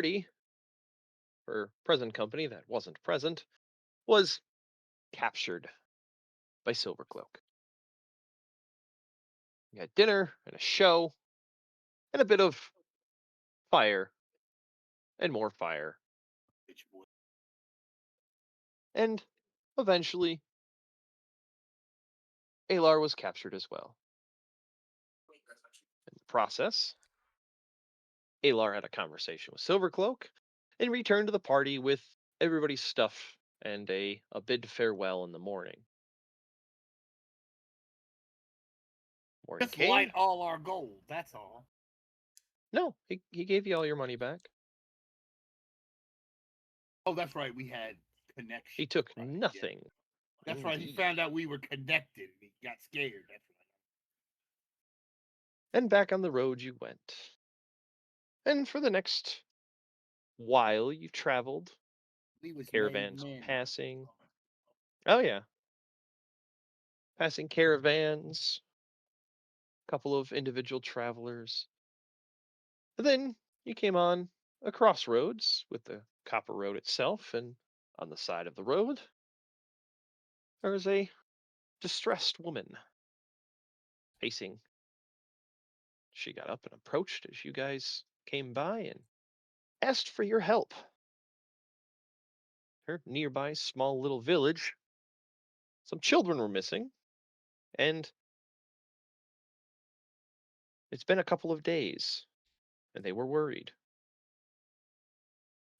party for present company that wasn't present was captured by Silvercloak. You had dinner and a show and a bit of fire and more fire. Bitch boy. And eventually, Alar was captured as well. In the process, Alar had a conversation with Silvercloak and returned to the party with everybody's stuff and a bid farewell in the morning. Morning Just light came. all our gold. That's all. No, he gave you all your money back. Oh, that's right. We had connection. He took Right. Yeah. nothing. That's right. He Indeed. found out we were connected and he got scared. That's right. And back on the road you went. And for the next while you traveled, We was made caravans men. passing. Oh yeah, passing caravans, a couple of individual travelers. And then you came on a crossroads with the copper road itself, and on the side of the road there was a distressed woman facing. She got up and approached as you guys came by and asked for your help. Her nearby small little village, some children were missing, and it's been a couple of days, and they were worried.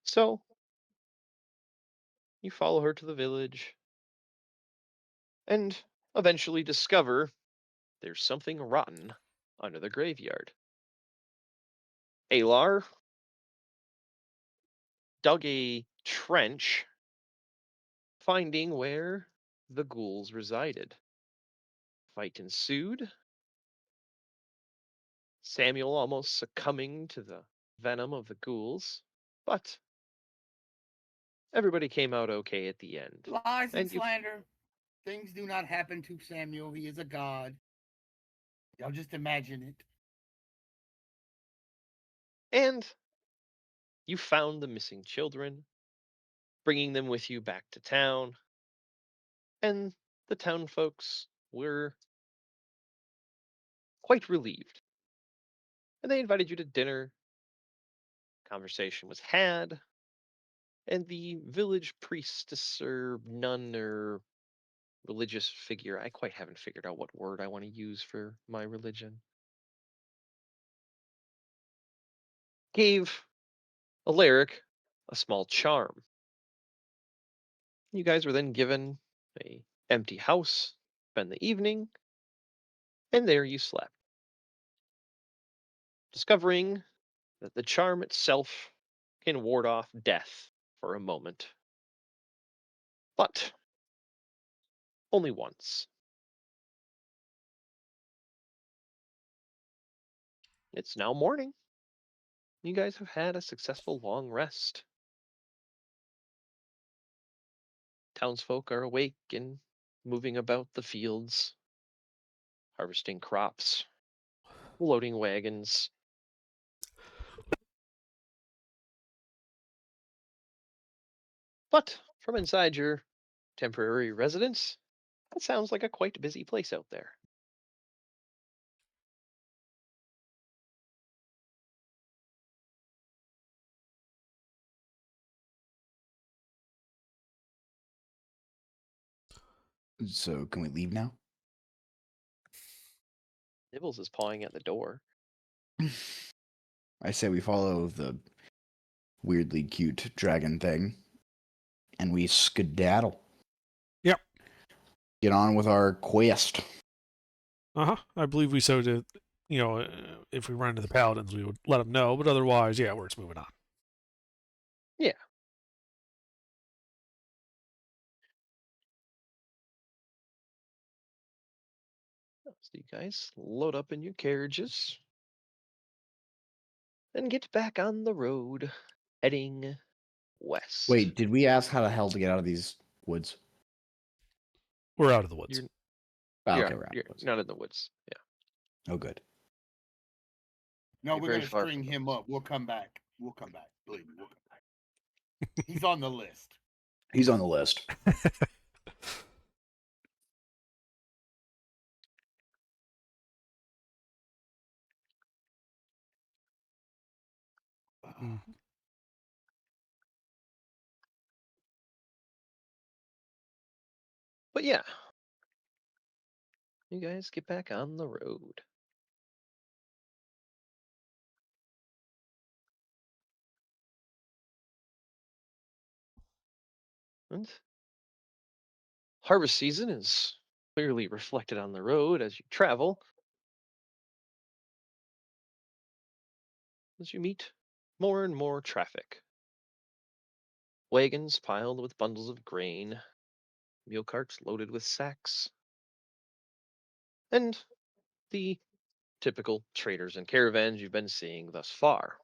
So you follow her to the village and eventually discover there's something rotten under the graveyard. Alar dug a trench, finding where the ghouls resided. Fight ensued, Samuel almost succumbing to the venom of the ghouls, but everybody came out okay at the end. Lies and And you slander. Things do not happen to Samuel. He is a god. Y'all just imagine it. and you found the missing children, bringing them with you back to town, and the town folks were quite relieved. And they invited you to dinner. Conversation was had, and the village priestess or nun or religious figure, I quite haven't figured out what word I want to use for my religion, gave Alaric a small charm. You guys were then given a empty house, spend the evening, and there you slept, discovering that the charm itself can ward off death for a moment, but only once. It's now morning. You guys have had a successful long rest. Townsfolk are awake and moving about the fields, harvesting crops, loading wagons. But from inside your temporary residence, that sounds like a quite busy place out there. So can we leave now? Nibbles is pawing at the door. I say we follow the weirdly cute dragon thing, and we skedaddle. Yep. Get on with our quest. I believe we so did. If we run into the paladins, we would let them know. But otherwise, yeah, we're just moving on. Yeah. So you guys load up in your carriages and get back on the road, heading west. Wait, did we ask how the hell to get out of these woods? We're out of the woods. You're, Oh, you're, okay, we're out you're of the woods. not in the woods. Yeah. Oh, good. No, You're we're very gonna far string from him up. We'll come back. We'll come back. Believe me, we'll come back. He's on the list. He's on the list. Mm. But yeah, you guys get back on the road. And harvest season is clearly reflected on the road as you travel, as you meet more and more traffic. Wagons piled with bundles of grain, mule carts loaded with sacks, and the typical traders and caravans you've been seeing thus far.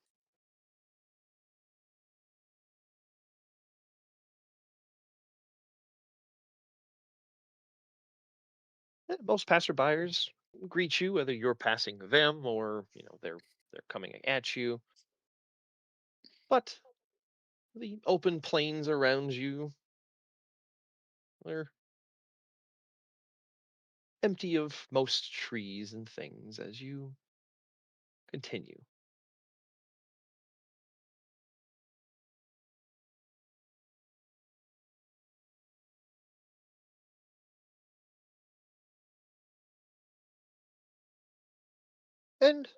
Most passerbyers greet you, whether you're passing them or they're coming at you. But the open plains around you are empty of most trees and things as you continue. And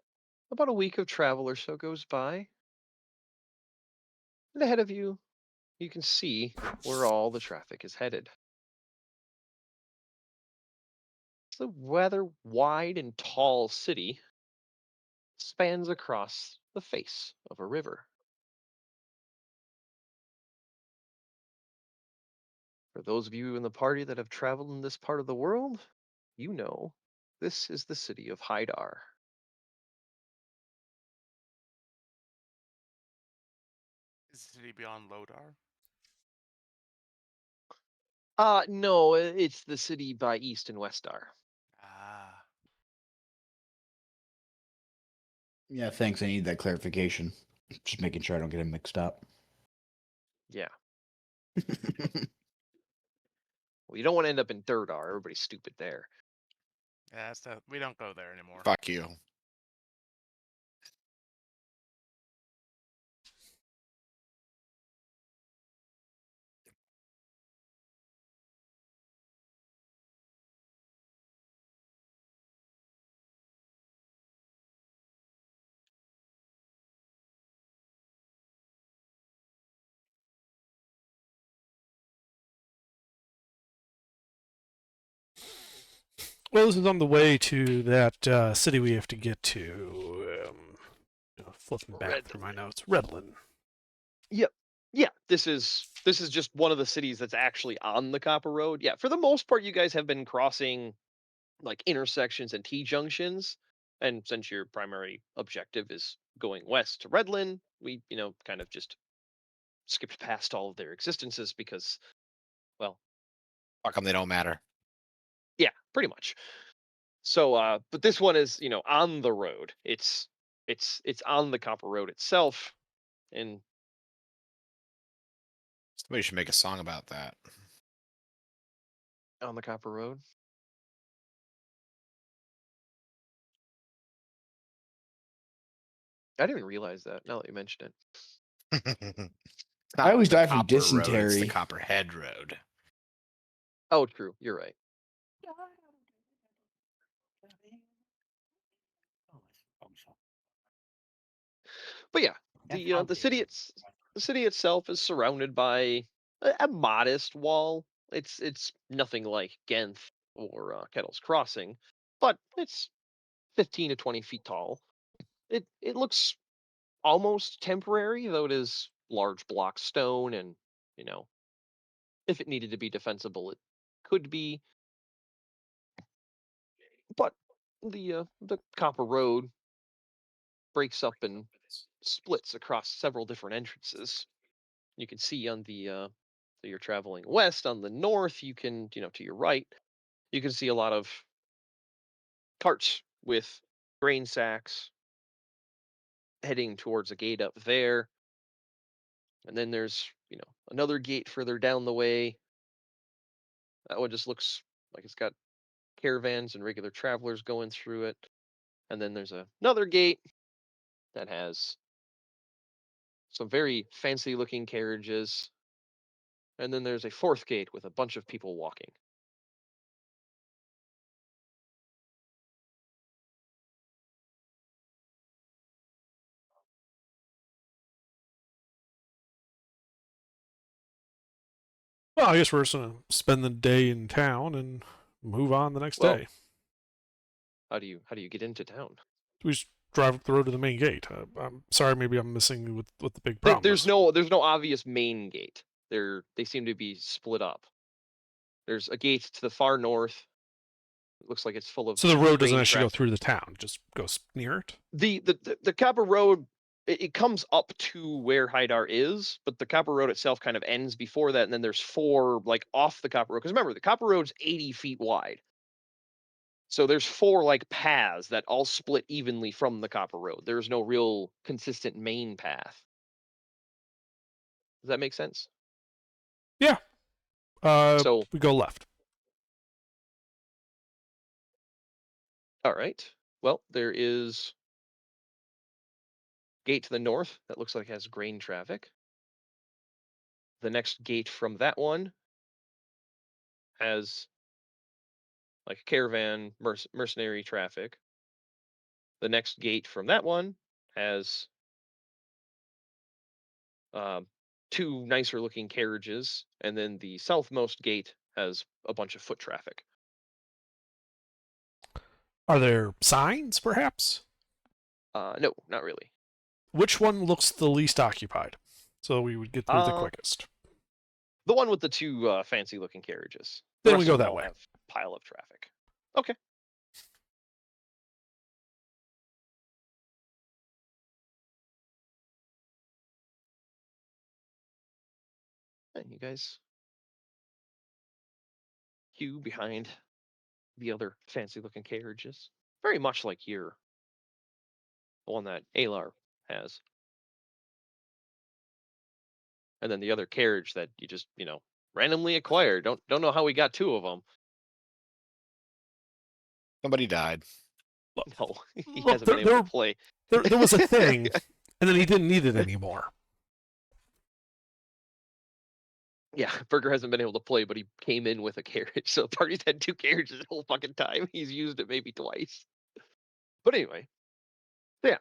about a week of travel or so goes by, and ahead of you, you can see where all the traffic is headed. It's a rather wide and tall city, spans across the face of a river. For those of you in the party that have traveled in this part of the world, you know this is the city of Haidar. Is the city beyond Lodar? No, it's the city by East and Westar. Ah. Yeah, thanks. I need that clarification. Just making sure I don't get him mixed up. Yeah. Well, you don't want to end up in Thirdar. Everybody's stupid there. Yeah, we don't go there anymore. Fuck you. Well, this is on the way to that city we have to get to. Flipping back through my notes. Redland. Yep. Yeah, this is just one of the cities that's actually on the Copper Road. Yeah, for the most part, you guys have been crossing like intersections and T junctions, and since your primary objective is going west to Redland, we kind of just skipped past all of their existences because, well, How come they don't matter? yeah, pretty much. So, but this one is on the road. It's on the Copper Road itself, and Somebody should make a song about that. on the Copper Road. I didn't even realize that. Now that you mention it. It's not I always the die from Copper Road, it's dysentery. the Copperhead Road. Oh, true. You're right. But yeah, the city itself is surrounded by a modest wall. It's nothing like Genth or Kettle's Crossing, but it's 15 to 20 feet tall. It looks almost temporary, though it is large block stone, and if it needed to be defensible, it could be. But the Copper Road breaks up and splits across several different entrances. You can see on so you're traveling west. On the north, you can to your right, you can see a lot of carts with grain sacks heading towards a gate up there. And then there's, another gate further down the way. That one just looks like it's got caravans and regular travelers going through it. And then there's another gate that has some very fancy looking carriages. And then there's a fourth gate with a bunch of people walking. Well, I guess we're just gonna spend the day in town and move on the next Well, day. How do you get into town? We just drive up the road to the main gate. I'm sorry, maybe I'm missing what the big problem There's is. no obvious main gate. They seem to be split up. There's a gate to the far north. It looks like it's full of So the road doesn't train actually go traffic. through the town; it just goes near it. The Copper Road, it comes up to where Haidar is, but the Copper Road itself kind of ends before that, and then there's 4 like off the Copper Road. Because remember, the Copper Road's 80 feet wide. So there's 4 like paths that all split evenly from the Copper Road. There's no real consistent main path. Does that make sense? So We go left. all right. Well, there is gate to the north that looks like it has grain traffic. The next gate from that one has like caravan mercenary traffic. The next gate from that one has 2 nicer looking carriages, and then the southmost gate has a bunch of foot traffic. Are there signs, perhaps? No, not really. Which one looks the least occupied? So we would get through the Uh, quickest. The one with the 2 fancy looking carriages. The Then we rest go of them that all way. have a pile of traffic. Okay. And you guys queue behind the other fancy looking carriages. Very much like the one that Alar has. And then the other carriage that you just, randomly acquired. Don't know how we got 2 of them. Somebody died. No, he Look, hasn't been able to play. There was a thing, and then he didn't need it anymore. Yeah, Burger hasn't been able to play, but he came in with a carriage. So the party's had 2 carriages the whole fucking time. He's used it maybe twice. But anyway, yeah.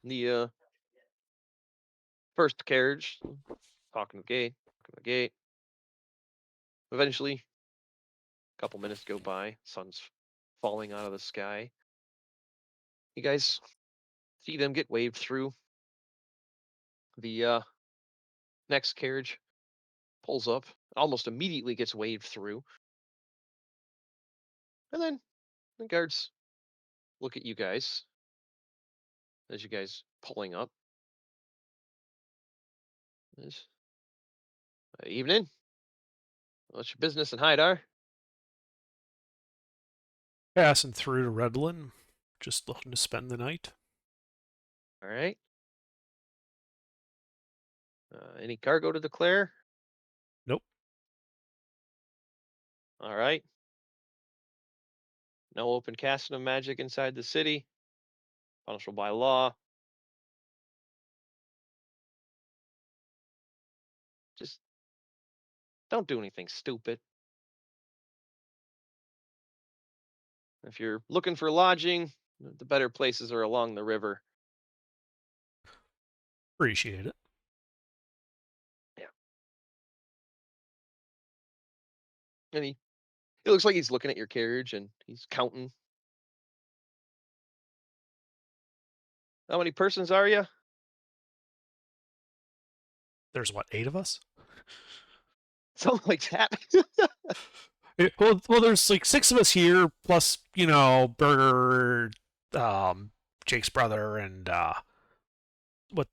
The first carriage, talking to the gate. Eventually, a couple minutes go by. Sun's falling out of the sky. You guys see them get waved through. The next carriage pulls up, almost immediately gets waved through. And then the guards look at you guys as you guys pulling up. Evening. What's your business in Haidar? Passing through to Redlin, just looking to spend the night. All right. Any cargo to declare? Nope. All right. No open casting of magic inside the city. Punishable by law. Just don't do anything stupid. If you're looking for lodging, the better places are along the river. Appreciate it. And it looks like he's looking at your carriage and he's counting. How many persons are you? There's what, 8 of us? Something like that. Well, there's like 6 of us here, plus Burger, Jake's brother, and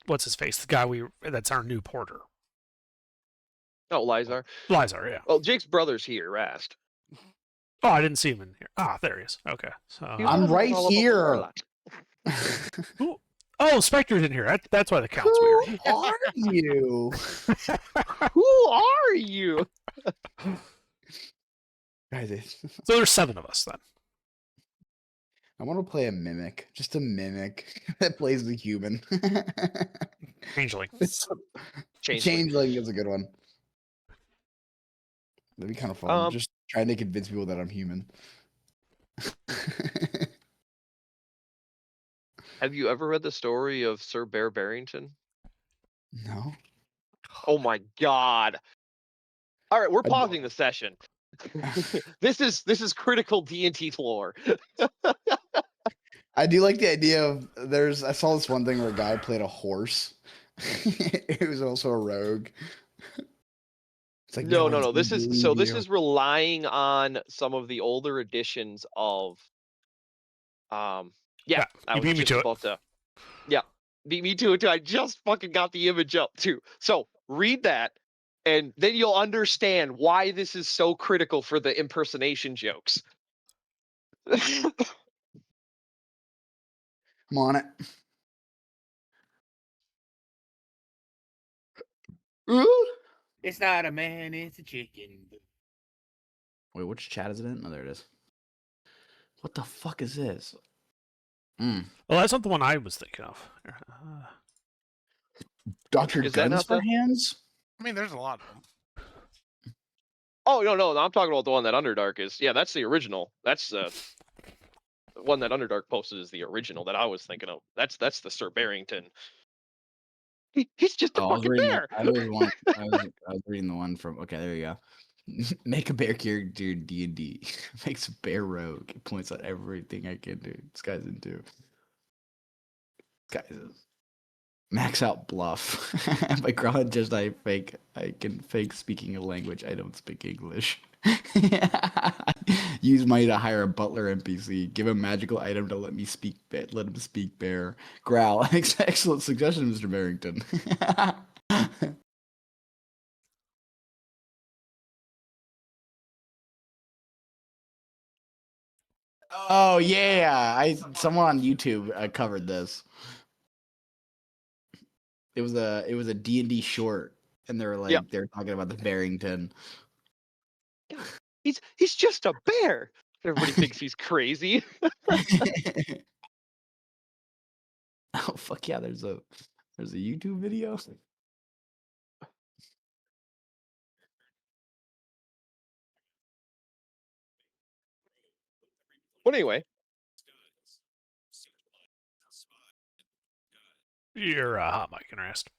what's his face? The guy that's our new porter. Oh, Lizar. Lizar, yeah. Well, Jake's brother's here, Rast. Oh, I didn't see him in here. Ah, there he is. Okay. So I'm right here. Oh, Spectre's in here. That's why the count's Who weird. are you? Who are you? Guys, So there's 7 of us then. I want to play a mimic, just a mimic that plays the human. Changeling. Changeling is a good one. That'd be kind of fun. Um, Just trying to convince people that I'm human. Have you ever read the story of Sir Bear Barrington? No. Oh my god. All right, we're I- pausing the session. This is critical D&T lore. I do like the idea of I saw this one thing where a guy played a horse. It was also a rogue. It's like No. one's This gonna is believe this you. is relying on some of the older editions of yeah, Yeah, I you was beat me just to it. about to. Yeah. Beat me to it too. I just fucking got the image up too. So read that, and then you'll understand why this is so critical for the impersonation jokes. I'm on it. Ooh. It's not a man, it's a chicken. Wait, which chat is it in? Oh, there it is. What the fuck is this? Mm. Well, that's not the one I was thinking of. Dr. Is that Guns not for the- Hands? I mean, there's a lot of them. Oh no, I'm talking about the one that Underdark is. Yeah, that's the original. That's the one that Underdark posted is the original that I was thinking of. That's the Sir Barrington. He's just a Oh, I was fucking reading bear. I was reading the one from. Okay, there you go. Make a bear character D&D. Makes a bear rogue. It points out everything I can do. This guy's into. This guy's max out bluff. My grandma just I can fake speaking a language. I don't speak English. Use money to hire a butler NPC. Give him magical item to let him speak bear. Growl. Excellent suggestion, Mr. Barrington. Oh yeah, someone on YouTube covered this. It was a D&D short, and they were like Yep. they were talking about the Barrington. He's just a bear. Everybody thinks he's crazy. Oh fuck yeah! There's a YouTube video. But anyway, You're hot mic and rest.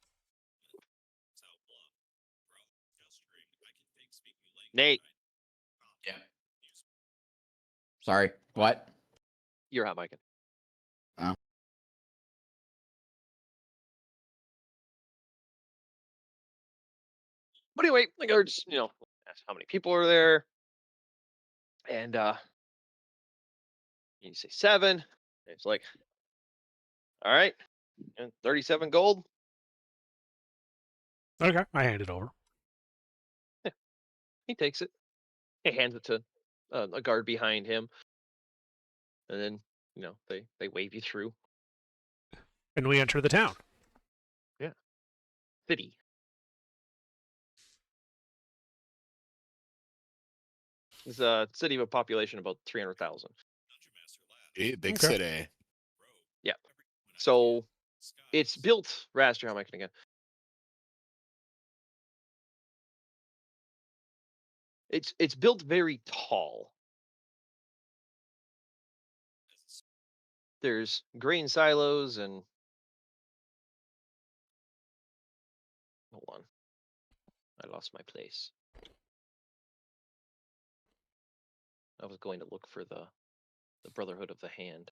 Nate, Yeah. Sorry. What? you're hot micing. Oh. But anyway, like I just asked how many people are there, and you say 7. And it's like, all right, and 37 gold. Okay, I hand it over. He takes it. He hands it to a guard behind him, and then they wave you through. And we enter the town. City. It's a city of a population of about 300,000. Big Okay. city. So it's built. Raster, how am I going again? It's built very tall. There's grain silos and hold on. I lost my place. I was going to look for the Brotherhood of the Hand.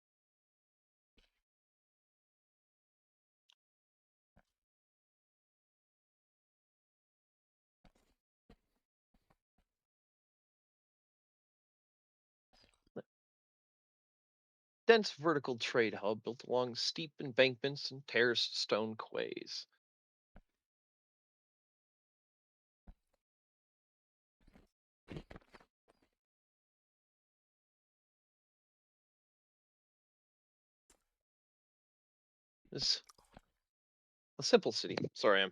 Dense vertical trade hub built along steep embankments and terraced stone quays. is a simple city. Sorry, I'm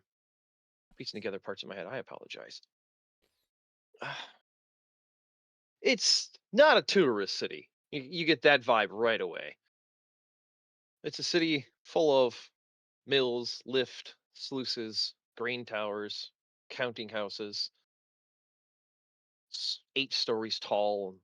piecing together parts of my head. I apologize. It's not a tourist city. You get that vibe right away. It's a city full of mills, lift, sluices, grain towers, counting houses, 8 stories tall.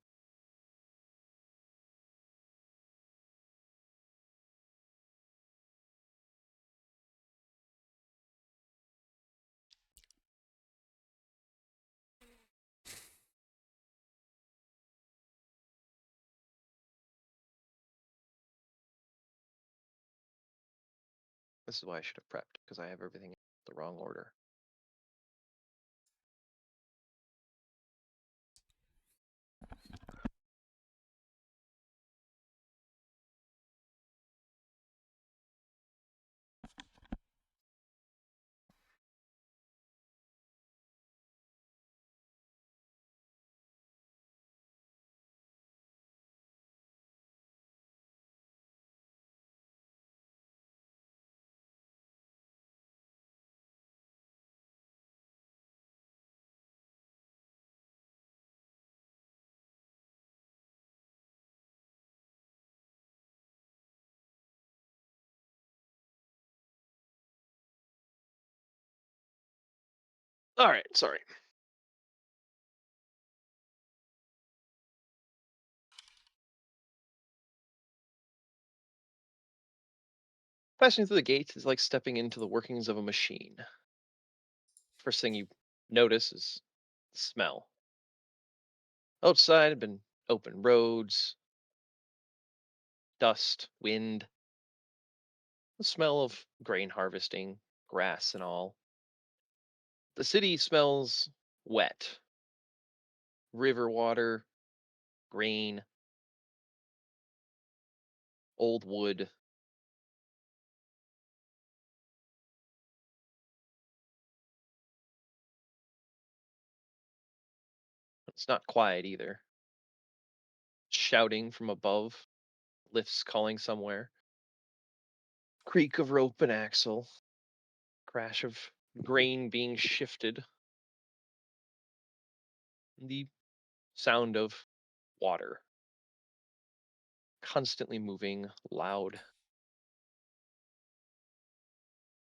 This is why I should have prepped, because I have everything in the wrong order. All right, sorry. Passing through the gates is like stepping into the workings of a machine. First thing you notice is the smell. Outside have been open roads, dust, wind, the smell of grain harvesting, grass and all. The city smells wet. River water, grain, old wood. It's not quiet either. Shouting from above, lifts calling somewhere. Creak of rope and axle. Crash of grain being shifted. The sound of water. Constantly moving, loud.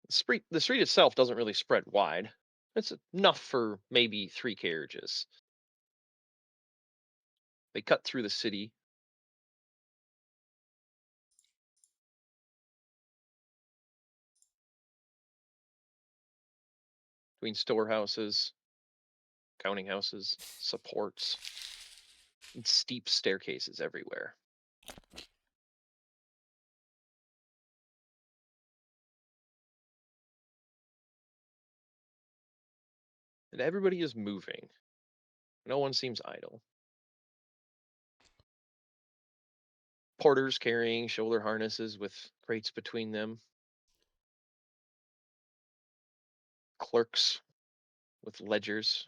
The street itself doesn't really spread wide. It's enough for maybe 3 carriages. They cut through the city. Between storehouses, counting houses, supports, and steep staircases everywhere. And everybody is moving. No one seems idle. Porters carrying shoulder harnesses with crates between them. Clerks with ledgers.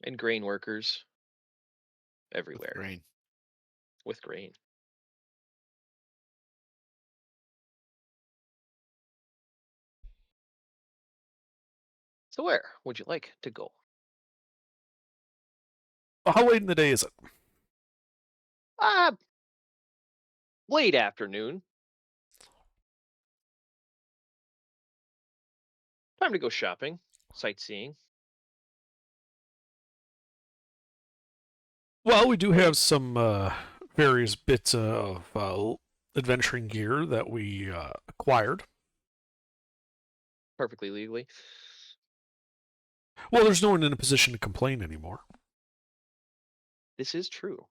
And grain workers everywhere Rain. with grain. So where would you like to go? How late in the day is it? Ah, late afternoon. Time to go shopping, sightseeing. Well, we do have some various bits of adventuring gear that we acquired. Perfectly legally. Well, there's no one in a position to complain anymore. This is true.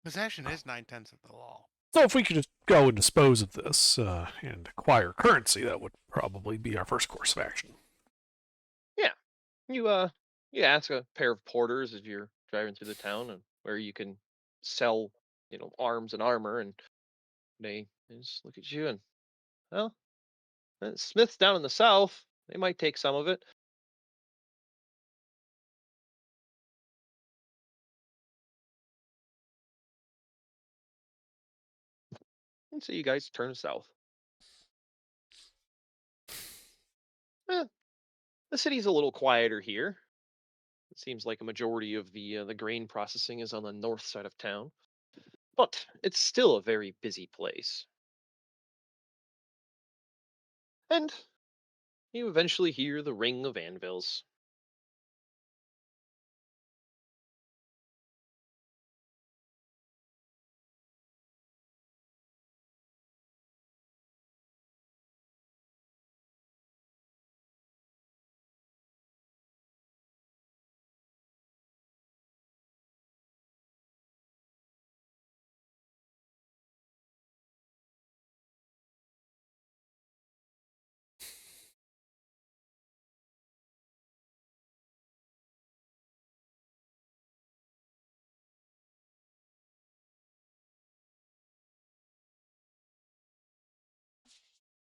Possession is 9/10 of the law. So if we could just go and dispose of this and acquire currency, that would probably be our first course of action. You ask a pair of porters as you're driving through the town and where you can sell, arms and armor, and they just look at you and, well, Smith's down in the south. They might take some of it. And so you guys turn south. Eh, the city's a little quieter here. It seems like a majority of the grain processing is on the north side of town, but it's still a very busy place. And you eventually hear the ring of anvils.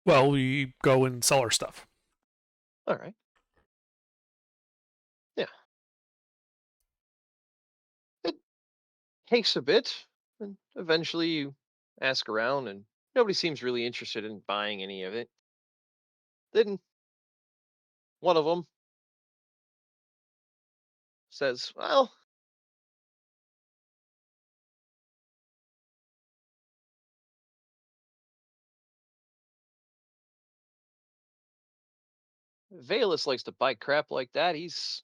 Well, we go and sell our stuff. All right. Yeah. It takes a bit, and eventually you ask around, and nobody seems really interested in buying any of it. Then one of them says, "Well, Valus likes to buy crap like that. He's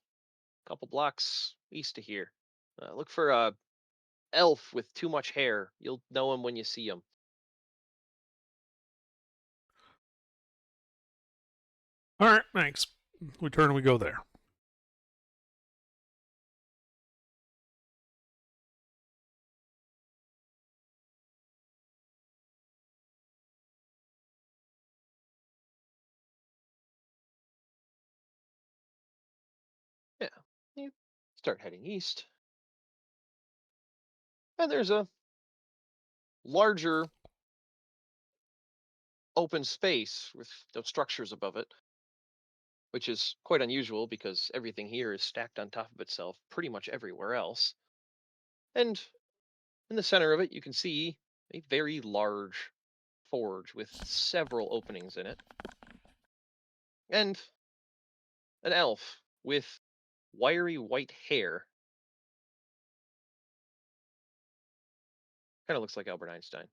a couple blocks east of here. Look for a elf with too much hair. You'll know him when you see him." All right, thanks. We turn and we go there. Yeah. You start heading east, and there's a larger open space with no structures above it, which is quite unusual because everything here is stacked on top of itself pretty much everywhere else. And in the center of it, you can see a very large forge with several openings in it, and an elf with wiry white hair. Kind of looks like Albert Einstein.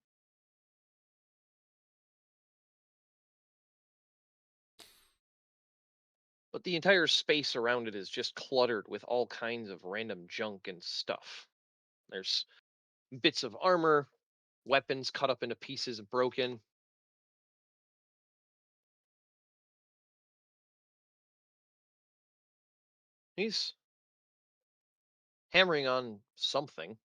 But the entire space around it is just cluttered with all kinds of random junk and stuff. There's bits of armor, weapons cut up into pieces and broken. He's hammering on something.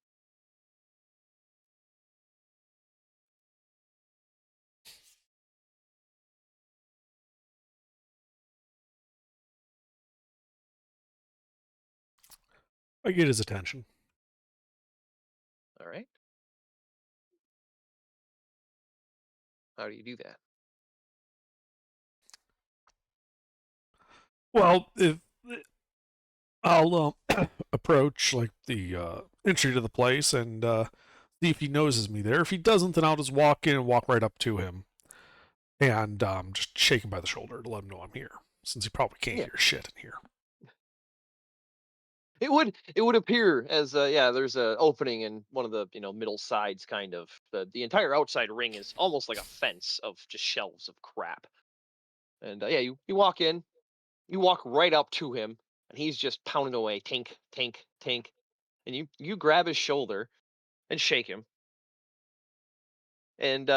I get his attention. All right. How do you do that? Well, if I'll approach like the entry to the place and see if he notices me there. If he doesn't, then I'll just walk in and walk right up to him and just shake him by the shoulder to let him know I'm here, since he probably can't Yeah. hear shit in here. It would appear as yeah, there's a opening in one of the middle sides, kind of. The entire outside ring is almost like a fence of just shelves of crap. And yeah, you walk in, you walk right up to him, and he's just pounding away, tink, tink, tink, and you grab his shoulder and shake him, and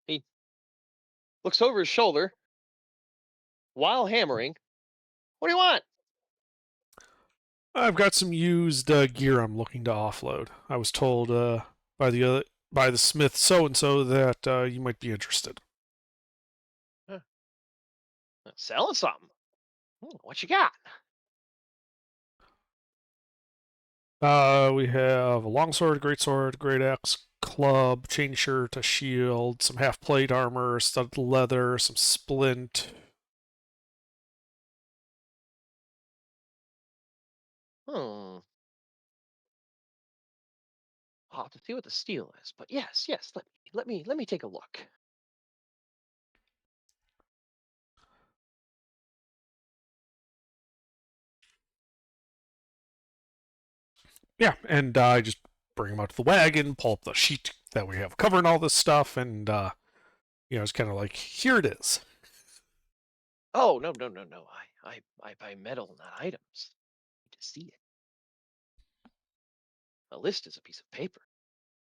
he looks over his shoulder while hammering. "What do you want?" I've got some used gear I'm looking to offload. I was told by the smith so and so that you might be interested. "Huh, selling something. What you got?" We have a longsword, great axe, club, chain shirt, a shield, some half plate armor, studded leather, some splint. Hmm. I'll have to see what the steal is. But yes, yes, let me take a look. Yeah, and I just bring him out to the wagon, pull up the sheet that we have covering all this stuff, and it's kind of like, here it is. Oh, no, no, no, no. I buy metal, not items. To see it. A list is a piece of paper.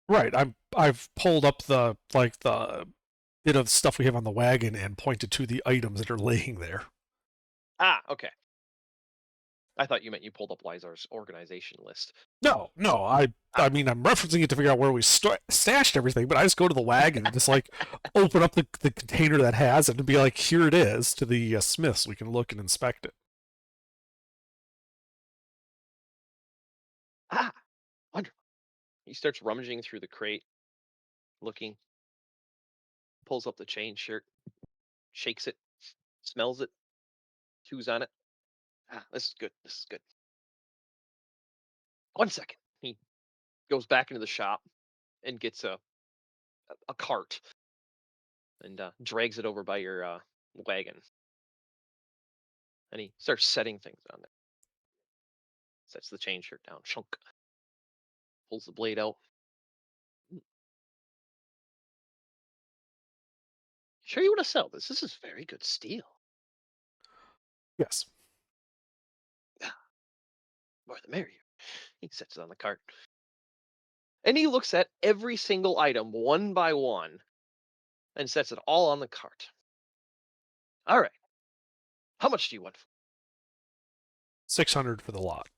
Right. I've pulled up the bit of stuff we have on the wagon and pointed to the items that are laying there. Ah, okay. I thought you meant you pulled up Lizar's organization list. No, I mean I'm referencing it to figure out where we stashed everything, but I just go to the wagon and just like open up the container that has it and be like, here it is to the smiths. We can look and inspect it. Ah, wonderful. He starts rummaging through the crate, looking, pulls up the chain shirt, shakes it, smells it, chews on it. Ah, this is good. This is good. 1 second. He goes back into the shop and gets a cart and drags it over by your wagon. And he starts setting things on it. Sets the chain shirt down. Shunk. Pulls the blade out. Sure you want to sell this? This is very good steel. Yes. More the merrier. He sets it on the cart. And he looks at every single item one by one and sets it all on the cart. All right. How much do you want? 600 for the lot.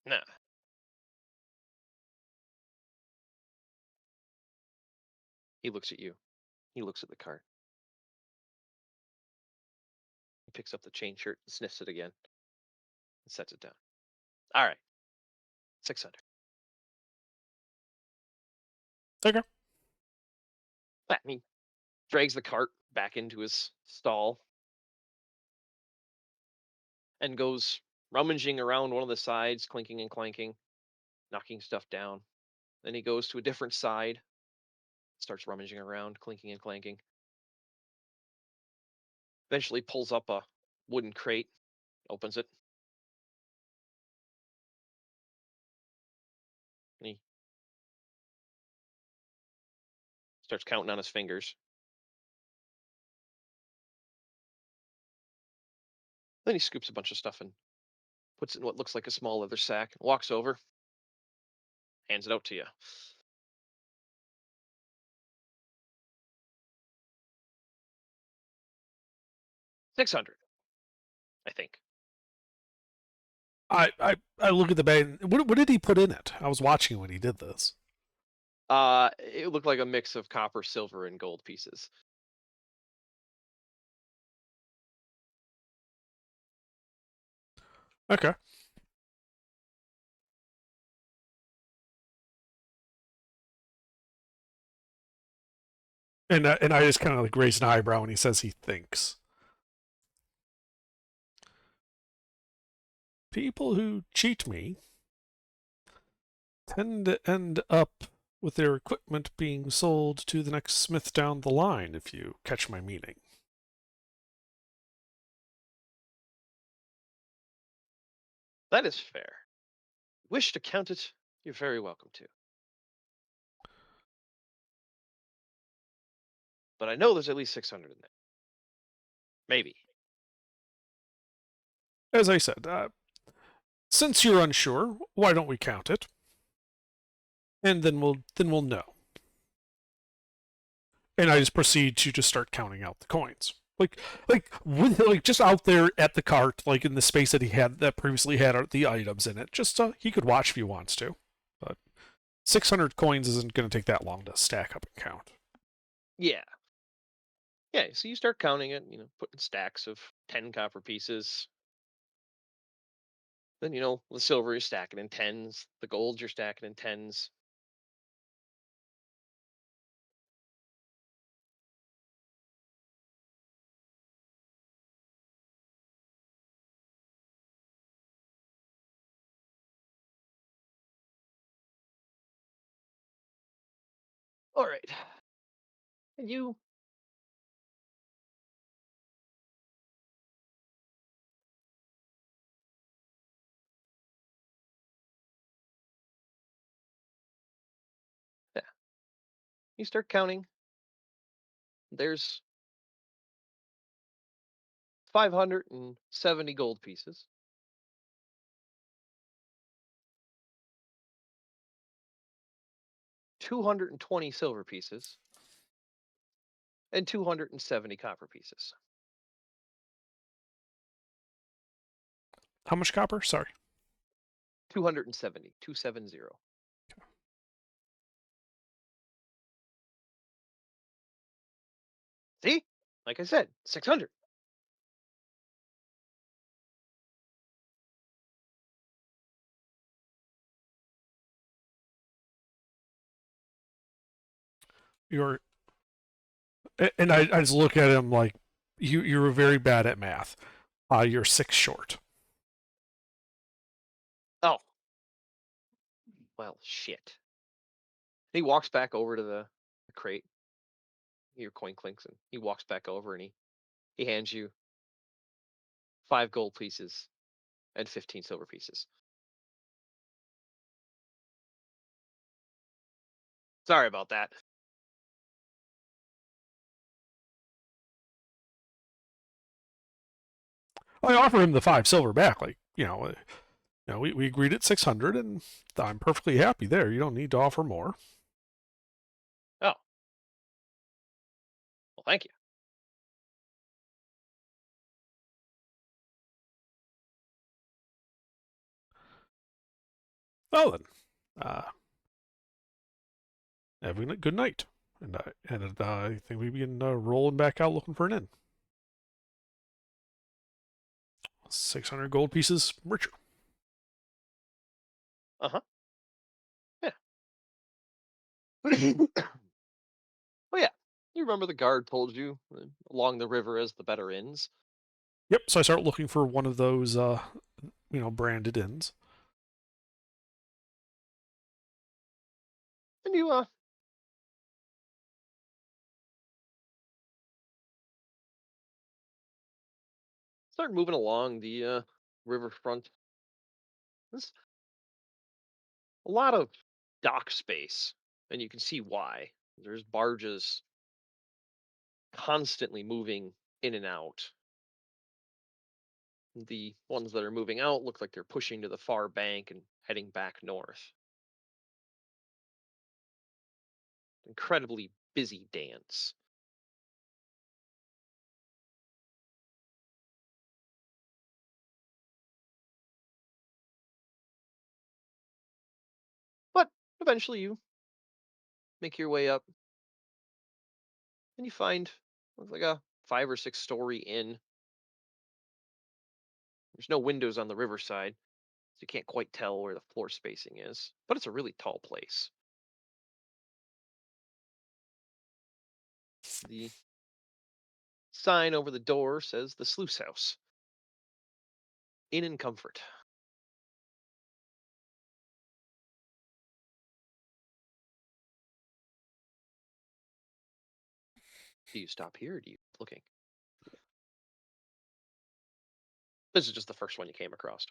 Nah. He looks at you. He looks at the cart. He picks up the chain shirt, sniffs it again, and sets it down. All right. 600. Okay. He drags the cart back into his stall and goes rummaging around one of the sides, clinking and clanking, knocking stuff down. Then he goes to a different side, starts rummaging around, clinking and clanking. Eventually pulls up a wooden crate, opens it. And he starts counting on his fingers. Then he scoops a bunch of stuff and puts it in what looks like a small leather sack, walks over, hands it out to you. $600, I think. I look at the bag. What did he put in it? I was watching when he did this. It looked like a mix of copper, silver, and gold pieces. Okay. And I just kind of like raise an eyebrow when he says he thinks. People who cheat me tend to end up with their equipment being sold to the next smith down the line, if you catch my meaning. That is fair. Wish to count it, you're very welcome to. But I know there's at least 600 in there. Maybe. As I said, since you're unsure, why don't we count it? And then we'll know. And I just proceed to just start counting out the coins. Like just out there at the cart, like in the space that he had that previously had the items in it. Just he could watch if he wants to, but 600 coins isn't going to take that long to stack up and count. Yeah. Yeah, so you start counting it, putting stacks of 10 copper pieces. Then, the silver you're stacking in tens, the gold you're stacking in tens. All right. And you yeah, you start counting. There's 570 gold pieces. 220 silver pieces. And 270 copper pieces. How much copper? Sorry. 270. 270. See? Like I said, 600. And I just look at him like, you were very bad at math. You're 6 short. Oh. Well, shit. He walks back over to the crate. Your coin clinks, and he walks back over and he hands you 5 gold pieces and 15 silver pieces. Sorry about that. I offer him the 5 silver back, like, we agreed at 600, and I'm perfectly happy there. You don't need to offer more. Oh. Well, thank you. Well then, have a good night, and I think we begin rolling back out looking for an inn. 600 gold pieces richer. Uh-huh. Yeah. Well, yeah. You remember the guard told you along the river as the better inns? Yep, so I start looking for one of those, branded inns. And you start moving along the riverfront. There's a lot of dock space, and you can see why. There's barges constantly moving in and out. The ones that are moving out look like they're pushing to the far bank and heading back north. Incredibly busy dance. But eventually you make your way up and you find looks like a 5 or 6 story inn. There's no windows on the riverside, so you can't quite tell where the floor spacing is, but it's a really tall place. The sign over the door says the sluice house. Inn and comfort. Do you stop here or do you keep looking? This is just the first one you came across.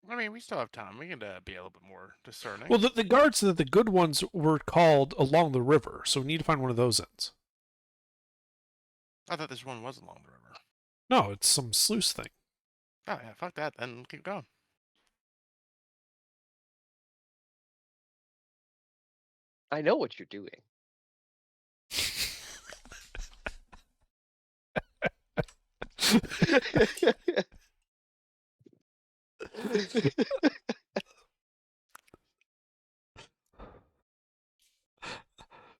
I mean, we still have time. We can be a little bit more discerning. Well, the guard said that the good ones were called along the river, so we need to find one of those inns. I thought this one was along the river. No, it's some sluice thing. Oh yeah, fuck that. Then keep going. I know what you're doing.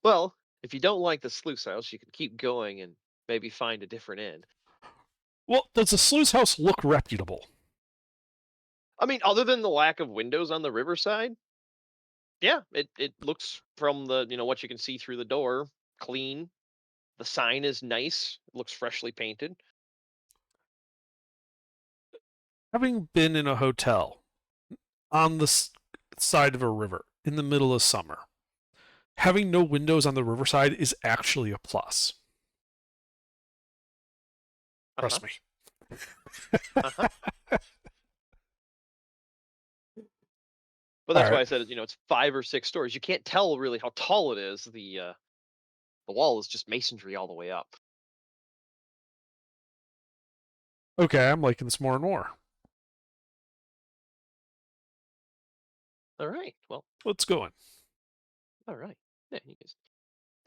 Well, if you don't like the sluice house, you can keep going and maybe find a different inn. Well, does the sluice house look reputable? I mean, other than the lack of windows on the riverside, yeah, it looks from the what you can see through the door clean. The sign is nice. It looks freshly painted. Having been in a hotel on the side of a river in the middle of summer, having no windows on the riverside is actually a plus. Trust me. Uh-huh. But that's why I Alright. said, it's 5 or 6 stories. You can't tell really how tall it is. The wall is just masonry all the way up. Okay, I'm liking this more and more. All right. Well, Let's go in. all right. Yeah, you just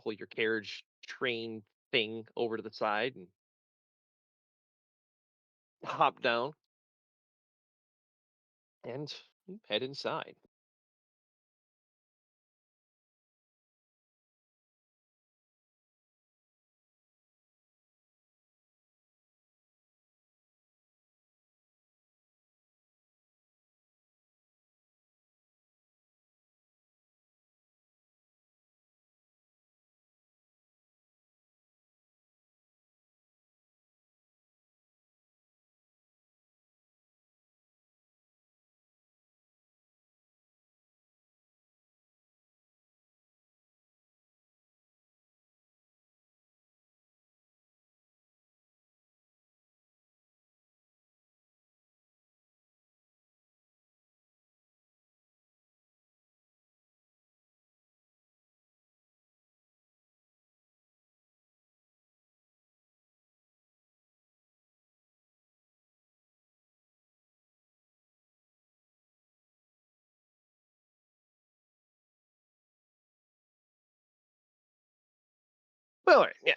pull your carriage train thing over to the side and hop down and you head inside. Well, all right. Yeah.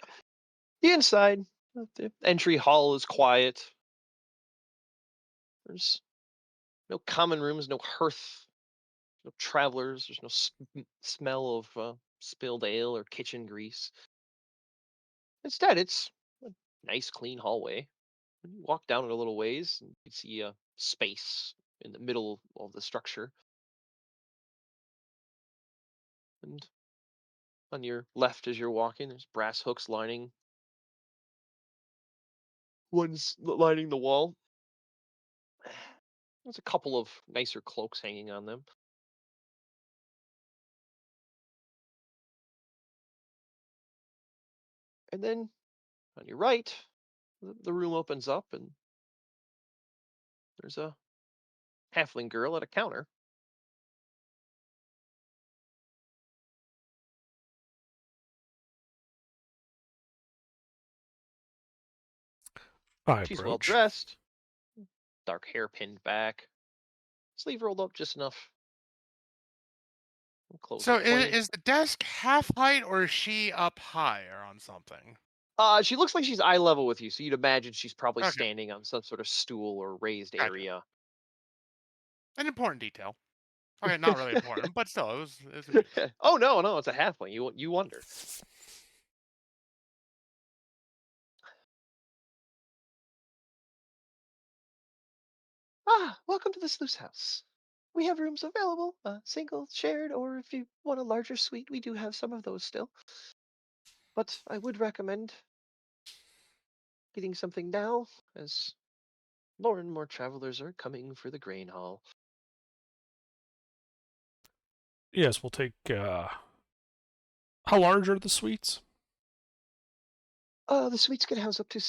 The inside, the entry hall is quiet. There's no common rooms, no hearth, no travelers. There's no smell of spilled ale or kitchen grease. Instead, it's a nice, clean hallway. When you walk down it a little ways, and you see a space in the middle of the structure. And on your left, as you're walking, there's brass hooks lining lining the wall. There's a couple of nicer cloaks hanging on them. And then on your right, the room opens up and there's a halfling girl at a counter. I She's well approach. dressed, dark hair pinned back, sleeve rolled up just enough. Clothes So are plain. is the desk half height, or is she up higher on something? She looks like she's eye level with you, so you'd imagine she's probably Okay. standing on some sort of stool or raised Gotcha. area. An important detail. Okay, not really important, but still, it was important. Oh no, it's a halfling. You wonder. Welcome to the sluice house. We have rooms available, single, shared, or if you want a larger suite, we do have some of those still. But I would recommend getting something now, as more and more travelers are coming for the grain hall. Yes, we'll take. How large are the suites? The suites can house up to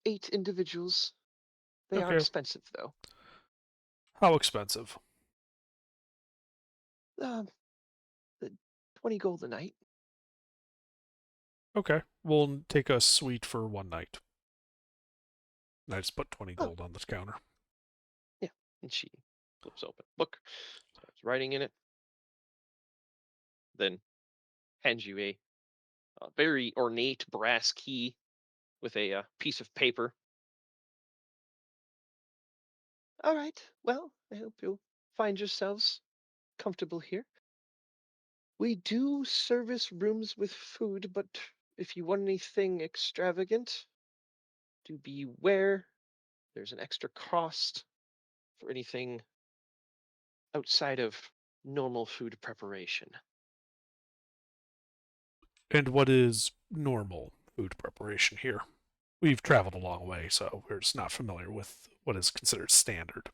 8 individuals. They are Okay. expensive, though. How expensive? Um, 20 gold a night. Okay, we'll take a suite for one night. And I just put 20 Oh. gold on this counter. Yeah, and she flips open a book, starts writing in it, then hands you a very ornate brass key with a piece of paper. All right. Well, I hope you'll find yourselves comfortable here. We do service rooms with food, but if you want anything extravagant, do beware. There's an extra cost for anything outside of normal food preparation. And what is normal food preparation here? We've traveled a long way, so we're just not familiar with what is considered standard.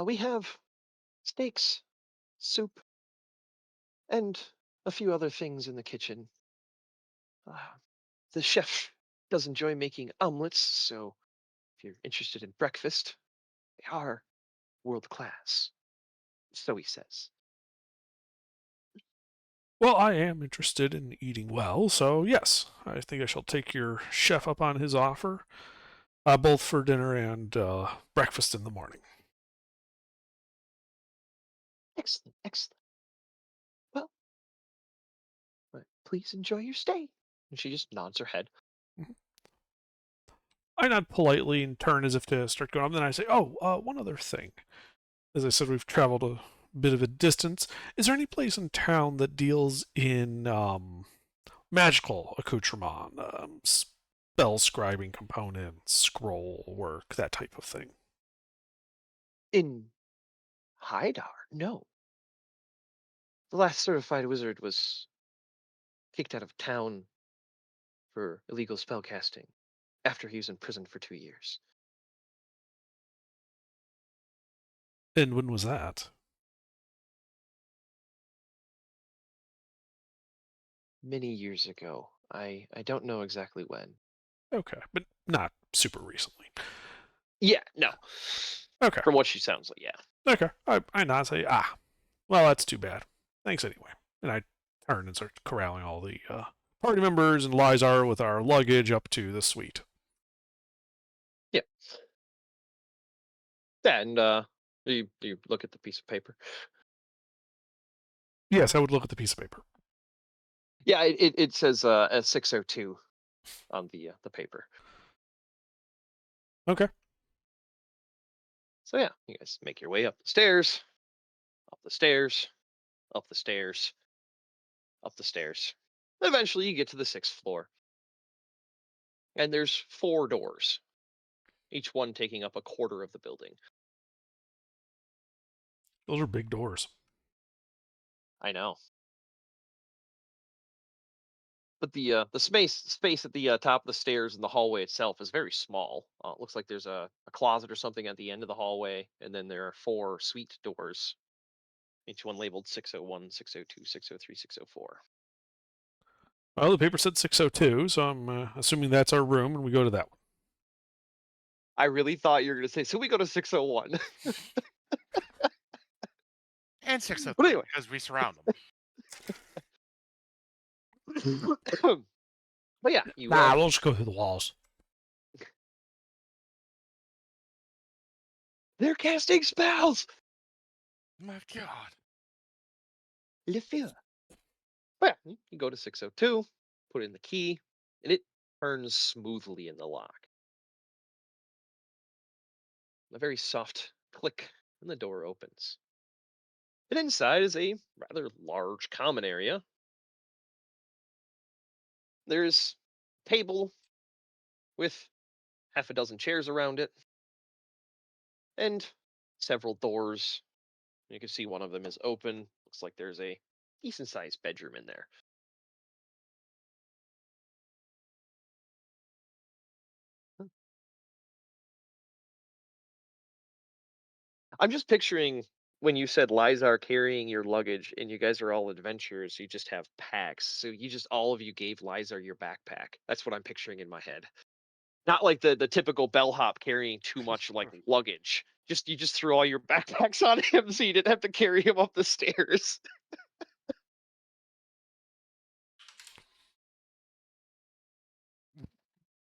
We have steaks, soup, and a few other things in the kitchen. The chef does enjoy making omelets, so if you're interested in breakfast, they are world class. So he says. Well, I am interested in eating well, so yes, I think I shall take your chef up on his offer, both for dinner and breakfast in the morning. Excellent, excellent. Well, please enjoy your stay. And she just nods her head. I nod politely and turn as if to start going on. Then I say, "Oh, one other thing. As I said, we've traveled a bit of a distance. Is there any place in town that deals in magical accoutrement, spell scribing components, scroll work, that type of thing?" In Hydar? No. The last certified wizard was kicked out of town for illegal spellcasting after he was in prison for 2 years. And when was that? Many years ago. I don't know exactly when. Okay, but not super recently. Yeah, no. Okay. From what she sounds like, yeah. Okay. I nod and say, well, that's too bad. Thanks anyway. And I turn and start corralling all the party members and Lizar with our luggage up to the suite. Yeah, and you look at the piece of paper. Yes, I would look at the piece of paper. Yeah, it says a 602 on the paper. Okay. So yeah, you guys make your way up the stairs, up the stairs, up the stairs, up the stairs. Eventually, you get to the 6th floor, and there's 4 doors, each one taking up a quarter of the building. Those are big doors. I know. But the space at the top of the stairs and the hallway itself is very small. It looks like there's a closet or something at the end of the hallway, and then there are 4 suite doors, each one labeled 601, 602, 603, 604. Well, the paper said 602, so I'm assuming that's our room, and we go to that one. I really thought you were going to say, so we go to 601. And 603, But anyway. because we surround them. But yeah, you we'll just go through the walls. they're casting spells. My God. Le feu. But yeah, you go to 602, put in the key, and it turns smoothly in the lock. A very soft click, and the door opens. And inside is a rather large common area. There's a table with half a dozen chairs around it, and several doors. You can see one of them is open. Looks like there's a decent sized bedroom in there. I'm just picturing when you said Lizar carrying your luggage and you guys are all adventurers, you just have packs. So you just all of you gave Lizar your backpack. That's what I'm picturing in my head. Not like the typical bellhop carrying too much like luggage. You just threw all your backpacks on him so you didn't have to carry him up the stairs.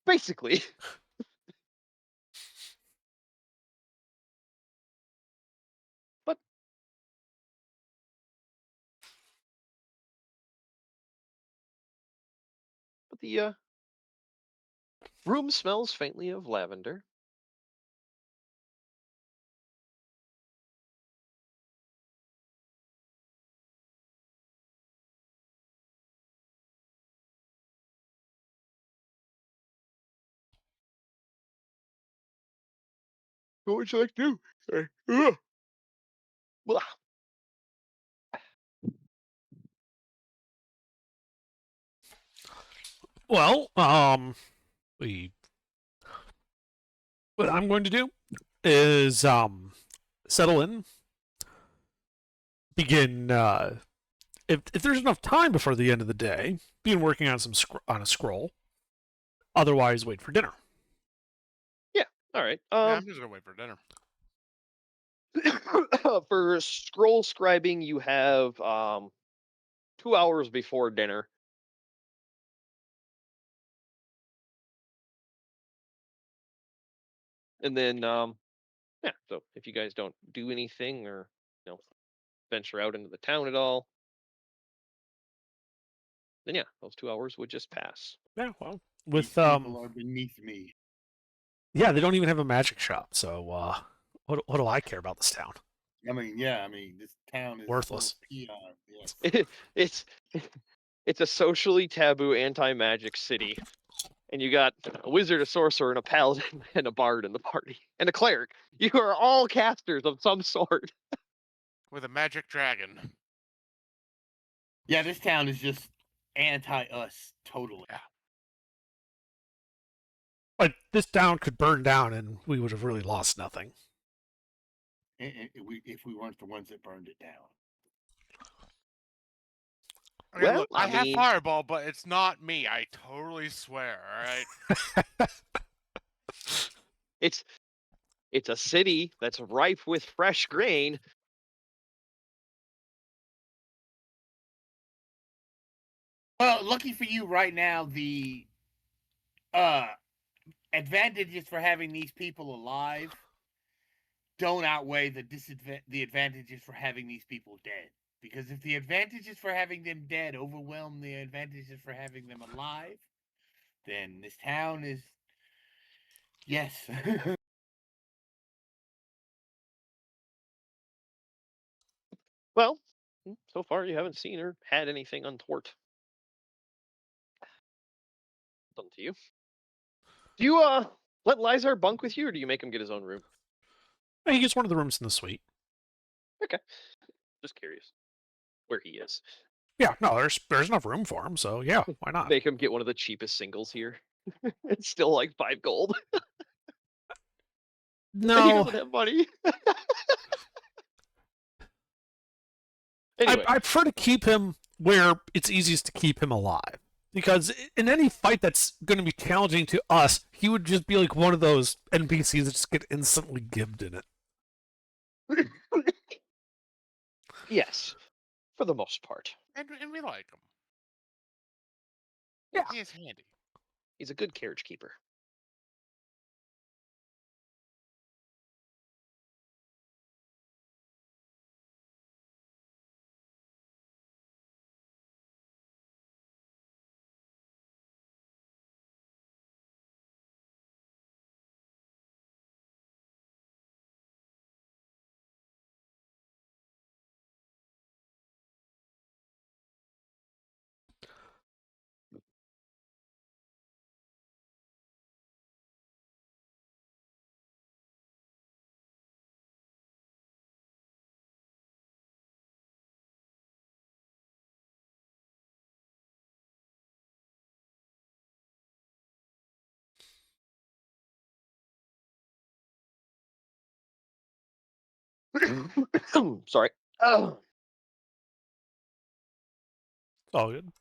Basically. But the room smells faintly of lavender. What would you like to do? Sorry. Blah. Well, what I'm going to do is settle in, begin if there's enough time before the end of the day, begin working on on a scroll. Otherwise, wait for dinner. All right. Yeah, I'm just gonna wait for dinner. For scroll scribing, you have 2 hours before dinner. And then yeah, so if you guys don't do anything or venture out into the town at all, then yeah, those 2 hours would just pass. Yeah, well, These with people are beneath me. yeah, they don't even have a magic shop. So what do I care about this town? I mean, yeah, I mean, this town is Worthless. full of peons. Yes. it's it's a socially taboo anti-magic city. And you got a wizard, a sorcerer, and a paladin, and a bard in the party, and a cleric. You are all casters of some sort. With a magic dragon. Yeah, this town is just anti us totally. Like this town could burn down, and we would have really lost nothing. If we weren't the ones that burned it down. Okay, Well, look, I I have mean- fireball, but it's not me. I totally swear. All right. It's a city that's ripe with fresh grain. Well, lucky for you, right now the advantages for having these people alive don't outweigh the advantages for having these people dead. Because if the advantages for having them dead overwhelm the advantages for having them alive, then this town is yes. Well, so far you haven't seen or had anything untoward done to you. Do you let Lizar bunk with you, or do you make him get his own room? He gets one of the rooms in the suite. Just curious where he is. Yeah, no, there's enough room for him, so yeah, why not? Make him get one of the cheapest singles here. It's still like 5 gold. He No, doesn't have money. Anyway, I prefer to keep him where it's easiest to keep him alive. Because in any fight that's going to be challenging to us, he would just be like one of those NPCs that just get instantly gibbed in it. yes, for the most part. And we like him. Yeah. He is handy. He's a good carriage keeper. Sorry. Oh. Oh, good.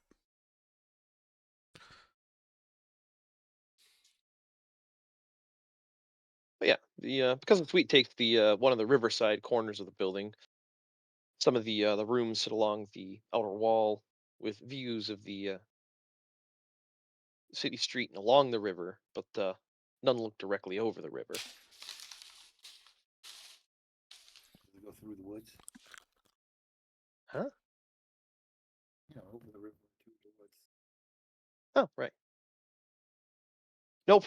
But yeah, the because the suite takes the one of the riverside corners of the building. Some of the rooms sit along the outer wall with views of the city street and along the river, but none look directly over the river. We go through the woods. Huh? Over the river to the woods. Oh, right. Nope.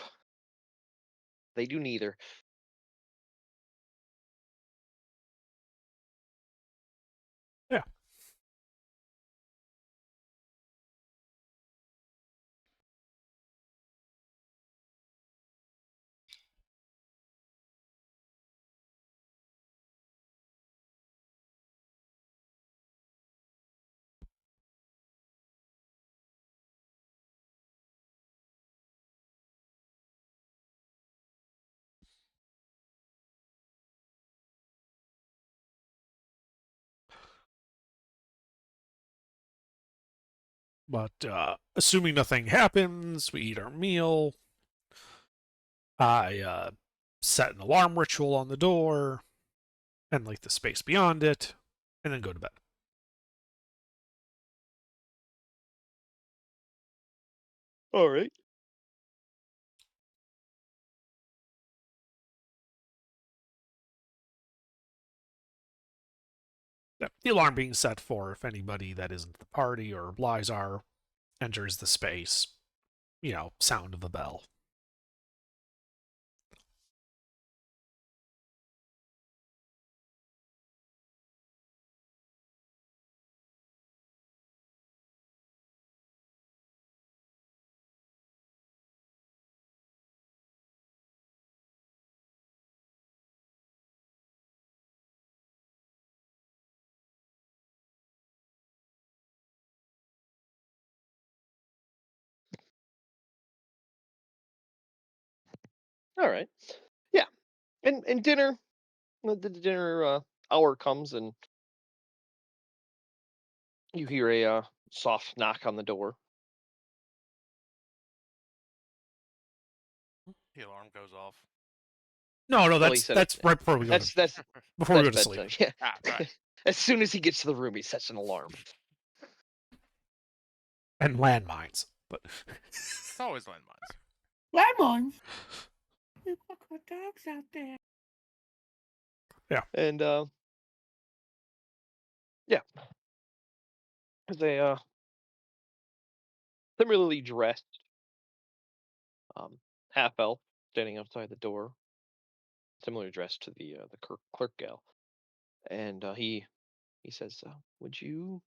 They do neither. Yeah. But assuming nothing happens, we eat our meal. I set an alarm ritual on the door and like the space beyond it, and then go to bed. All right. Yeah, the alarm being set for if anybody that isn't the party or Blizar enters the space, sound of the bell. All right. Yeah. And dinner, the dinner hour comes, and you hear a soft knock on the door. The alarm goes off. No, Well, he that's said that's it. right before we go That's to that's before we go that's to sleep. bedtime. Yeah. Right. As soon as he gets to the room, he sets an alarm. And landmines. But It's always landmines. Lemons. We've got dogs out there. And yeah, they similarly dressed half elf standing outside the door, similarly dressed to the clerk gal, and he says, "Would you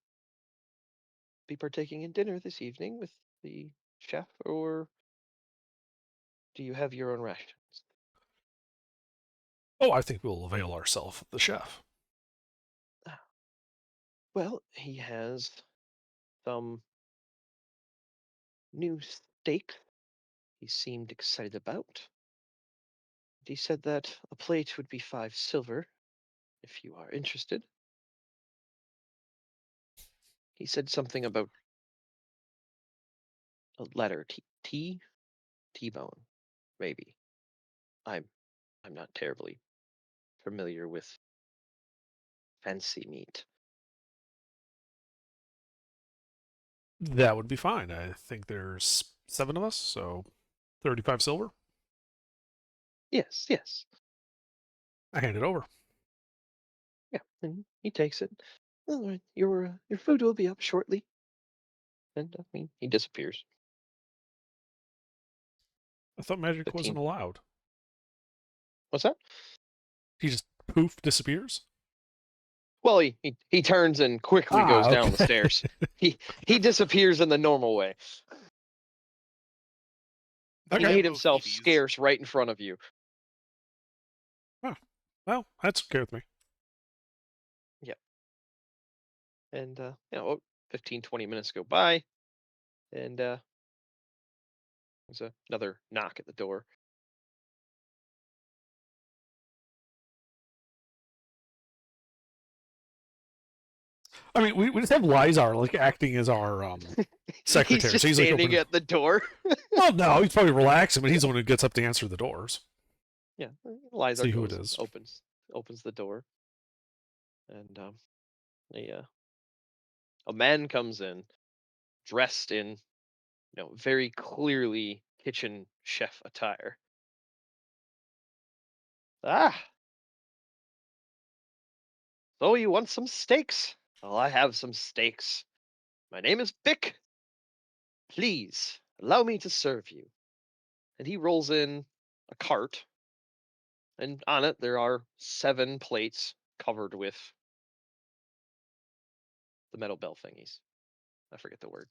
be partaking in dinner this evening with the chef, or do you have your own rations?" I think we'll avail ourselves of the chef. Well, he has some new steak he seemed excited about. He said that a plate would be 5 silver, if you are interested. He said something about a letter T-bone, maybe. I'm I'm not terribly familiar with fancy meat. That would be fine. I think there's 7 of us, so 35 silver. Yes, yes. I hand it over. Yeah, and he takes it. All right, your food will be up shortly. And he disappears. I thought magic 15. wasn't allowed. What's that? He just poof disappears. Well, he turns and quickly goes down the okay. stairs. He disappears in the normal way. He Okay. made Lambo himself Phoebes. scarce right in front of you. Well, that's okay with me. And 15, 20 minutes go by, and there's another knock at the door. I mean, we just have Lizar like acting as our secretary. He's just so he's like standing opening... at the door. Well, no, he's probably relaxing, but he's the one who gets up to answer the doors. Yeah, Liza See who goes it and is. opens the door, and a man comes in, dressed in very clearly kitchen chef attire. Ah, so you want some steaks? Well, I have some steaks. My name is Bick. Please allow me to serve you. And he rolls in a cart, and on it there are 7 plates covered with the metal bell thingies. I forget the word.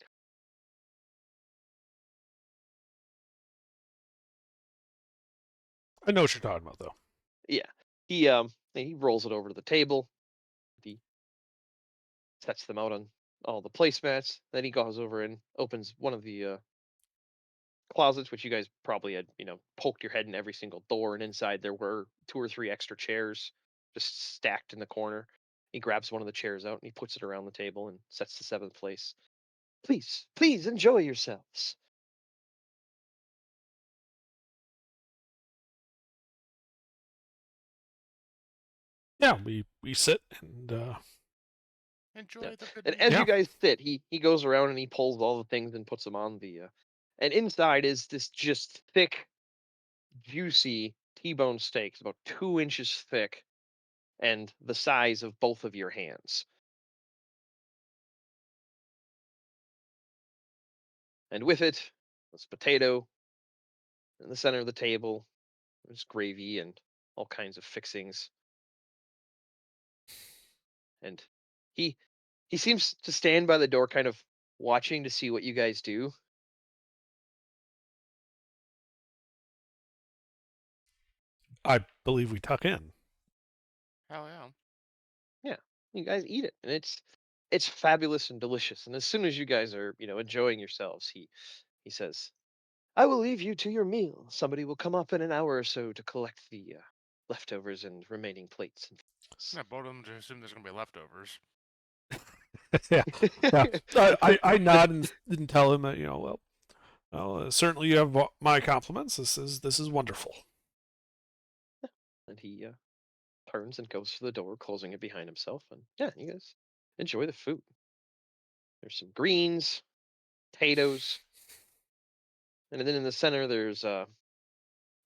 I know what you're talking about, though. Yeah. He rolls it over to the table. He sets them out on all the placemats. Then he goes over and opens one of the closets, which you guys probably had, poked your head in every single door, and inside there were 2 or 3 extra chairs just stacked in the corner. He grabs one of the chairs out and he puts it around the table and sets the 7th place. Please, please enjoy yourselves. Yeah, we sit and Enjoy the good And meat. as Yeah. you guys sit, he goes around and he pulls all the things and puts them on the. And inside is this just thick, juicy T-bone steaks, about 2 inches thick, and the size of both of your hands. And with it, this potato in the center of the table. There's gravy and all kinds of fixings. And he he seems to stand by the door, kind of watching to see what you guys do. I believe we tuck in. Hell yeah. Yeah, you guys eat it, and it's fabulous and delicious. And as soon as you guys are, enjoying yourselves, he says, "I will leave you to your meal. Somebody will come up in an hour or so to collect the leftovers and remaining plates and things." Yeah, both of them just assume there's gonna be leftovers. Yeah, yeah. I nod and tell him that certainly you have my compliments. This is wonderful. And he turns and goes to the door, closing it behind himself. And yeah, you guys enjoy the food. There's some greens, potatoes, and then in the center there's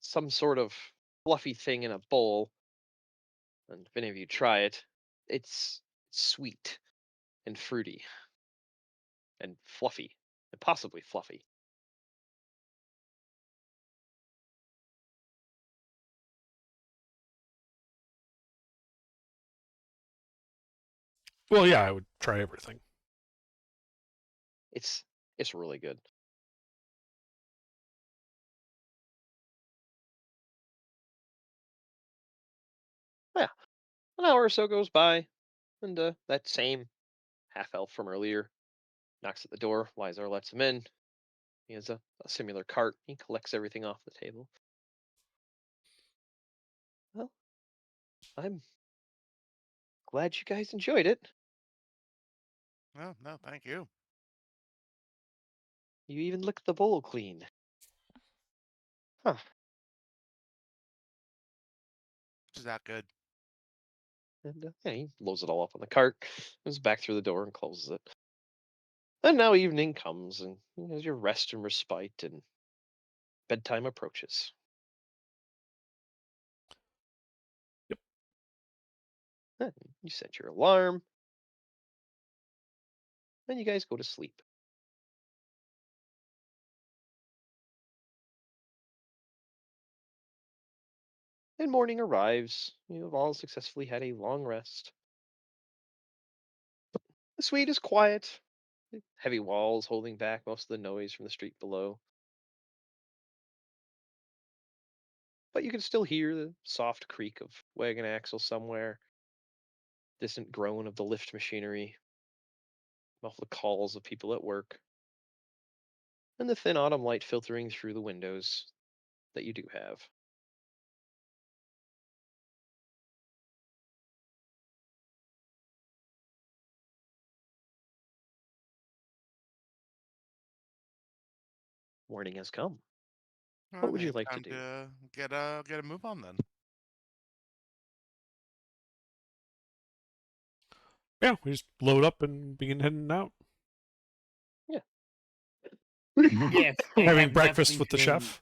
some sort of fluffy thing in a bowl. And if any of you try it, it's sweet and fruity and fluffy and possibly fluffy. Well, yeah, I would try everything. It's really good. Yeah, an hour or so goes by, and that same half elf from earlier knocks at the door. Lizar lets him in. He has a similar cart. He collects everything off the table. Well, I'm glad you guys enjoyed it. No, no, thank you. You even licked the bowl clean. Huh. Is that good? And yeah, he loads it all up on the cart, goes back through the door and closes it. And now evening comes, and as your rest and respite, and bedtime approaches. Yep. And you set your alarm, and you guys go to sleep. And morning arrives. You have all successfully had a long rest. The suite is quiet, heavy walls holding back most of the noise from the street below. But you can still hear the soft creak of wagon axle somewhere, distant groan of the lift machinery, muffled calls of people at work, and the thin autumn light filtering through the windows that you do have. Morning has come. I What would think you it's like to time do? to get a move on then. Yeah, we just load up and begin heading out. Yeah. Yes, I Having have breakfast nothing with the to- chef.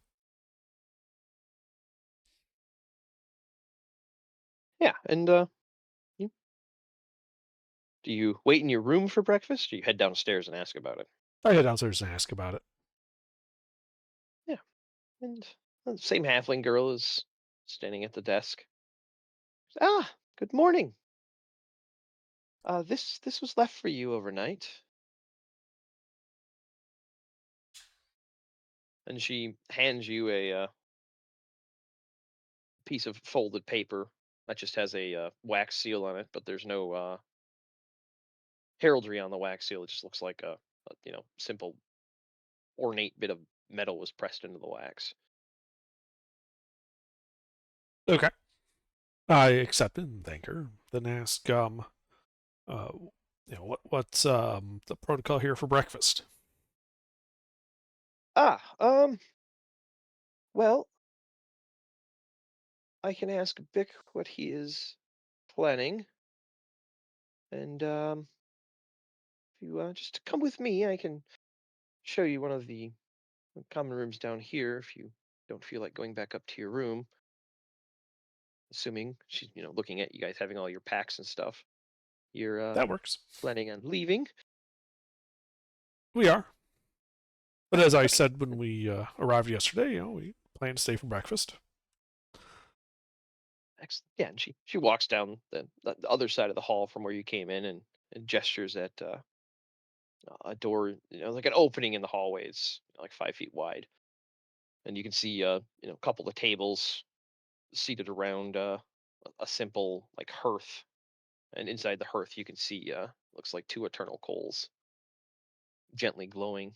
Yeah, and you, do you wait in your room for breakfast, or you head downstairs and ask about it? I head downstairs and ask about it. Yeah, and the same halfling girl is standing at the desk. Ah, good morning. This was left for you overnight. And she hands you a piece of folded paper that just has a wax seal on it, but there's no heraldry on the wax seal. It just looks like a simple ornate bit of metal was pressed into the wax. Okay. I accept it and thank her. Then ask, what's the protocol here for breakfast? Well, I can ask Bick what he is planning, and if you just come with me, I can show you one of the common rooms down here if you don't feel like going back up to your room. Assuming she's, looking at you guys having all your packs and stuff. You're That works. planning on leaving. We are. But as I said when we arrived yesterday, we plan to stay for breakfast. Excellent. Yeah, and she walks down the other side of the hall from where you came in and gestures at a door, like an opening in the hallways, like 5 feet wide, and you can see a couple of tables seated around a simple like hearth, and inside the hearth you can see looks like two eternal coals, gently glowing.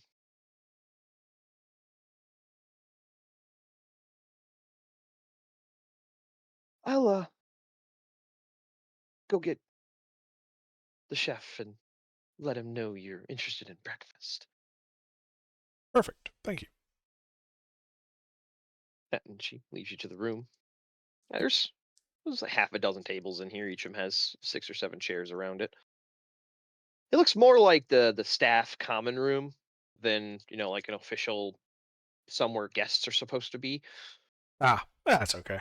I'll go get the chef and let him know you're interested in breakfast. Perfect. Thank you. And she leads you to the room. There's like half a dozen tables in here. Each of them has 6 or 7 chairs around it. It looks more like the staff common room than like an official somewhere guests are supposed to be. That's okay.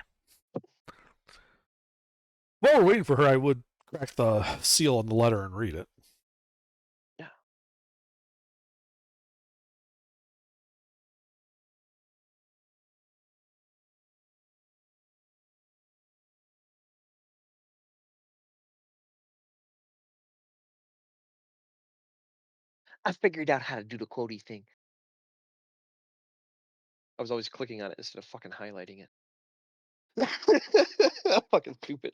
While we're waiting for her, I would crack the seal on the letter and read it. Yeah. I figured out how to do the quotey thing. I was always clicking on it instead of fucking highlighting it. I'll fucking poop it.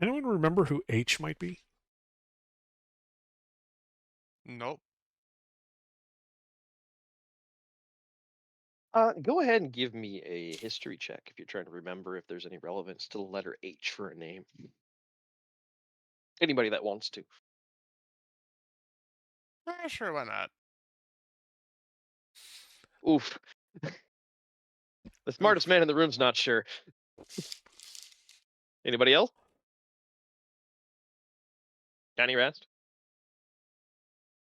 Anyone remember who H might be? Nope. Go ahead and give me a history check if you're trying to remember if there's any relevance to the letter H for a name. Anybody that wants to. Sure, why not? Oof. The smartest man in the room's not sure. Anybody else? Johnny Rast?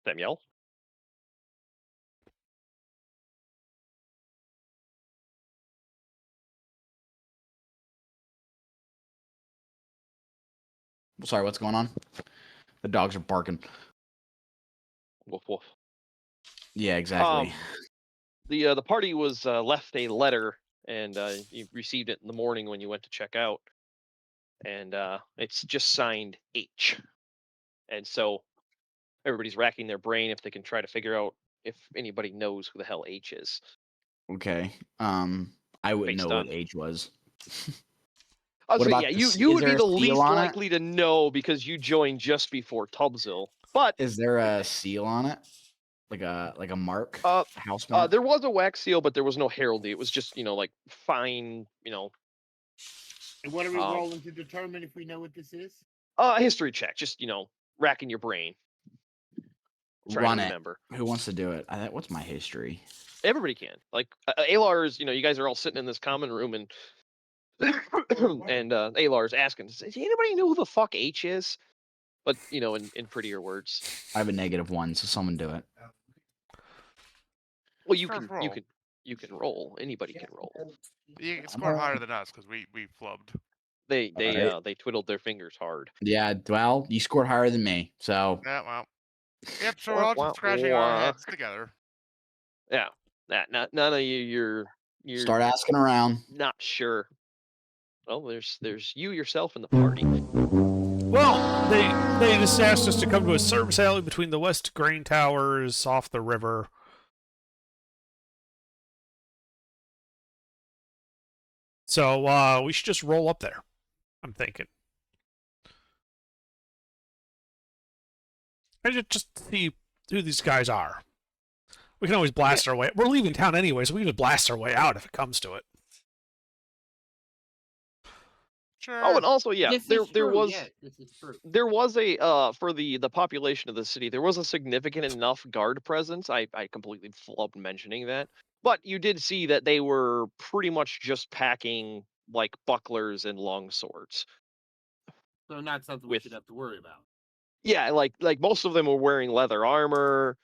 Samuel? Sorry, what's going on? The dogs are barking. Woof woof. Yeah, exactly. The party was left a letter, and you received it in the morning when you went to check out, and it's just signed H. And so everybody's racking their brain if they can try to figure out if anybody knows who the hell H is. Okay. I wouldn't Based know what on- H was. I was What saying, about yeah, the you s- you is would be there a the seal least on it? likely to know because you joined just before Tubbsville. But Is there a seal on it? Like a mark? Uh, A house mark? there was a wax seal, but there was no heraldry. It was just like fine, And what are we Um, rolling to determine if we know what this is? history check. Just racking your brain, trying Run to it. remember. Who wants to do it? What's my history? Everybody can. Like Alar's, you guys are all sitting in this common room, and and Alar's asking, "Does anybody know who the fuck H is?" But in prettier words. I have a -1, so someone do it. Well, you Sure, can roll. you can roll. Anybody can roll. You can score higher than us because we flubbed. They Alright. they twiddled their fingers hard. Yeah, well, you scored higher than me, so Yeah, well. Yep, so we're Wah, all wah, just scratching our wah. heads together. Yeah, none of you're start asking around. not sure. Well, there's you yourself in the party. Well, they just asked us to come to a service alley between the West Grain Towers off the river. So we should just roll up there. I'm thinking. And just see who these guys are. We can always blast our way. We're leaving town anyway, so we can just blast our way out if it comes to it. Sure. Oh, and also, yeah, This there is true. was Yes, this is true. there was a for the population of the city, there was a significant enough guard presence. I completely flubbed mentioning that, but you did see that they were pretty much just packing like bucklers and long swords. So not something we With should have to worry about. yeah, like most of them were wearing leather armor.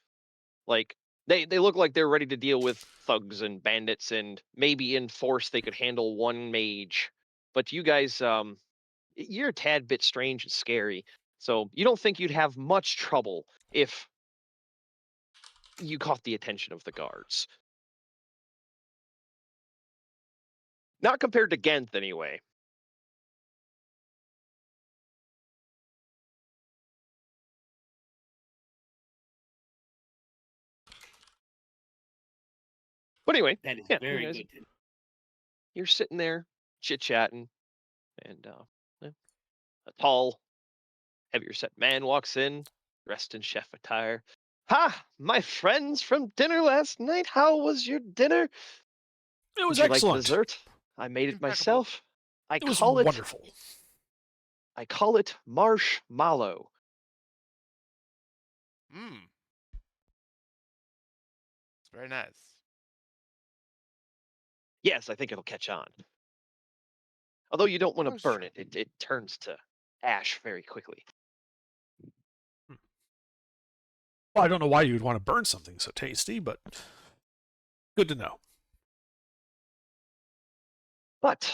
Like they look like they're ready to deal with thugs and bandits, and maybe in force they could handle one mage. But you guys, you're a tad bit strange and scary, so you don't think you'd have much trouble if you caught the attention of the guards. Not compared to Ghent, anyway. But anyway, That is yeah, very you guys, good to know. you're sitting there chit-chatting, and a tall, heavier set man walks in, dressed in chef attire. Ha! My friends from dinner last night. How was your dinner? It was Would you like excellent. dessert? I made it Impeccable. myself. It was call wonderful. I call it marshmallow. Mmm. It's very nice. Yes, I think it'll catch on. Although you don't want to Oh, burn sure. it. It turns to ash very quickly. Well, I don't know why you'd want to burn something so tasty, but good to know. But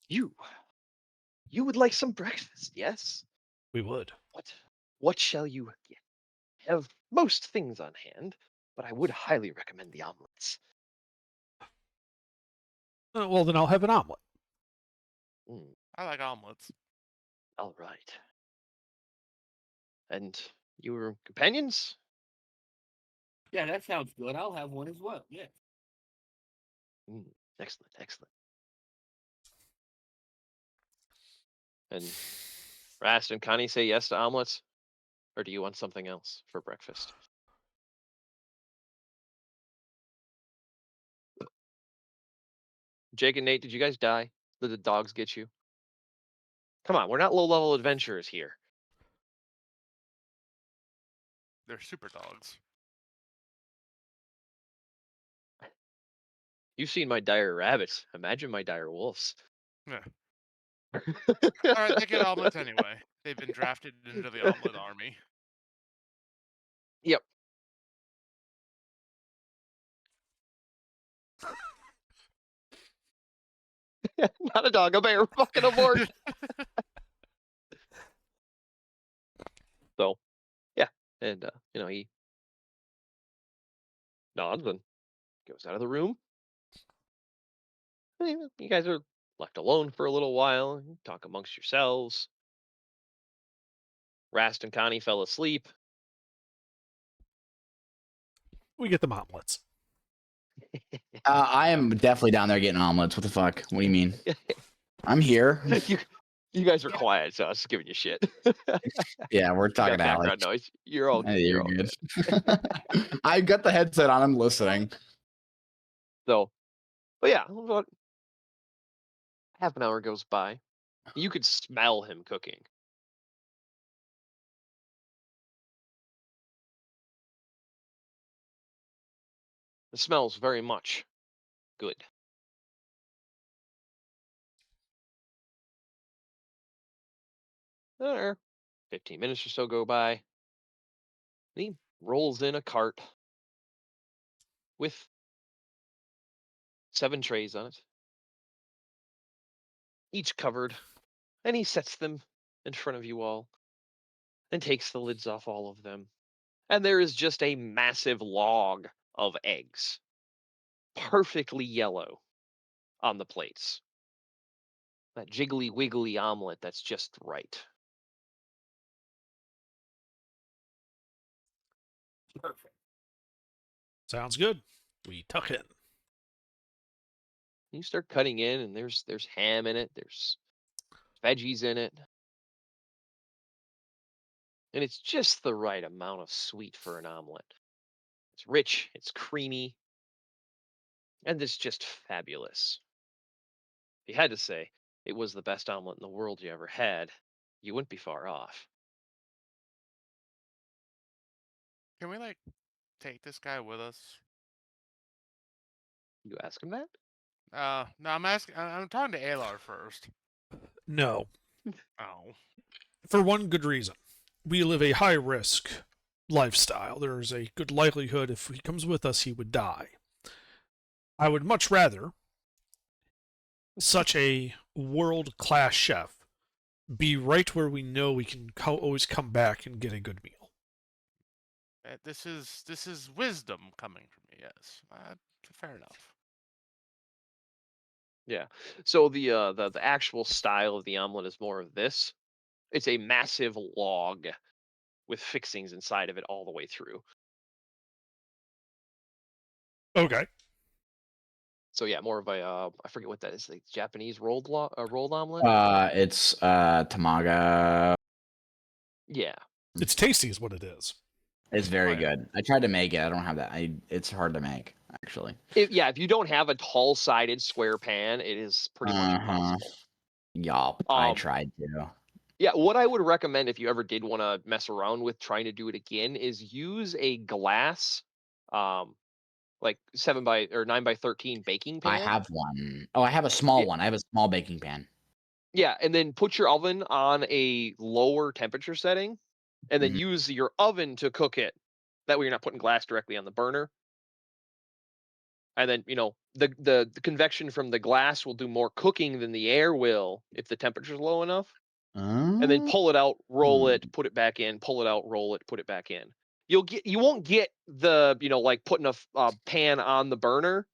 you would like some breakfast, yes? We would. What shall you get? I have most things on hand, but I would highly recommend the omelets. Well, then I'll have an omelet. Mm, I like omelets. all right. And your companions? Yeah, that sounds good. I'll have one as well. Yeah. Mm, excellent, excellent. And Rast and Connie say yes to omelets? Or do you want something else for breakfast? Jake and Nate, did you guys die? Did the dogs get you? Come on, we're not low-level adventurers here. They're super dogs. You've seen my dire rabbits. Imagine my dire wolves. Yeah. All right, they get omelets anyway. They've been drafted into the omelet army. Yep. Not a dog, a bear. Fucking abort. So, yeah. And, he nods and goes out of the room. You guys are left alone for a little while. You talk amongst yourselves. Rast and Connie fell asleep. We get them omelets. I am definitely down there getting omelets. What the fuck? What do you mean? I'm here. You guys are quiet, so I was just giving you shit. Yeah, we're You got talking to background Alex. noise. You're all Hey, you're you're all good. I got the headset on. I'm listening. So, but yeah, about half an hour goes by. You could smell him cooking. The smell's very much good. 15 minutes or so go by. And he rolls in a cart with 7 trays on it, each covered, and he sets them in front of you all and takes the lids off all of them. And there is just a massive log of eggs, perfectly yellow, on the plates. That jiggly wiggly omelet that's just right. Perfect. Sounds good. We tuck in. You start cutting in, and there's ham in it. There's veggies in it. And it's just the right amount of sweet for an omelet. It's rich, it's creamy, and it's just fabulous. If you had to say it was the best omelet in the world you ever had, you wouldn't be far off. Can we like take this guy with us? You ask him that? No, I'm asking. I'm talking to Alar first. No, Oh, for one good reason. We live a high risk lifestyle. There is a good likelihood if he comes with us, he would die. I would much rather such a world class chef be right where we know we can always come back and get a good meal. this is wisdom coming from me. Yes, fair enough. Yeah. So the actual style of the omelet is more of this. It's a massive log with fixings inside of it all the way through. Okay. So yeah, more of a I forget what that is, like Japanese rolled omelet. It's tamago. Yeah. It's tasty is what it is. It's very Oh, yeah. good. I tried to make it. I don't have that. It's hard to make, actually. If you don't have a tall-sided square pan, it is pretty much impossible. Yup, I Um, tried to. Yeah, what I would recommend if you ever did want to mess around with trying to do it again is use a glass, like 9 by 13 baking pan. I have one. Oh, I have a small one. I have a small baking pan. Yeah, and then put your oven on a lower temperature setting, and then Mhm. use your oven to cook it. That way, you're not putting glass directly on the burner. And then the convection from the glass will do more cooking than the air will if the temperature's low enough. And then pull it out, roll it, put it back in, pull it out, roll it, put it back in. You won't get the like putting a pan on the burner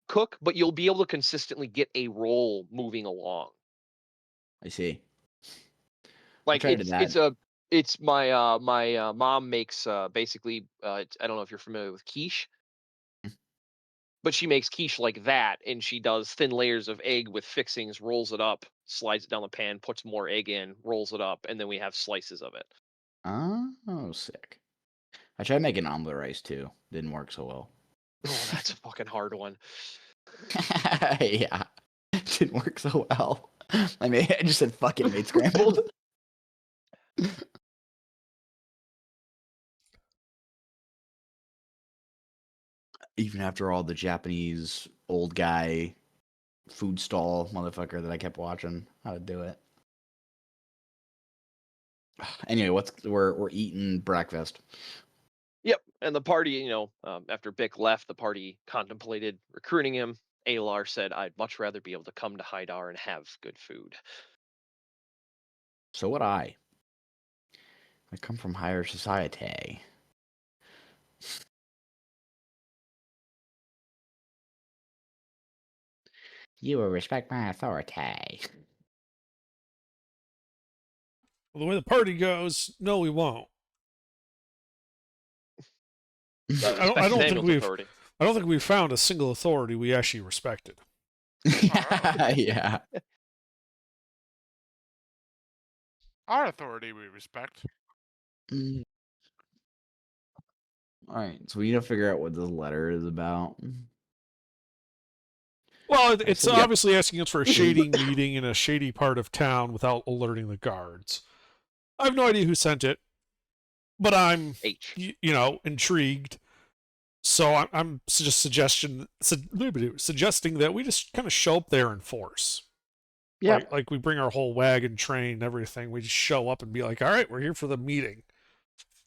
cook, but you'll be able to consistently get a roll moving along. I see. Like tried that. it's my my mom makes basically I don't know if you're familiar with quiche, but she makes quiche like that, and she does thin layers of egg with fixings, rolls it up, slides it down the pan, puts more egg in, rolls it up, and then we have slices of it. Oh, sick. I tried making omelet rice too. Didn't work so well. Oh, that's a fucking hard one. Yeah, didn't work so well. I just said fucking made scrambled. Even after all the Japanese old guy food stall motherfucker that I kept watching how to do it. Anyway, we're eating breakfast. Yep, and the party, after Bick left, the party contemplated recruiting him. Alar said, "I'd much rather be able to come to Haidar and have good food." So would I. I come from higher society. You will respect my authority. Well, the way the party goes, no, we won't. I don't think we've found a single authority we actually respected. Yeah. Our authority we respect. All right, so we need to figure out what this letter is about. Well, it's So, obviously asking us for a shady meeting in a shady part of town without alerting the guards. I have no idea who sent it, but I'm, intrigued. So I'm just suggesting that we just kind of show up there in force. Yeah. Like we bring our whole wagon train and everything. We just show up and be like, all right, we're here for the meeting.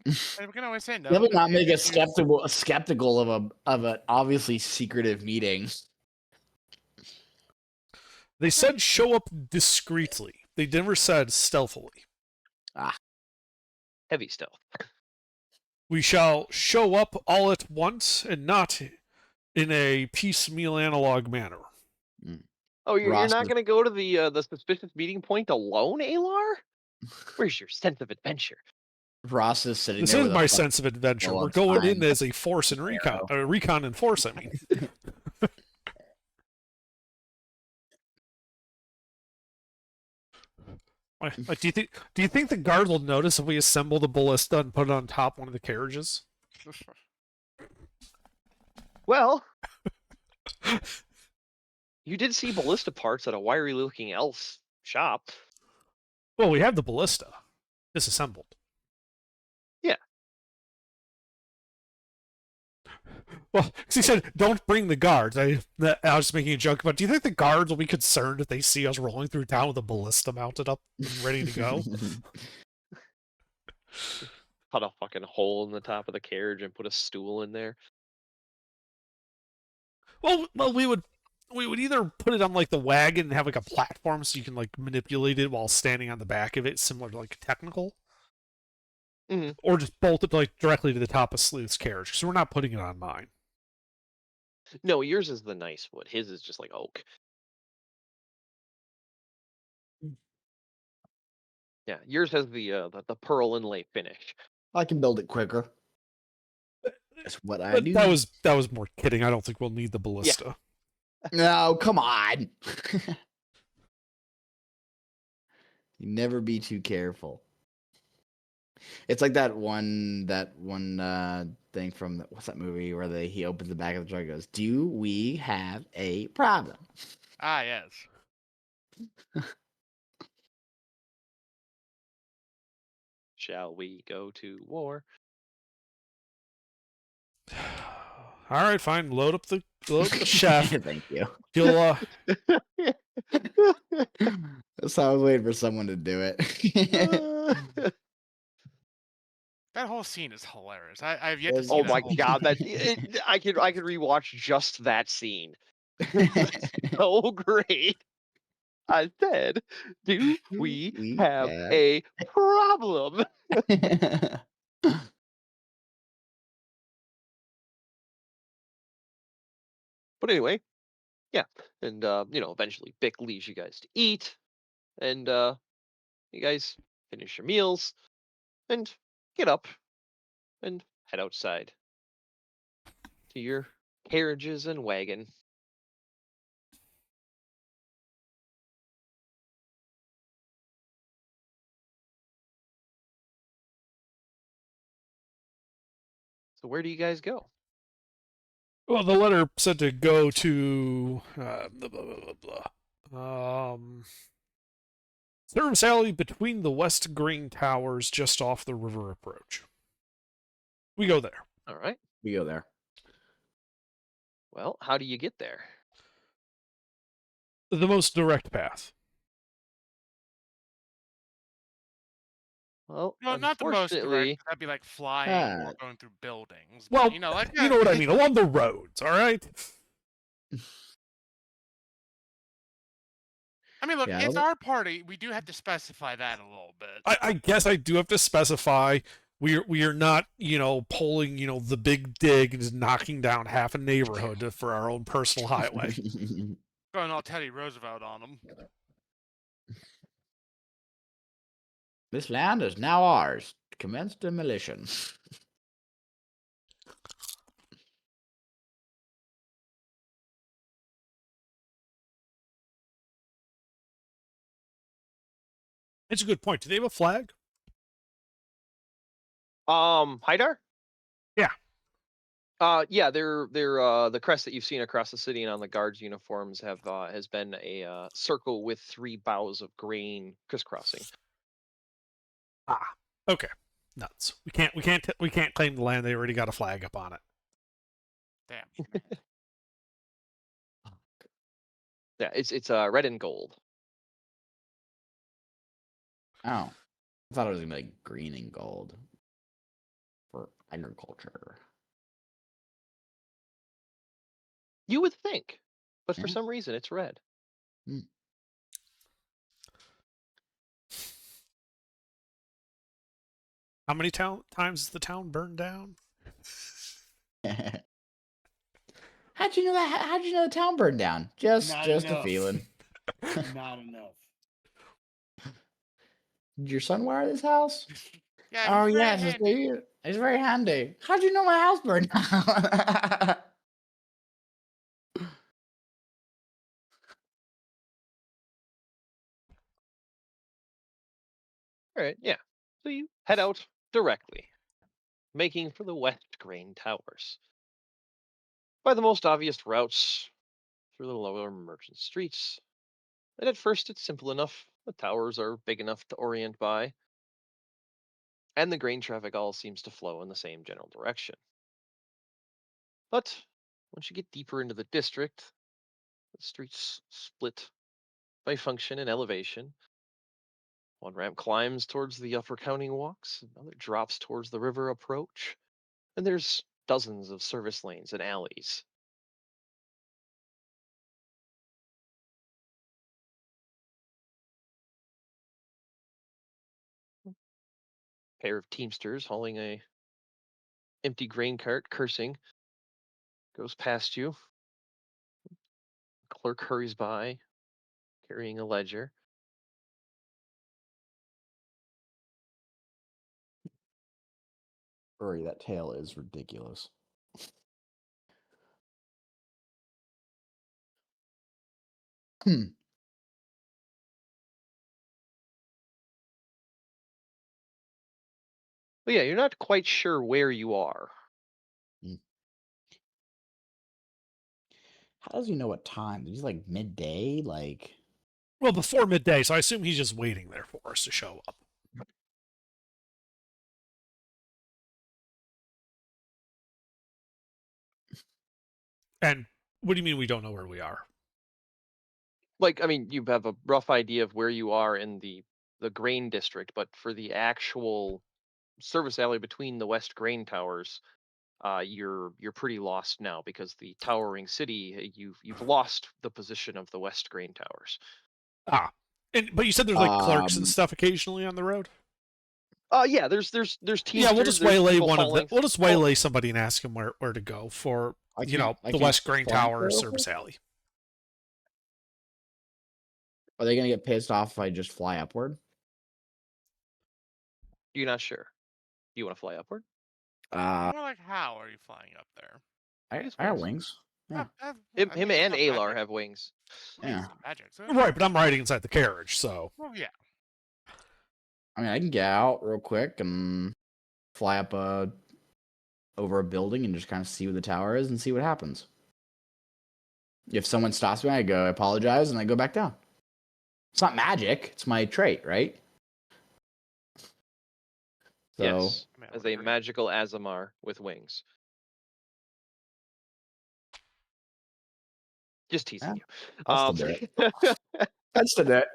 And we can always say no. That would not make us skeptical of an obviously secretive meeting. They said show up discreetly. They never said stealthily. Heavy stealth. We shall show up all at once and not in a piecemeal analog manner. Oh, you're not going to go to the suspicious meeting point alone, Alar? Where's your sense of adventure? Ross is sitting This there. is my sense of adventure. We're going in as a force and recon. Recon and force, I mean. Like, do you think the guards will notice if we assemble the ballista and put it on top one of the carriages? Well, you did see ballista parts at a wiry-looking elf's shop. Well, we have the ballista disassembled. Yeah. Well, 'cause he said, "Don't bring the guards." I was just making a joke, but do you think the guards will be concerned if they see us rolling through town with a ballista mounted up and ready to go? Cut a fucking hole in the top of the carriage and put a stool in there. Well, we would either put it on like the wagon and have like a platform so you can like manipulate it while standing on the back of it, similar to like technical, or just bolt it like directly to the top of Sleuth's carriage. So we're not putting it on mine. No, yours is the nice wood. His is just like oak. Yeah, yours has the pearl inlay finish. I can build it quicker. That's what I But do. that was more kidding. I don't think we'll need the ballista. No, come on. You never be too careful. It's like that one thing from what's that movie where he opens the back of the truck and goes, "Do we have a problem?" Ah, yes. Shall we go to war? All right, fine. Load up the chef. Thank you. He'll So I was waiting for someone to do it. That whole scene is hilarious. I've yet to see Oh that my whole god, scene. I could rewatch just that scene. So great. I said, do we have a problem? But anyway, yeah, and eventually Bick leaves you guys to eat, and you guys finish your meals and get up and head outside to your carriages and wagon. So where do you guys go? Well, the letter said to go to blah, blah, blah, blah, blah. Service alley between the West Green Towers, just off the river approach. We go there. All right. We go there. Well, how do you get there? The most direct path. Well, No, not the most unfortunately, direct. That'd be like flying Ah. or going through buildings. Well, But, you know, like you know what I mean. Along the roads, all right? I mean, look, Yeah, it's I'll- our party. We do have to specify that a little bit. I guess I do have to specify we are not, pulling, the big dig and just knocking down half a neighborhood for our own personal highway. Going all Teddy Roosevelt on them. This land is now ours. Commence demolition. It's a good point. Do they have a flag? Haidar? Yeah. Yeah, they're the crest that you've seen across the city and on the guards' uniforms has been a circle with 3 boughs of grain crisscrossing. Okay. Nuts. We can't claim the land. They already got a flag up on it. Damn. Yeah, it's red and gold. Oh. I thought it was gonna be like green and gold for agriculture. You would think, but for Yeah. some reason it's red. How many times has the town burned down? How'd you know that? How'd you know the town burned down? Just Not a enough. feeling. Not enough. Did your son wire this house? Yeah, Oh it's very yeah, handy. it's very handy. How'd you know my house burned down? All right, yeah. So you head out directly, making for the West Grain Towers. By the most obvious routes through the lower merchant streets. And at first it's simple enough. The towers are big enough to orient by, and the grain traffic all seems to flow in the same general direction. But once you get deeper into the district, the streets split by function and elevation. One ramp climbs towards the upper counting walks, another drops towards the river approach, and there's dozens of service lanes and alleys. Pair of teamsters hauling a empty grain cart, cursing, goes past you. Clerk hurries by, carrying a ledger. Rory, that tail is ridiculous. Hmm. But yeah, you're not quite sure where you are. How does he know what time? Is he like midday? Like, Well, before midday, so I assume he's just waiting there for us to show up. And what do you mean we don't know where we are? Like, I mean, you have a rough idea of where you are in the grain district, but for the actual service alley between the West Grain Towers, you're pretty lost now because the towering city, you've lost the position of the West Grain Towers. Ah, but you said there's like clerks and Um, stuff occasionally on the road. Yeah, there's teamsters. Yeah, we'll just there's waylay people one of them. hauling. We'll just waylay somebody and ask him where to go for I you can't- know I the can't West Grain fly up Tower there real service quick? alley. Are they gonna get pissed off if I just fly upward? You're not sure. Do you want to fly upward? Uh, More like, how are you flying up there? I Use got wings. wings. Yeah. Him, I him mean, it's and not Alar magic. have wings. Well, it's Yeah. not magic. So Right, but I'm riding inside the carriage, so well, yeah. I mean, I can get out real quick and fly up over a building and just kind of see what the tower is and see what happens. If someone stops me, I go, I apologize, and I go back down. It's not magic. It's my trait, right? So, Yes, I mean, I as would a agree. magical Azamar with wings. Just teasing you. I'll still do it. That's the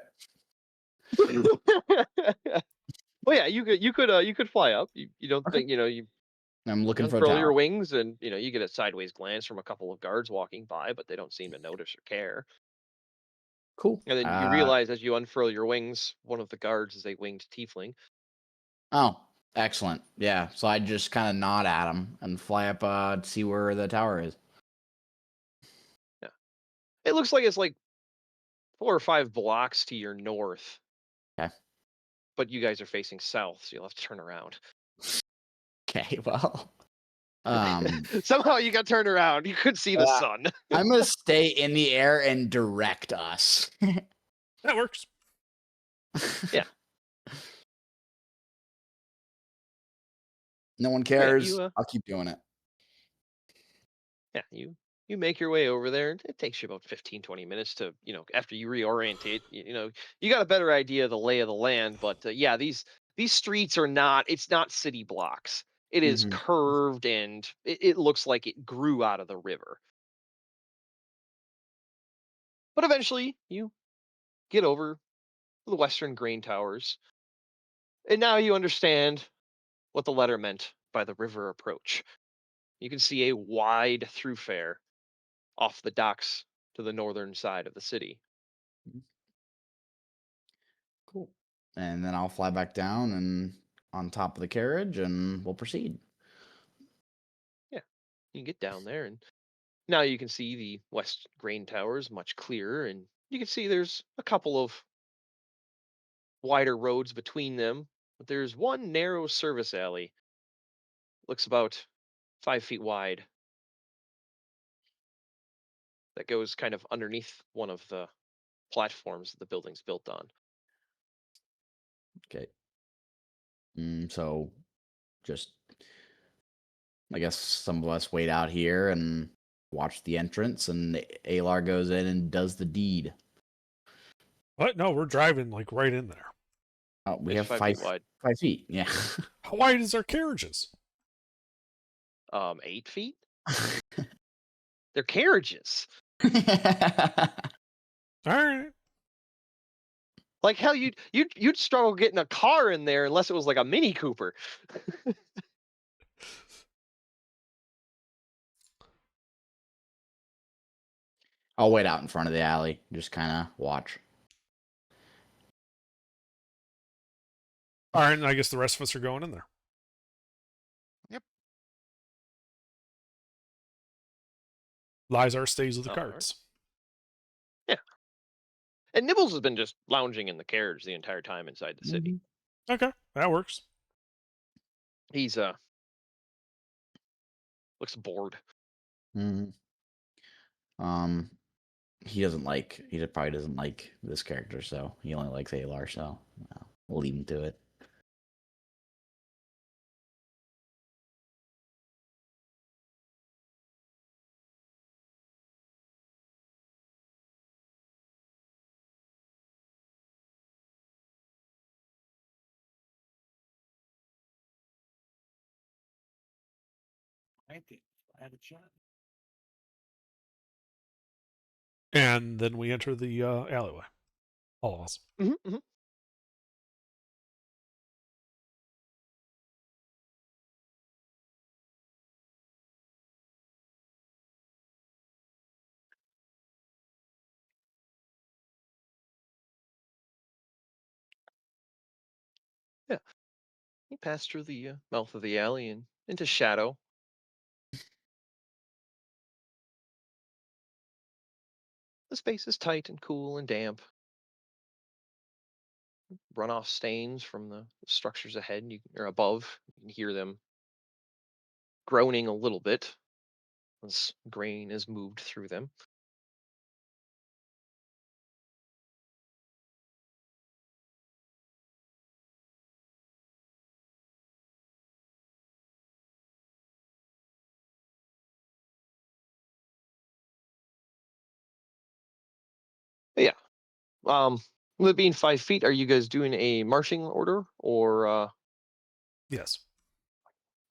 it. Well, yeah, you could fly up. You don't Okay. think you I'm looking for a unfurl your tower. wings, and you get a sideways glance from a couple of guards walking by, but they don't seem to notice or care. Cool. And then you realize as you unfurl your wings, one of the guards is a winged tiefling. Oh, excellent. Yeah. So I just kind of nod at him and fly up to see where the tower is. Yeah, it looks like it's like 4 or 5 blocks to your north. Okay. But you guys are facing south, so you'll have to turn around. Okay. Well, Somehow you got turned around. You could see the sun. I'm gonna stay in the air and direct us. that works. Yeah. No one cares. you, I'll keep doing it. Yeah, you make your way over there. It takes you about 15-20 minutes to, after you reorientate, you got a better idea of the lay of the land. But yeah, these streets are not. It's not city blocks. It is Mhm. curved, and it looks like it grew out of the river. But eventually, you get over the Western Grain Towers, and now you understand what the letter meant by the river approach. You can see a wide thoroughfare off the docks to the northern side of the city. Cool. And then I'll fly back down and on top of the carriage, and we'll proceed. Yeah, you can get down there, and now you can see the West Grain Towers much clearer, and you can see there's a couple of wider roads between them, but there's one narrow service alley. Looks about 5 feet wide. That goes kind of underneath one of the platforms that the building's built on. Okay. So just, I guess some of us wait out here and watch the entrance, and Alar goes in and does the deed. What? No, we're driving like right in there. Oh, we It's have 5 feet wide. 5 feet. Yeah. How wide is our carriages? 8 feet. They're carriages. All right. Like hell, you'd struggle getting a car in there unless it was like a Mini Cooper. I'll wait out in front of the alley. Just kind of watch. All right, and I guess the rest of us are going in there. Yep. Lizar stays with the All right. carts. Yeah. And Nibbles has been just lounging in the carriage the entire time inside the city. Okay, that works. He's looks bored. Mm-hmm. He probably doesn't like this character, so he only likes Alar, so we'll leave him to it. I think I have a shot. And then we enter the alleyway. All of us. Mm-hmm. Yeah. He passed through the mouth of the alley and into shadow. The space is tight and cool and damp. Runoff stains from the structures ahead or above. You can hear them groaning a little bit as grain is moved through them. But yeah. With it being 5 feet, are you guys doing a marching order or Yes.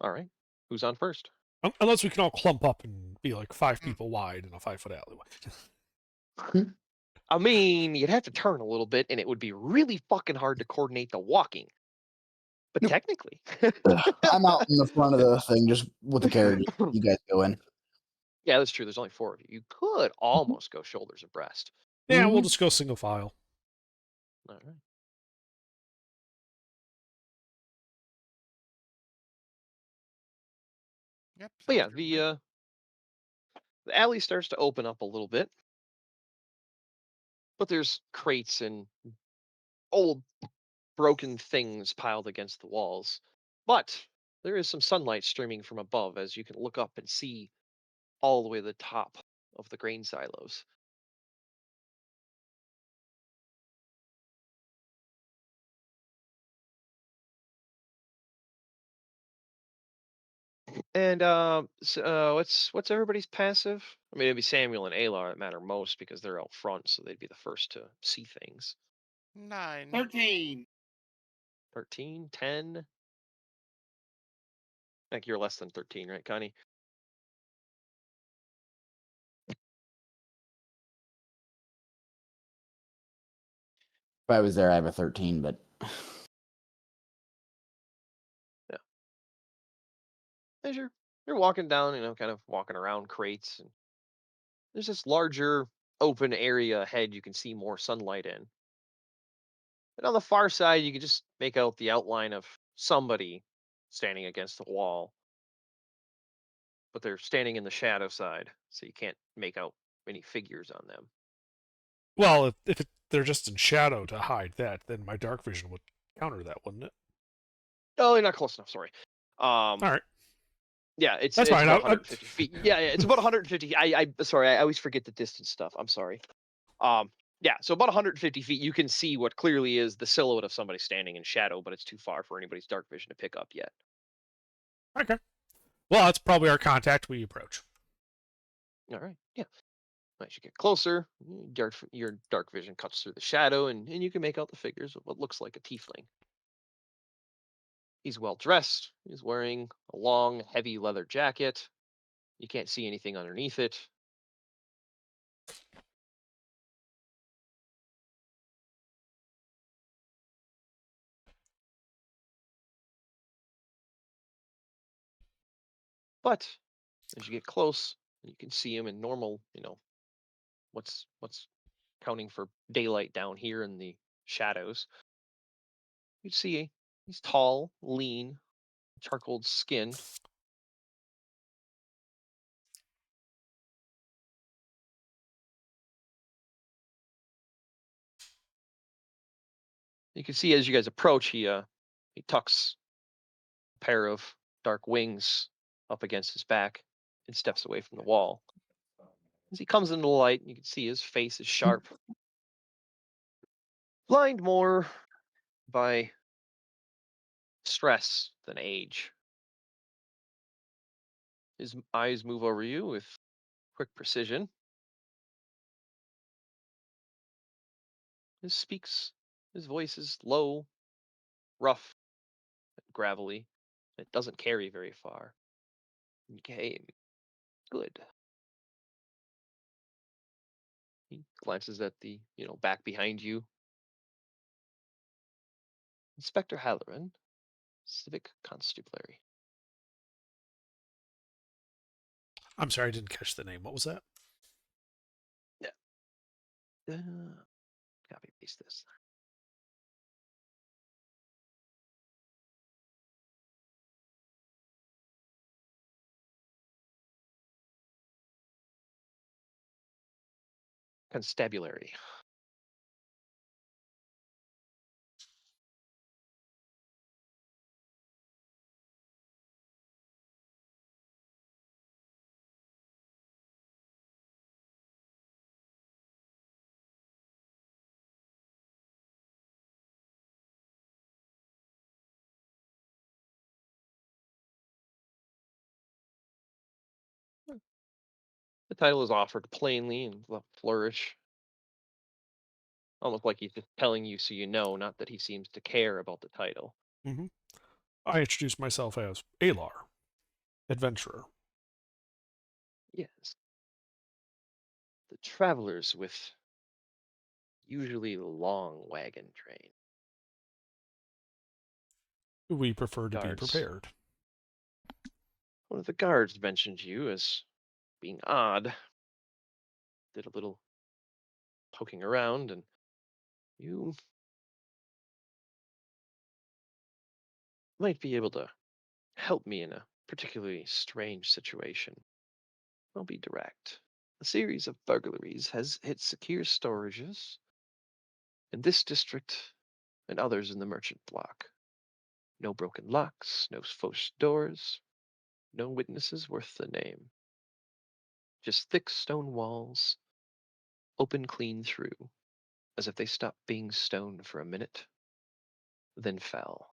all right. Who's on first? Unless we can all clump up and be like 5 people wide in a 5-foot alleyway. I mean, you'd have to turn a little bit and it would be really fucking hard to coordinate the walking. But technically. I'm out in the front of the thing just with the carriage. You guys go in. Yeah, that's true. There's only 4 of you. You could almost go shoulders abreast. Yeah, we'll just go single file. All right. Yep. But yeah, sounds good to me. the alley starts to open up a little bit. But there's crates and old broken things piled against the walls. But there is some sunlight streaming from above as you can look up and see all the way to the top of the grain silos. And what's everybody's passive? I mean, it'd be Samuel and Alar that matter most because they're out front, so they'd be the first to see things. 9. 13. 13, 10. I think you're less than 13, right, Connie? If I was there, I have a 13, but Yeah. As you're walking down, kind of walking around crates, and there's this larger open area ahead you can see more sunlight in. And on the far side, you can just make out the outline of somebody standing against the wall. But they're standing in the shadow side, so you can't make out any figures on them. Well, if they're just in shadow to hide that, then my dark vision would counter that, wouldn't it? Oh, you're not close enough. Sorry. All right. Yeah, it's That's fine. about 150 feet. Yeah, it's about 150. Sorry, I always forget the distance stuff. I'm sorry. Yeah, so about 150 feet, you can see what clearly is the silhouette of somebody standing in shadow, but it's too far for anybody's dark vision to pick up yet. Okay. Well, that's probably our contact we approach. All right, yeah. As you get closer, your dark vision cuts through the shadow, and you can make out the figures of what looks like a tiefling. He's well dressed. He's wearing a long, heavy leather jacket. You can't see anything underneath it. But as you get close, you can see him in normal, what's counting for daylight down here in the shadows. You see he's tall, lean, charcoal skin. You can see as you guys approach, he tucks a pair of dark wings up against his back and steps away from the wall. As he comes into the light, you can see his face is sharp, blind more by stress than age. His eyes move over you with quick precision. His voice is low, rough, and gravelly. It doesn't carry very far. Okay, good. He glances at the, back behind you. Inspector Halloran, Civic Constabulary. I'm sorry, I didn't catch the name. What was that? Copy paste this. Constabulary. The title is offered plainly and with a flourish. Almost like he's just telling you so you know, not that he seems to care about the title. Mm-hmm. I introduced myself as Alar, adventurer. Yes. The travelers with usually the long wagon train. We prefer to be Guards. prepared. One of the guards mentioned you as being odd. Did a little poking around, and you might be able to help me in a particularly strange situation. I'll be direct. A series of burglaries has hit secure storages in this district and others in the merchant block. No broken locks, no forced doors, no witnesses worth the name. Just thick stone walls, open clean through, as if they stopped being stone for a minute, then fell.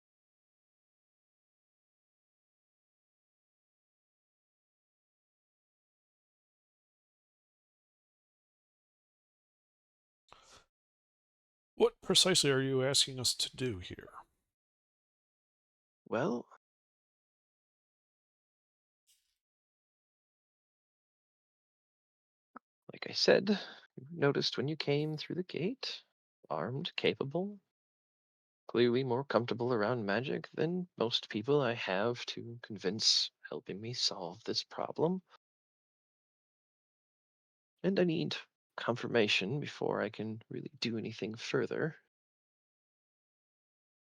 What precisely are you asking us to do here? Well, like I said, you noticed when you came through the gate, armed, capable, clearly more comfortable around magic than most people I have to convince helping me solve this problem. And I need confirmation before I can really do anything further.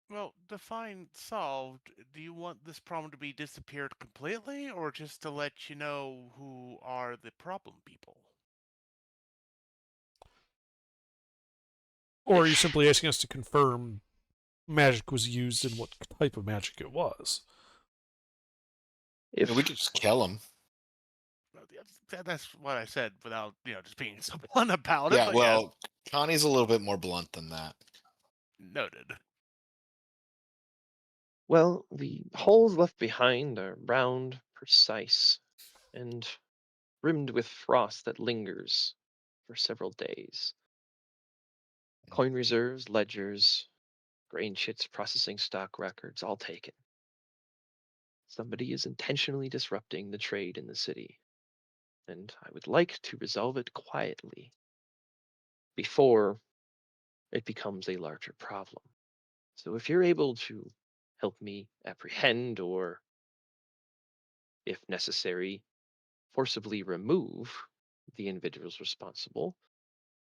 Well, define solved. Do you want this problem to be disappeared completely, or just to let you know who are the problem people? Or are you If simply asking us to confirm magic was used and what type of magic it was? if We could just kill him. that's what I said without just being so blunt about it. Yeah, But well, Connie's a little bit more blunt than that. noted. Well, the holes left behind are round, precise, and rimmed with frost that lingers for several days. Coin reserves, ledgers, grain chits, processing stock records, all taken. Somebody is intentionally disrupting the trade in the city, and I would like to resolve it quietly before it becomes a larger problem. So if you're able to help me apprehend or, if necessary, forcibly remove the individuals responsible,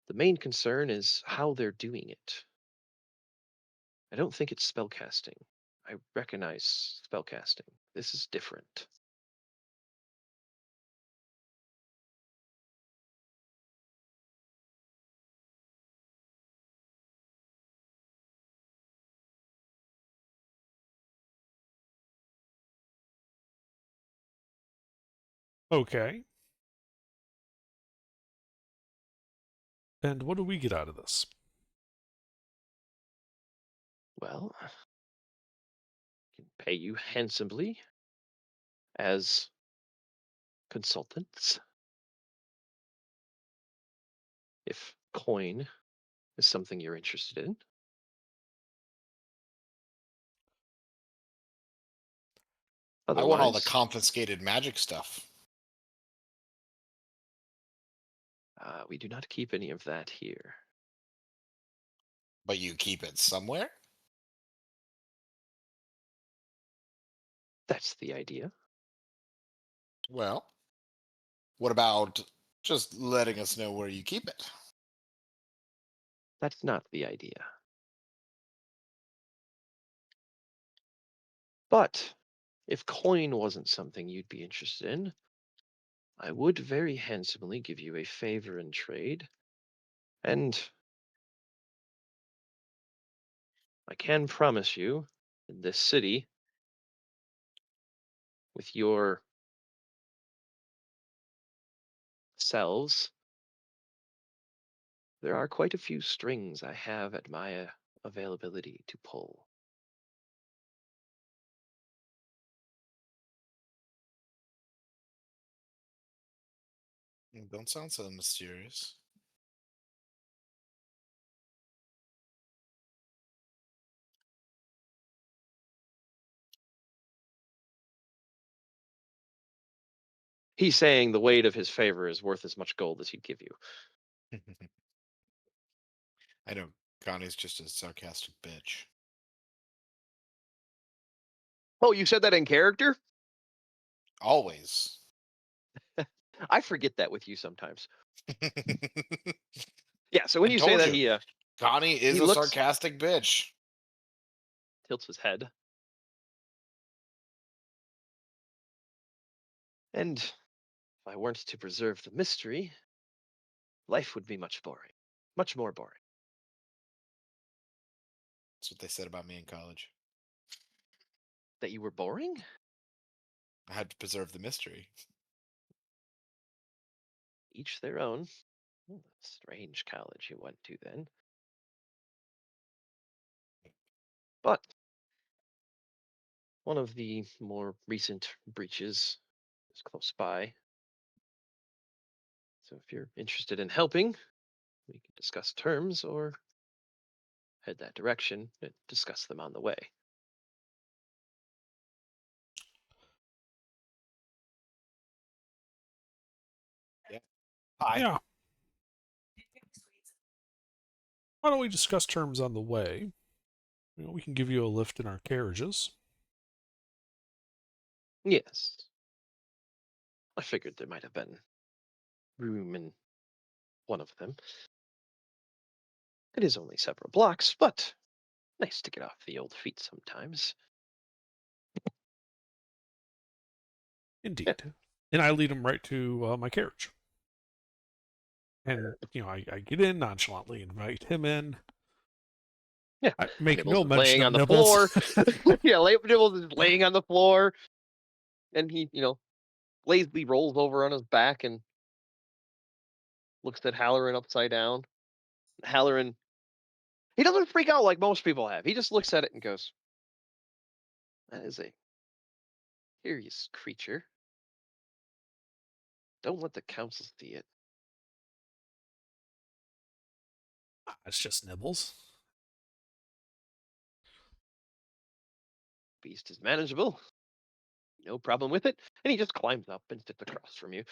the main concern is how they're doing it. I don't think it's spellcasting. I recognize spellcasting. This is different. Okay. And what do we get out of this? Well, I can pay you handsomely as consultants. If coin is something you're interested in. I want all the Otherwise, confiscated magic stuff. we do not keep any of that here. But you keep it somewhere? That's the idea. Well, what about just letting us know where you keep it? That's not the idea. But if coin wasn't something you'd be interested in, I would very handsomely give you a favor in trade. And I can promise you, in this city, with your selves, there are quite a few strings I have at my availability to pull. Don't sound so mysterious. He's saying the weight of his favor is worth as much gold as he'd give you. I know Connie's just a sarcastic bitch. Oh, you said that in character? Always. I forget that with you sometimes. Yeah, so when I you say told that, you. Connie is he a looks- sarcastic bitch. tilts his head. And if I weren't to preserve the mystery, life would be much boring. Much more boring. That's what they said about me in college. That you were boring? I had to preserve the mystery. Each their own. Strange college you went to then. But one of the more recent breaches is close by. So if you're interested in helping, we can discuss terms or head that direction and discuss them on the way. Hi. Yeah. Why don't we discuss terms on the way? We can give you a lift in our carriages. Yes. I figured there might have been room in one of them. It is only several blocks, but nice to get off the old feet sometimes. Indeed. And I lead him right to my carriage. And, I get in nonchalantly, invite him in. Yeah. I make Nibbles no is mention laying of on the Nibbles. floor. Yeah, Nibbles is laying on the floor. And he, lazily rolls over on his back and looks at Halloran upside down. Halloran, he doesn't freak out like most people have. He just looks at it and goes, "That is a curious creature. Don't let the council see it." It's just Nibbles. Beast is manageable. No problem with it. And he just climbs up and sits across from you.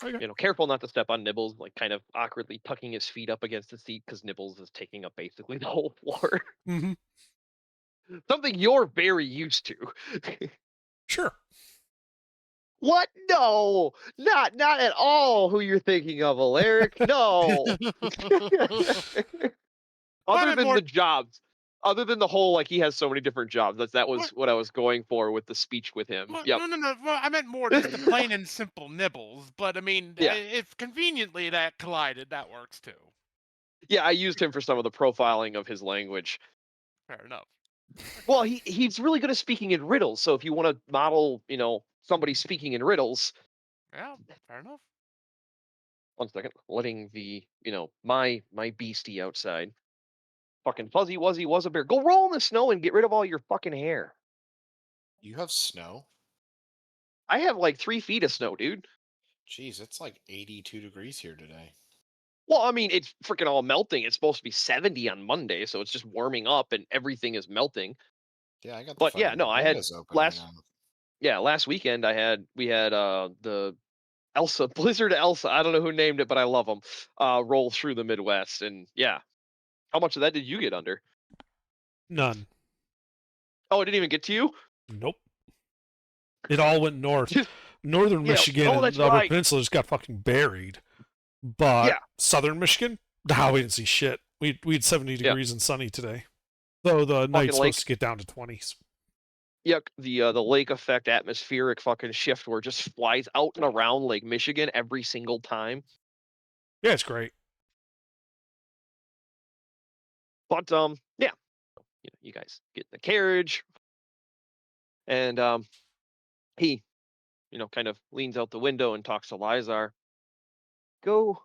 Okay. Careful not to step on Nibbles, like kind of awkwardly tucking his feet up against the seat because Nibbles is taking up basically the whole floor. Mm-hmm. Something you're very used to. Sure. What? No, not at all. Who you're thinking of, Alaric? No. Other I'm than more- the jobs, other than the whole like he has so many different jobs. That was what I was going for with the speech with him. Well, Yep. no. Well, I meant more just the plain and simple Nibbles. But I mean, Yeah. if conveniently that collided, that works too. Yeah, I used him for some of the profiling of his language. Fair enough. Well, he's really good at speaking in riddles. So if you want to model, somebody speaking in riddles, Yeah, fair enough. 1 second, letting the my beastie outside. Fucking Fuzzy Wuzzy was a bear. Go roll in the snow and get rid of all your fucking hair. You have snow? I have like 3 feet of snow, dude. Jeez, it's like 82 degrees here today. Well, I mean, it's freaking all melting. It's supposed to be 70 on Monday, so it's just warming up and everything is melting. Yeah, I got the But yeah, fucking no, I had windows open right last weekend we had the Elsa Blizzard Elsa. I don't know who named it, but I love them. Roll through the Midwest, and yeah, how much of that did you get under? None. Oh, it didn't even get to you. Nope. It all went north. Northern Yeah. Michigan Oh, and that's the Upper right. Peninsula just got fucking buried. But Yeah. Southern Michigan, no, we didn't see shit. We had 70 degrees and sunny today. Though the night's lake. supposed to get down to 20s. Yeah, the lake effect atmospheric fucking shift where it just flies out and around Lake Michigan every single time. Yeah, it's great. But yeah, you guys get in the carriage, and he, kind of leans out the window and talks to Lizar. Go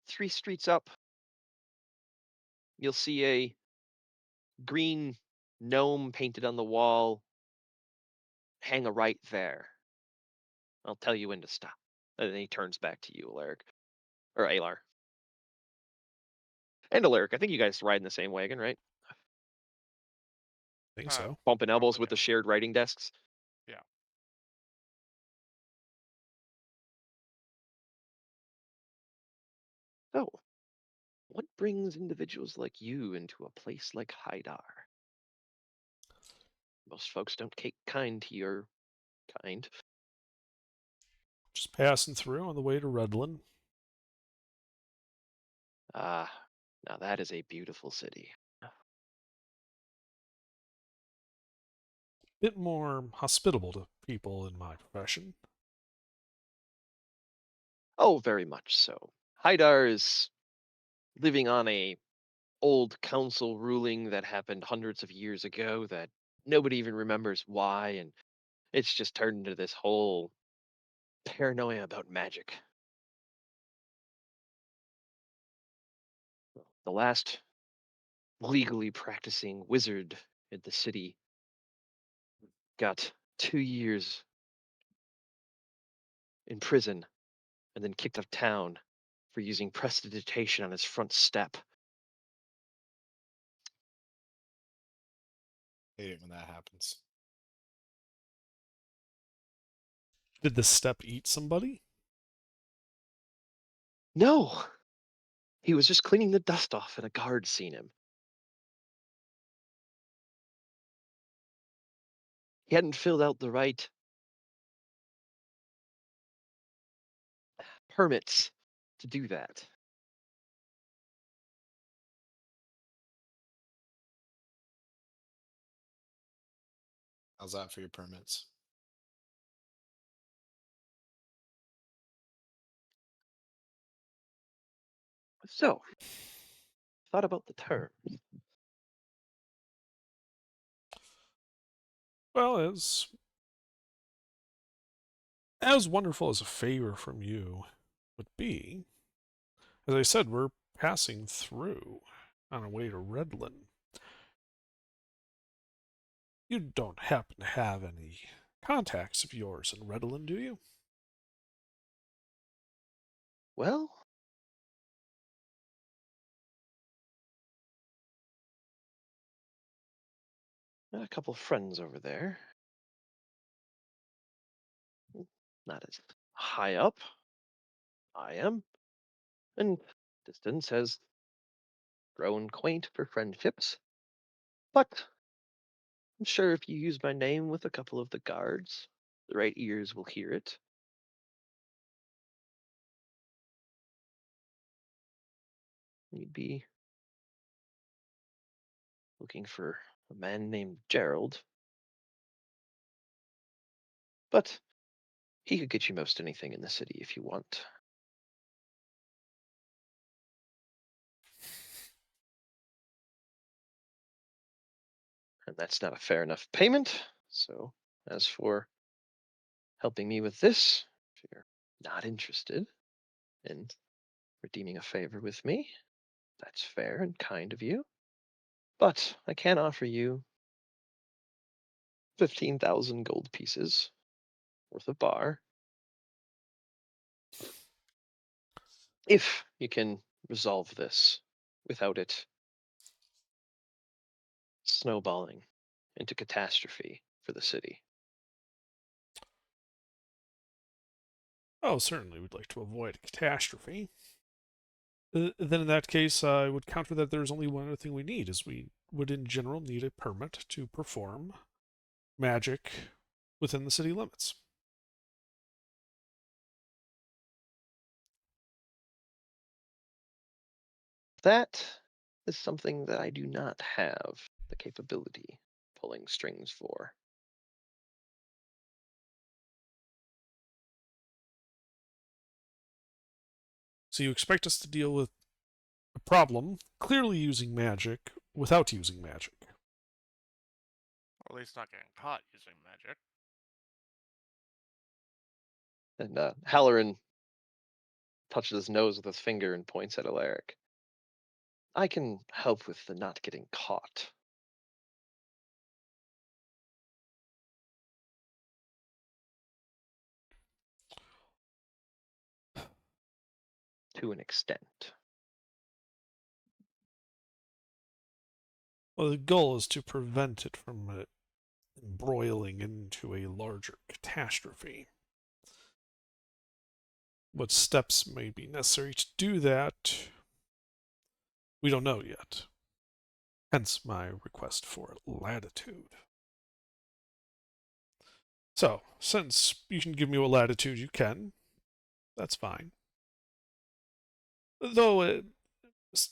3 streets up. You'll see a green gnome painted on the wall. Hang a right there. I'll tell you when to stop. And then he turns back to you, Alaric. Or Alar. And Alaric. I think you guys ride in the same wagon, right? I think so. Bumping elbows Probably, with the shared writing desks. Yeah. So, what brings individuals like you into a place like Haidar? Most folks don't take kind to your kind. Just passing through on the way to Redland. Ah, now that is a beautiful city. Bit more hospitable to people in my profession. Oh, very much so. Haidar is living on a old council ruling that happened hundreds of years ago that nobody even remembers why, and it's just turned into this whole paranoia about magic. The last legally practicing wizard in the city got 2 years in prison and then kicked out of town for using prestidigitation on his front step. Hate it when that happens. Did the step eat somebody? No, he was just cleaning the dust off and a guard seen him. He hadn't filled out the right permits to do that. How's that for your permits? So, thought about the terms. Well, as As wonderful as a favor from you would be, as I said, we're passing through on our way to Redland. You don't happen to have any contacts of yours in Redland, do you? Well, got a couple of friends over there. Not as high up. I am. And distance has grown quaint for friendships. But I'm sure if you use my name with a couple of the guards, the right ears will hear it. You'd be looking for a man named Gerald. But he could get you most anything in the city if you want. And that's not a fair enough payment. So, as for helping me with this, if you're not interested in redeeming a favor with me, that's fair and kind of you. But I can offer you 15,000 gold pieces worth of bar if you can resolve this without it snowballing into catastrophe for the city. Oh, certainly we'd like to avoid a catastrophe. Then in that case, I would counter that there's only one other thing we need, is we would in general need a permit to perform magic within the city limits. That is something that I do not have the capability pulling strings for. So you expect us to deal with a problem clearly using magic without using magic. Or at least not getting caught using magic. And Halloran touches his nose with his finger and points at Alaric. I can help with the not getting caught. To an extent. Well, the goal is to prevent it from embroiling into a larger catastrophe. What steps may be necessary to do that, we don't know yet. Hence my request for latitude. So, since you can give me what latitude you can, that's fine. Though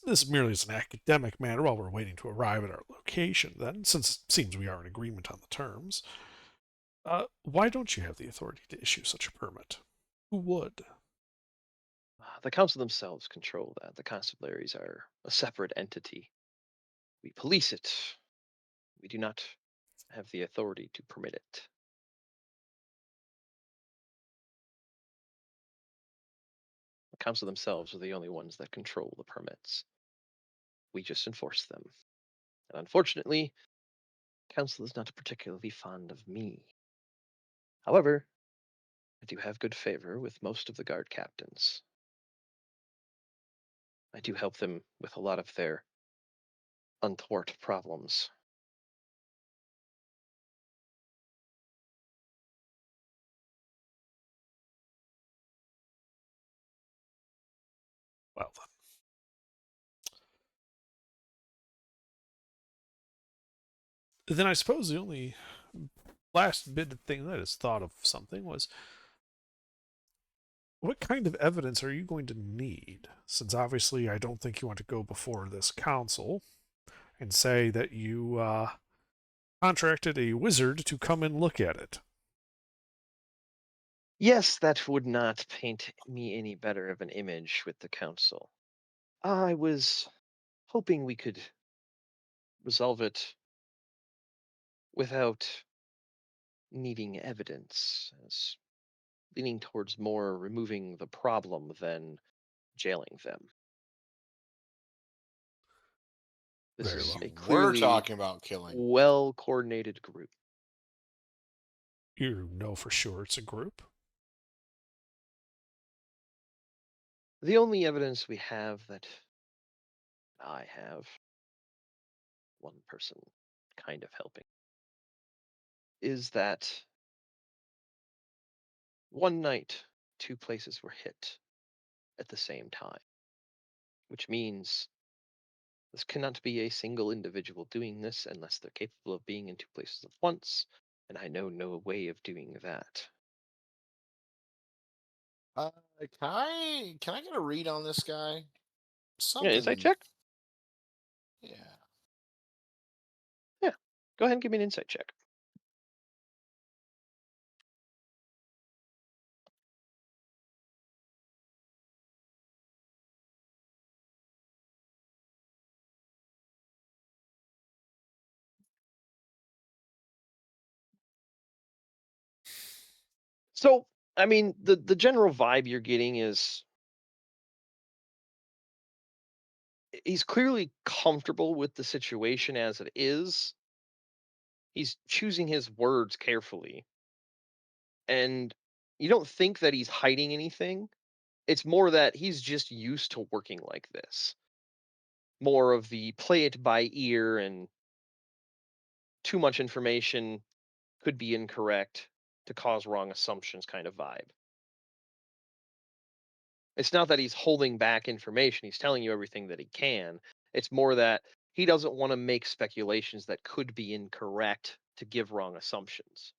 this merely is an academic matter while we're waiting to arrive at our location, then, since it seems we are in agreement on the terms, why don't you have the authority to issue such a permit? Who would? The council themselves control that. The constabularies are a separate entity. We police it. We do not have the authority to permit it. The council themselves are the only ones that control the permits. We just enforce them. And unfortunately, council is not particularly fond of me. However, I do have good favor with most of the guard captains. I do help them with a lot of their untoward problems. Well, then I suppose the only last bit of thing that is thought of something was, what kind of evidence are you going to need? Since obviously I don't think you want to go before this council and say that you contracted a wizard to come and look at it. Yes, that would not paint me any better of an image with the council. I was hoping we could resolve it without needing evidence, as leaning towards more removing the problem than jailing them. This Very is well. a You were clearly talking about killing. well coordinated group. You know for sure it's a group. The only evidence we have that I have, one person kind of helping, is that one night, two places were hit at the same time, which means this cannot be a single individual doing this unless they're capable of being in two places at once, and I know no way of doing that. Can I get a read on this guy? Yeah, insight Something. check? Yeah. Yeah. Go ahead and give me an insight check. So, I mean, the general vibe you're getting is he's clearly comfortable with the situation as it is. He's choosing his words carefully, and you don't think that he's hiding anything. It's more that he's just used to working like this. More of the play it by ear and too much information could be incorrect to cause wrong assumptions kind of vibe. It's not that he's holding back information, he's telling you everything that he can. It's more that he doesn't want to make speculations that could be incorrect to give wrong assumptions.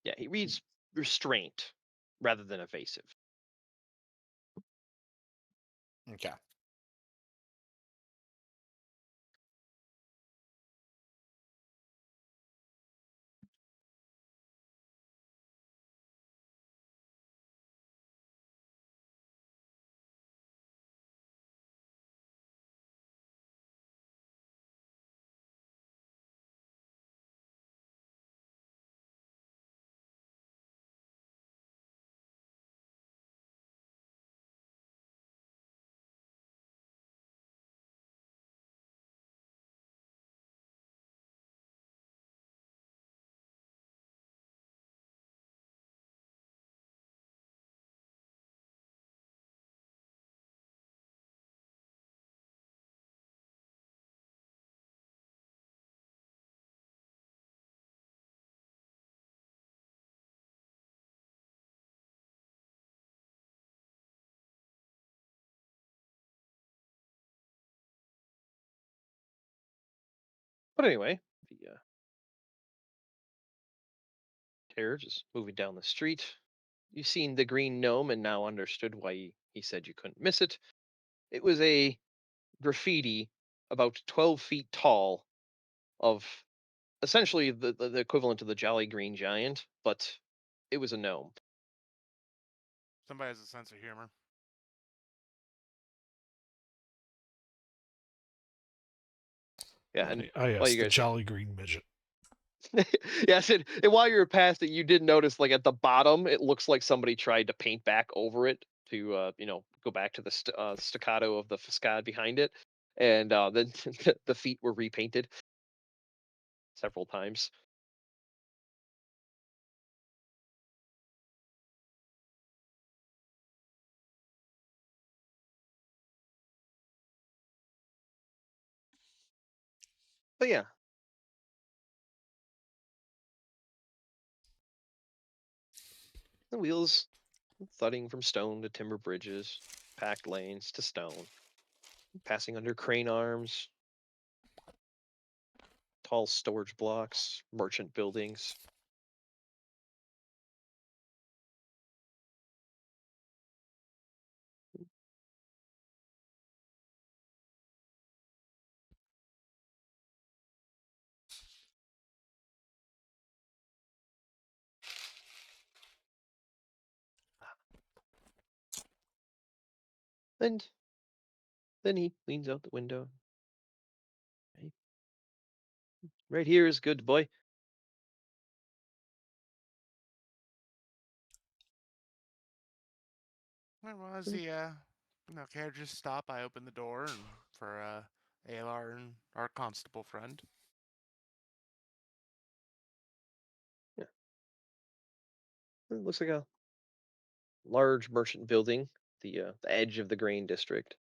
Yeah, he reads restraint rather than evasive. Okay. But anyway, the carriage is moving down the street. You've seen the green gnome and now understood why he said you couldn't miss it. It was a graffiti about 12 feet tall of essentially the equivalent of the Jolly Green Giant, but it was a gnome. Somebody has a sense of humor. Yeah, and I while asked you the guys are Jolly Green Midget. yes, and while you're past it, you did notice like at the bottom, it looks like somebody tried to paint back over it to go back to the staccato of the facade behind it, and then the feet were repainted several times. But yeah, the wheels thudding from stone to timber bridges, packed lanes to stone, passing under crane arms, tall storage blocks, merchant buildings. And then he leans out the window. Right, right here is good, boy. Well, as the carriages stop, I open the door and for Alar and our constable friend. It looks like a large merchant building, the edge of the grain district.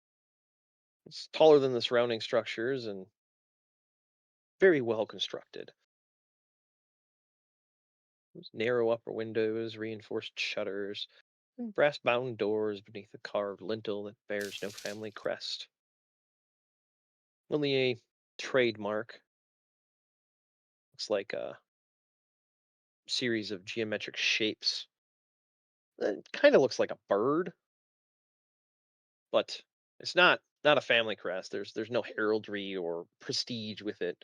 It's taller than the surrounding structures and very well constructed. There's narrow upper windows, reinforced shutters, and brass-bound doors beneath a carved lintel that bears no family crest. Only a trademark. Looks like a series of geometric shapes. It kind of looks like a bird, but it's not a family crest. There's no heraldry or prestige with it.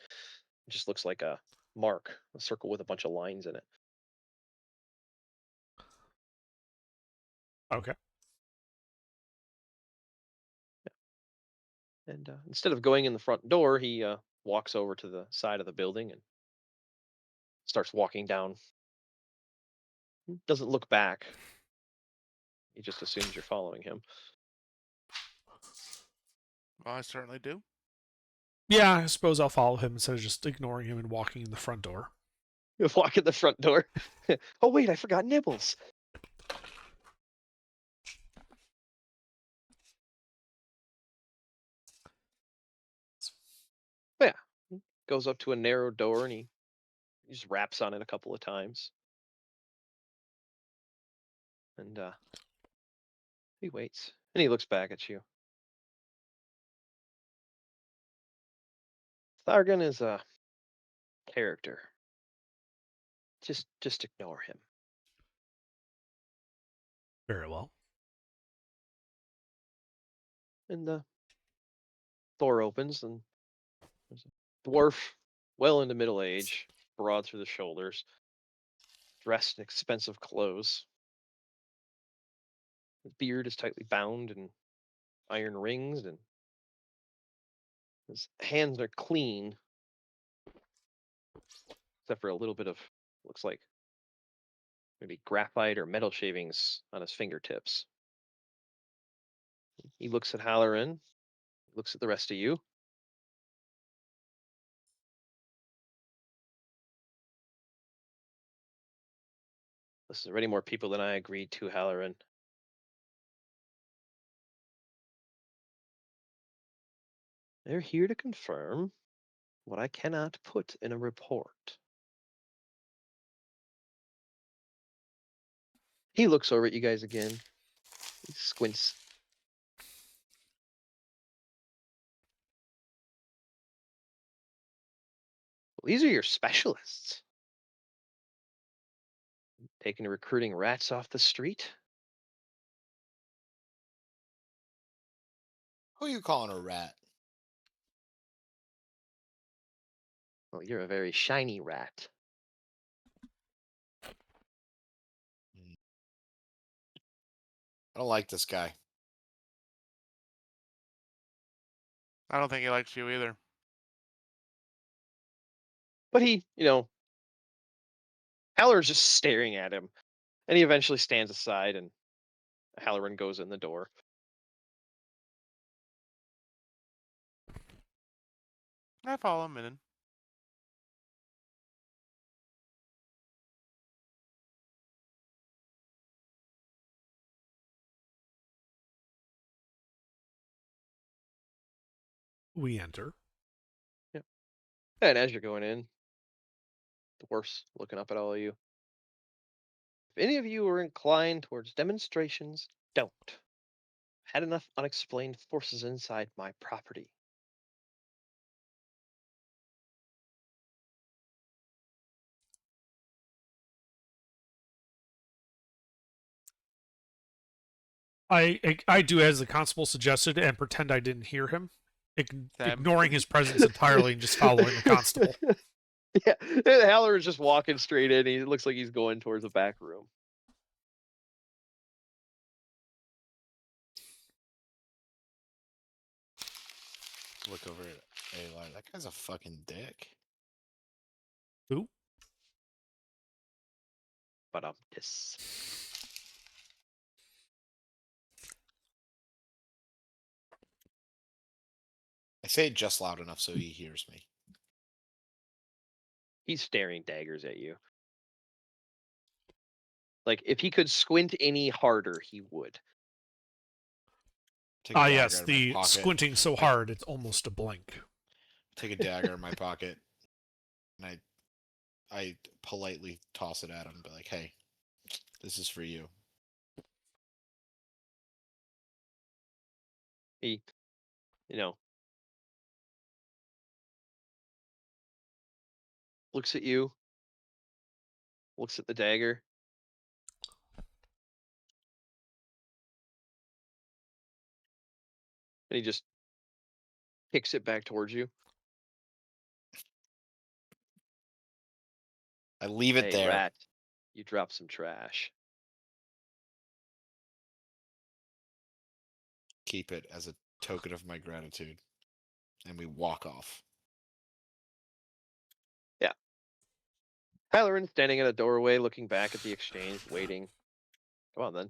It just looks like a mark, a circle with a bunch of lines in it. Okay. And instead of going in the front door, he walks over to the side of the building and starts walking down. Doesn't look back. He just assumes you're following him. Well, I certainly do. Yeah, I suppose I'll follow him instead of just ignoring him and walking in the front door. You walk in the front door. Oh wait, I forgot Nibbles. Yeah, goes up to a narrow door and he just raps on it a couple of times. And he waits. And he looks back at you. Thargan is a character. Just ignore him. Very well. And the door opens and there's a dwarf, well into middle age, broad through the shoulders, dressed in expensive clothes. His beard is tightly bound in iron rings, and his hands are clean, except for a little bit of, looks like maybe graphite or metal shavings on his fingertips. He looks at Halloran, looks at the rest of you. This is already more people than I agreed to, Halloran. They're here to confirm what I cannot put in a report. He looks over at you guys again. He squints. Well, these are your specialists. Taking recruiting rats off the street. Who you calling a rat? Well, you're a very shiny rat. I don't like this guy. I don't think he likes you either. But he, Halloran's just staring at him. And he eventually stands aside and Halloran goes in the door. I follow him in. We enter. Yep. And as you're going in, the dwarf's looking up at all of you. If any of you are inclined towards demonstrations, don't. Had enough unexplained forces inside my property. I do as the constable suggested and pretend I didn't hear him, Same. ignoring his presence entirely and just following the constable. Yeah, and Halloran's just walking straight in. He looks like he's going towards the back room. Look over at Alar. That guy's a fucking dick. Who? But this. say it just loud enough so he hears me. He's staring daggers at you. Like, if he could squint any harder, he would. Take a dagger Yes, out of my the pocket. squinting so hard it's almost a blink. Take a dagger out of my pocket, and I politely toss it at him, be like, "Hey, this is for you." He, you know, looks at you, looks at the dagger. And he just kicks it back towards you. I leave it Hey, there. rat, you dropped some trash. Keep it as a token of my gratitude, and we walk off. Halloran standing at a doorway, looking back at the exchange, waiting. Come on, then.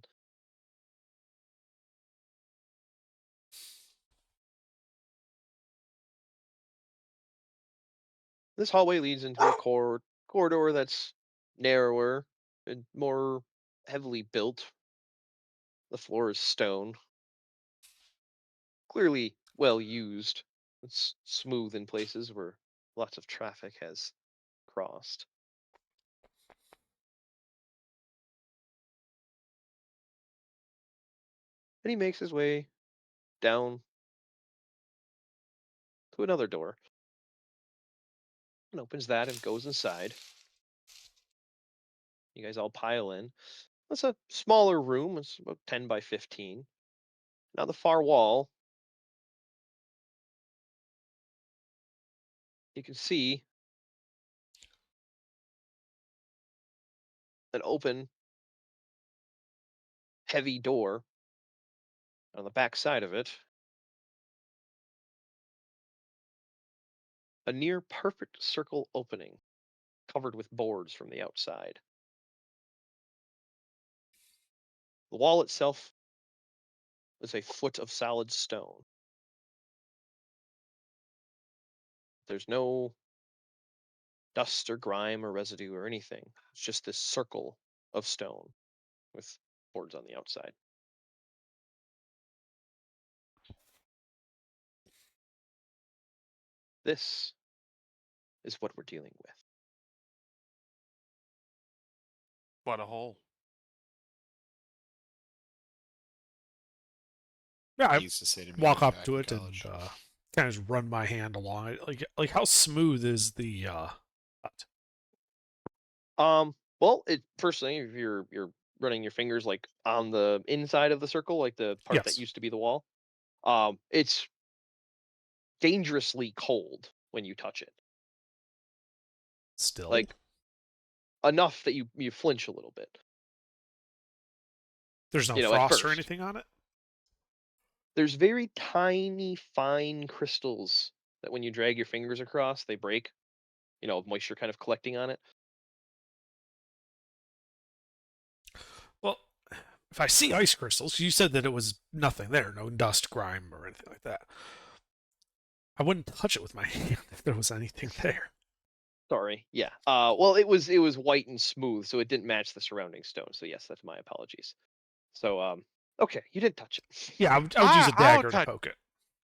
This hallway leads into a corridor that's narrower and more heavily built. The floor is stone. Clearly well used. It's smooth in places where lots of traffic has crossed. And he makes his way down to another door and opens that and goes inside. You guys all pile in. That's a smaller room. It's about 10 by 15. Now the far wall, you can see an open, heavy door on the back side of it. A near perfect circle opening covered with boards from the outside. The wall itself is a foot of solid stone. There's no dust or grime or residue or anything. It's just this circle of stone with boards on the outside. This is what we're dealing with. What a hole. Yeah, I He used to say to me walk way up back to in it and college. kind of just run my hand along it. Like how smooth is the cut? Well, it personally, if you're running your fingers like on the inside of the circle, like the part that Yes. used to be the wall, it's dangerously cold when you touch it. Still. Like enough that you flinch a little bit. There's no At frost or first. anything on it? There's very tiny, fine crystals that when you drag your fingers across, they break. Moisture kind of collecting on it. Well, if I see ice crystals, you said that it was nothing there, no dust, grime, or anything like that. I wouldn't touch it with my hand if there was anything there. Sorry. Yeah. Well, it was white and smooth, so it didn't match the surrounding stone. So yes, that's my apologies. So okay, you didn't touch it. Yeah, I would use a I'll dagger to touch- poke it.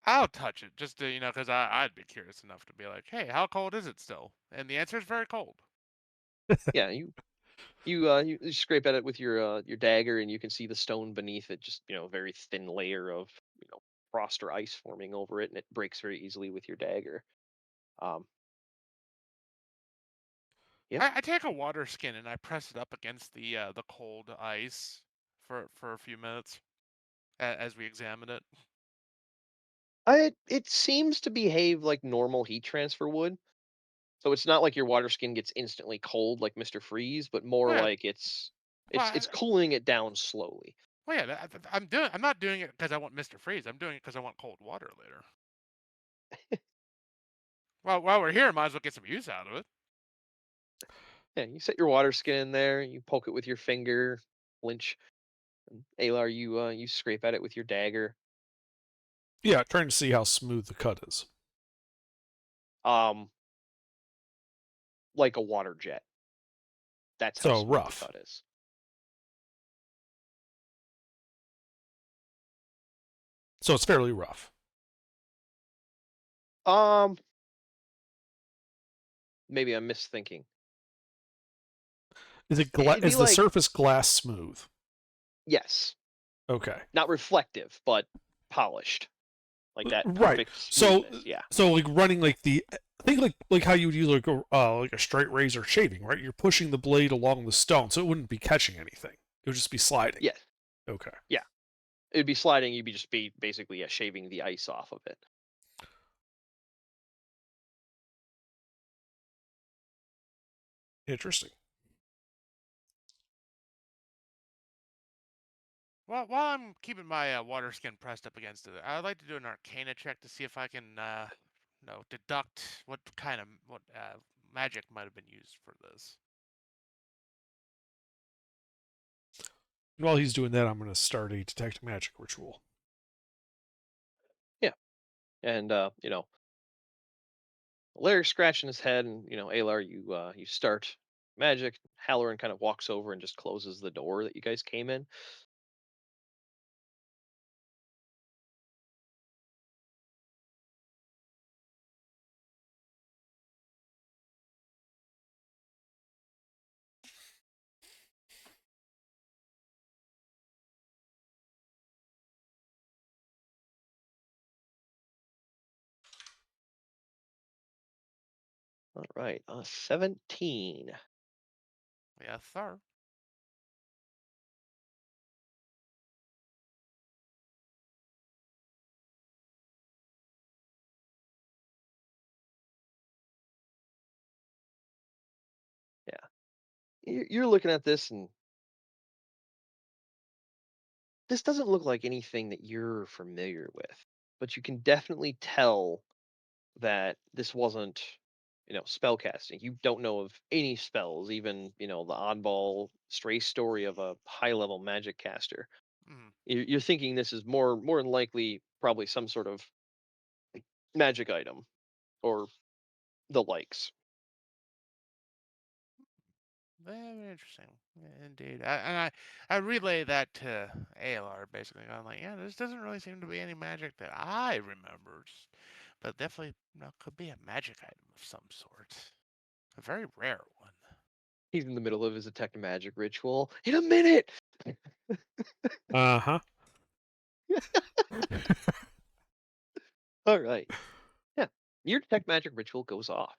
I'll touch it just to, because I'd be curious enough to be like, hey, how cold is it still? And the answer is very cold. Yeah, you scrape at it with your dagger, and you can see the stone beneath it. Just a very thin layer of frost or ice forming over it, and it breaks very easily with your dagger. Yeah. I take a water skin and I press it up against the cold ice for a few minutes as we examine it. It seems to behave like normal heat transfer would. So it's not like your water skin gets instantly cold like Mr. Freeze, but more Yeah. like it's Well, cooling it down slowly. Well, yeah, I'm not doing it because I want Mr. Freeze. I'm doing it because I want cold water later. Well, while we're here, might as well get some use out of it. Yeah, you set your water skin in there, you poke it with your finger, flinch. And Alar, you scrape at it with your dagger. Yeah, trying to see how smooth the cut is. um, like a water jet. That's how So smooth rough. the cut is. So it's fairly rough. Maybe I'm misthinking. Is it It'd be is the like surface glass smooth? yes, Okay. not reflective, but polished, like that Right. perfect So smoothness. Yeah. so like running like the think like how you would use like a straight razor shaving, right? You're pushing the blade along the stone, so it wouldn't be catching anything. It would just be sliding. Yes. Okay. Yeah. It'd be sliding. You'd be just basically shaving the ice off of it. Interesting. Well, while I'm keeping my water skin pressed up against it, I'd like to do an Arcana check to see if I can, deduct what kind of magic might have been used for this. While he's doing that, I'm going to start a detect magic ritual. And Larry's scratching his head, and Alar, you start magic. Halloran kind of walks over and just closes the door that you guys came in. All right, 17. Yes, sir. You're looking at this, and this doesn't look like anything that you're familiar with, but you can definitely tell that this wasn't, spell casting. You don't know of any spells, even, the oddball stray story of a high level magic caster. Mm. You're thinking this is more than likely probably some sort of magic item or the likes. Very interesting, indeed. I relay that to ALR basically. I'm like, yeah, this doesn't really seem to be any magic that I remembered, but definitely could be a magic item of some sort, a very rare one. He's in the middle of his detect magic ritual. In a minute. Uh-huh. All right. Yeah. Your detect magic ritual goes off.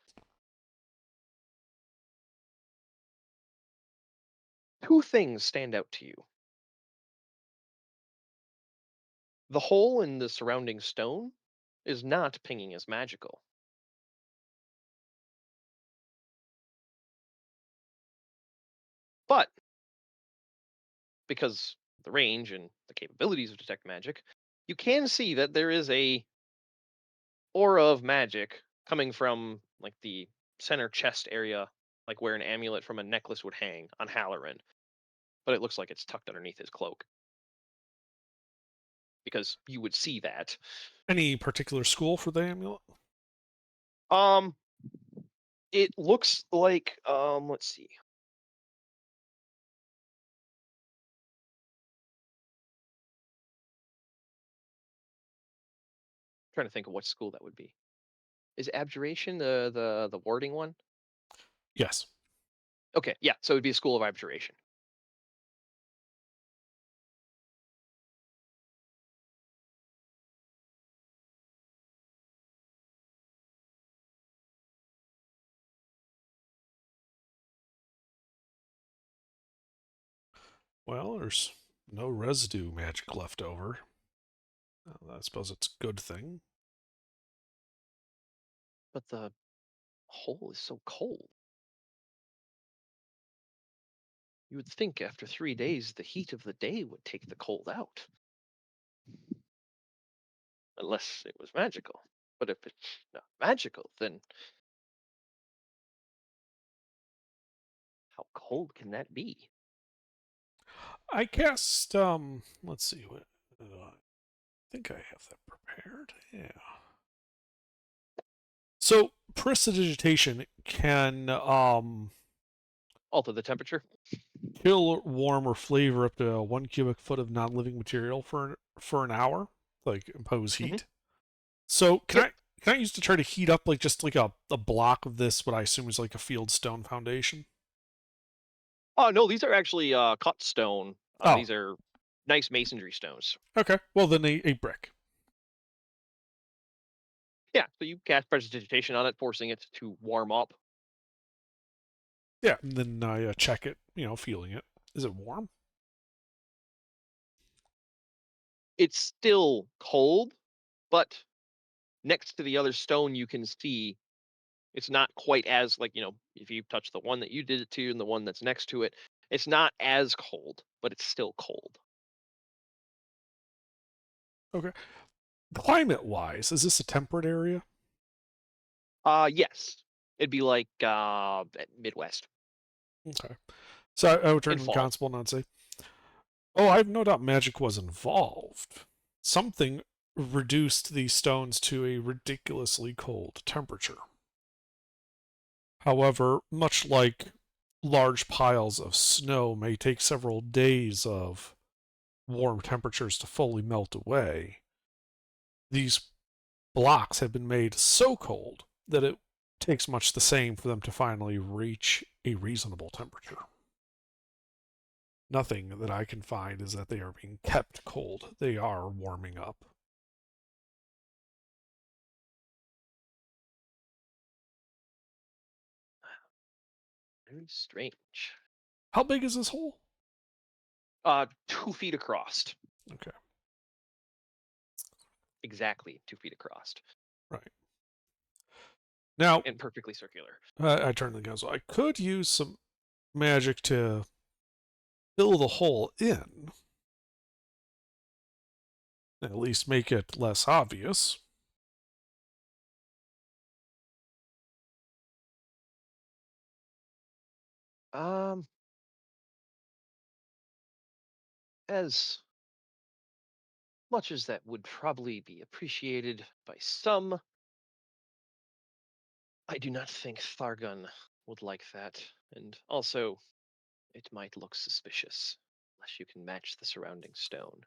Two things stand out to you. The hole in the surrounding stone is not pinging as magical. But because of the range and the capabilities of detect magic, you can see that there is a aura of magic coming from like the center chest area, like where an amulet from a necklace would hang on Halloran. But it looks like it's tucked underneath his cloak. Because you would see that. Any particular school for the amulet? Um it looks like let's see. Trying to think of what school that would be. Is abjuration the warding one? Yes. Okay, yeah, so it would be a school of abjuration. Well, there's no residue magic left over. I suppose it's a good thing. But the hole is so cold. You would think after 3 days the heat of the day would take the cold out. Unless it was magical. But if it's not magical, then how cold can that be? I cast let's see what I think I have that prepared. Yeah. So prestidigitation can Alter the temperature. kill, warm, or flavor up to 1 cubic foot of non-living material for an hour, like impose Mhm. heat. So Yep. can I use to try to heat up like just like a block of this, what I assume is like a field stone foundation? Oh no, these are actually cut stone. Oh. These are nice masonry stones. Okay, well then a brick. Yeah, so you cast prestidigitation on it, forcing it to warm up. Yeah, and then I check it, feeling it. Is it warm? It's still cold, but next to the other stone, you can see it's not quite as like if you touch the one that you did it to and the one that's next to it, it's not as cold, but it's still cold. Okay. Climate-wise, is this a temperate area? Yes, it'd be like Midwest Okay. So I would turn in to the fall. constable and I'd say, "Oh, I have no doubt magic was involved. Something reduced these stones to a ridiculously cold temperature. However, much like large piles of snow may take several days of warm temperatures to fully melt away, these blocks have been made so cold that it takes much the same for them to finally reach a reasonable temperature. Nothing that I can find is that they are being kept cold. They are warming up." Very strange. How big is this hole? 2 feet across. Okay, Exactly 2 feet across. right. Now, And perfectly circular. I turn to the council. I could use some magic to fill the hole in, at least make it less obvious. Um, as much as that would probably be appreciated by some, I do not think Thargun would like that. And also, it might look suspicious unless you can match the surrounding stone.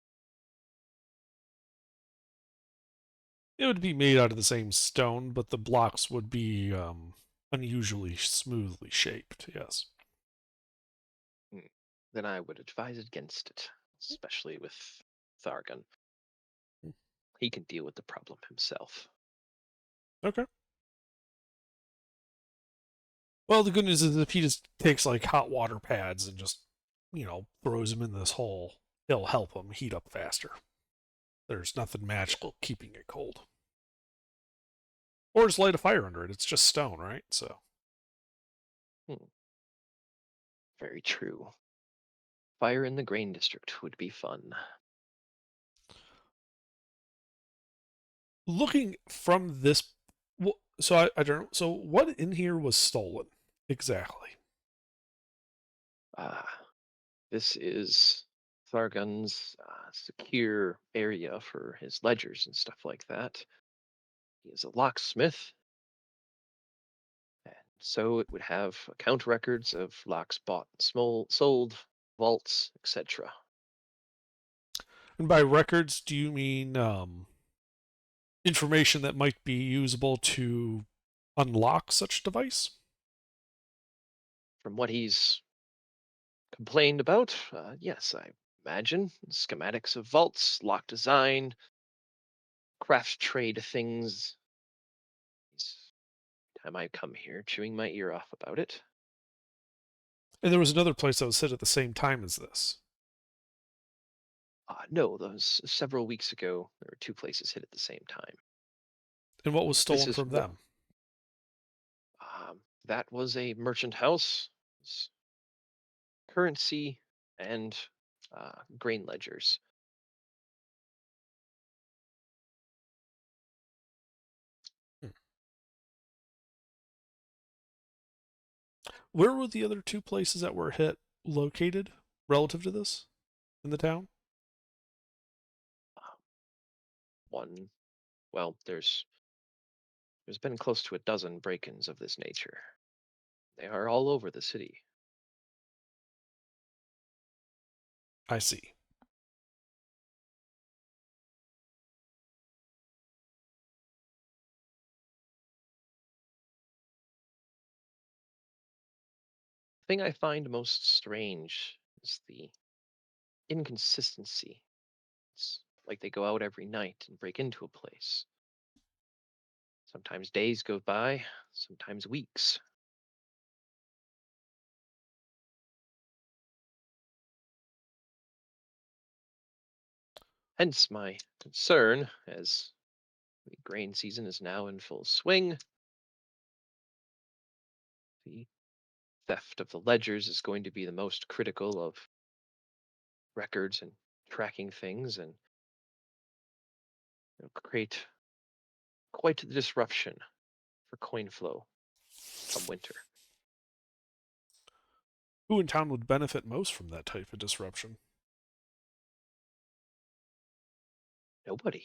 It would be made out of the same stone, but the blocks would be unusually smoothly shaped, yes. Then I would advise against it, especially with Thargun. He can deal with the problem himself. Okay. Well, the good news is if he just takes like hot water pads and just, throws them in this hole, it'll help him heat up faster. There's nothing magical keeping it cold. Or just light a fire under it. It's just stone, right? So. Very true. Fire in the grain district would be fun. Looking from this, so I don't. So what in here was stolen exactly? This is Thargun's secure area for his ledgers and stuff like that. He is a locksmith, and so it would have account records of locks bought and sold, vaults, etc. And by records, do you mean information that might be usable to unlock such device? From what he's complained about, yes, I imagine schematics of vaults, lock design, craft trade things. Time I come here, chewing my ear off about it. And there was another place that was hit at the same time as this. No, those several weeks ago, there were 2 places hit at the same time. And what was This stolen is from them? that was a merchant house, currency, and grain ledgers. Where were the other 2 places that were hit located relative to this in the town? One, well, there's There's been close to a dozen break-ins of this nature. They are all over the city. I see. The thing I find most strange is the inconsistency. It's like they go out every night and break into a place. Sometimes days go by, sometimes weeks. Hence my concern, as the grain season is now in full swing. The theft of the ledgers is going to be the most critical of records and tracking things, and it'll create quite the disruption for coin flow come winter. Who in town would benefit most from that type of disruption? Nobody.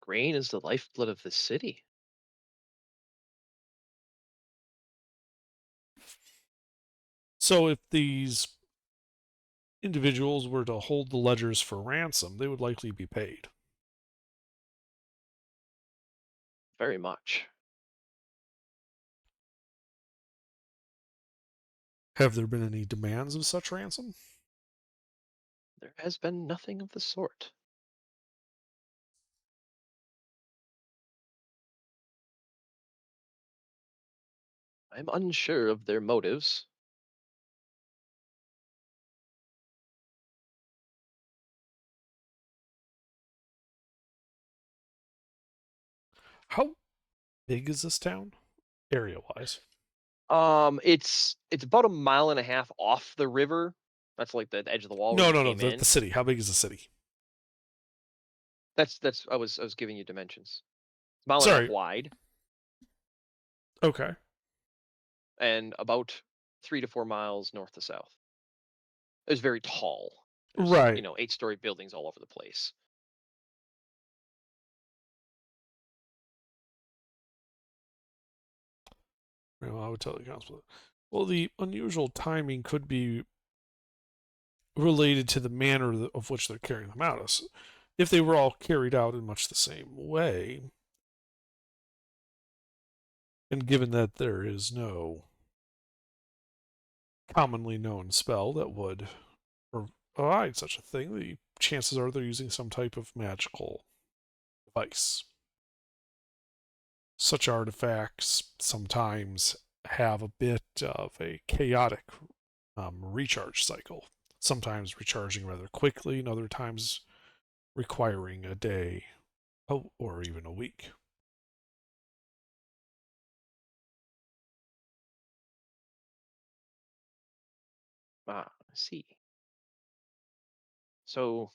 Grain is the lifeblood of the city. So if these individuals were to hold the ledgers for ransom, they would likely be paid. Very much. Have there been any demands of such ransom? There has been nothing of the sort. I'm unsure of their motives. How big is this town, area-wise? It's about a mile and a half off the river. That's like the edge of the wall where No, you no, no. came The, in. the city. How big is the city? That's I was giving you dimensions. Mile and a half Sorry. wide Okay. and about 3 to 4 miles north to south. It's very tall. There's, Right. 8-story buildings all over the place. Well, I would tell the constable. Well, the unusual timing could be related to the manner of which they're carrying them out. If they were all carried out in much the same way, and given that there is no commonly known spell that would provide such a thing, the chances are they're using some type of magical device. Such artifacts sometimes have a bit of a chaotic recharge cycle, sometimes recharging rather quickly, and other times requiring a day or even a week. Ah, I see. So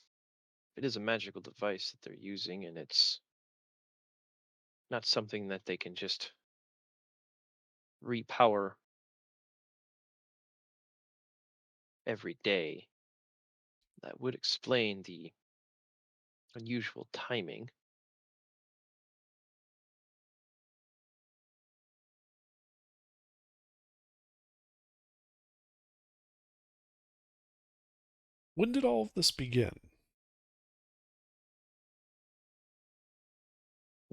it is a magical device that they're using, and it's not something that they can just repower every day. That would explain the unusual timing. When did all of this begin?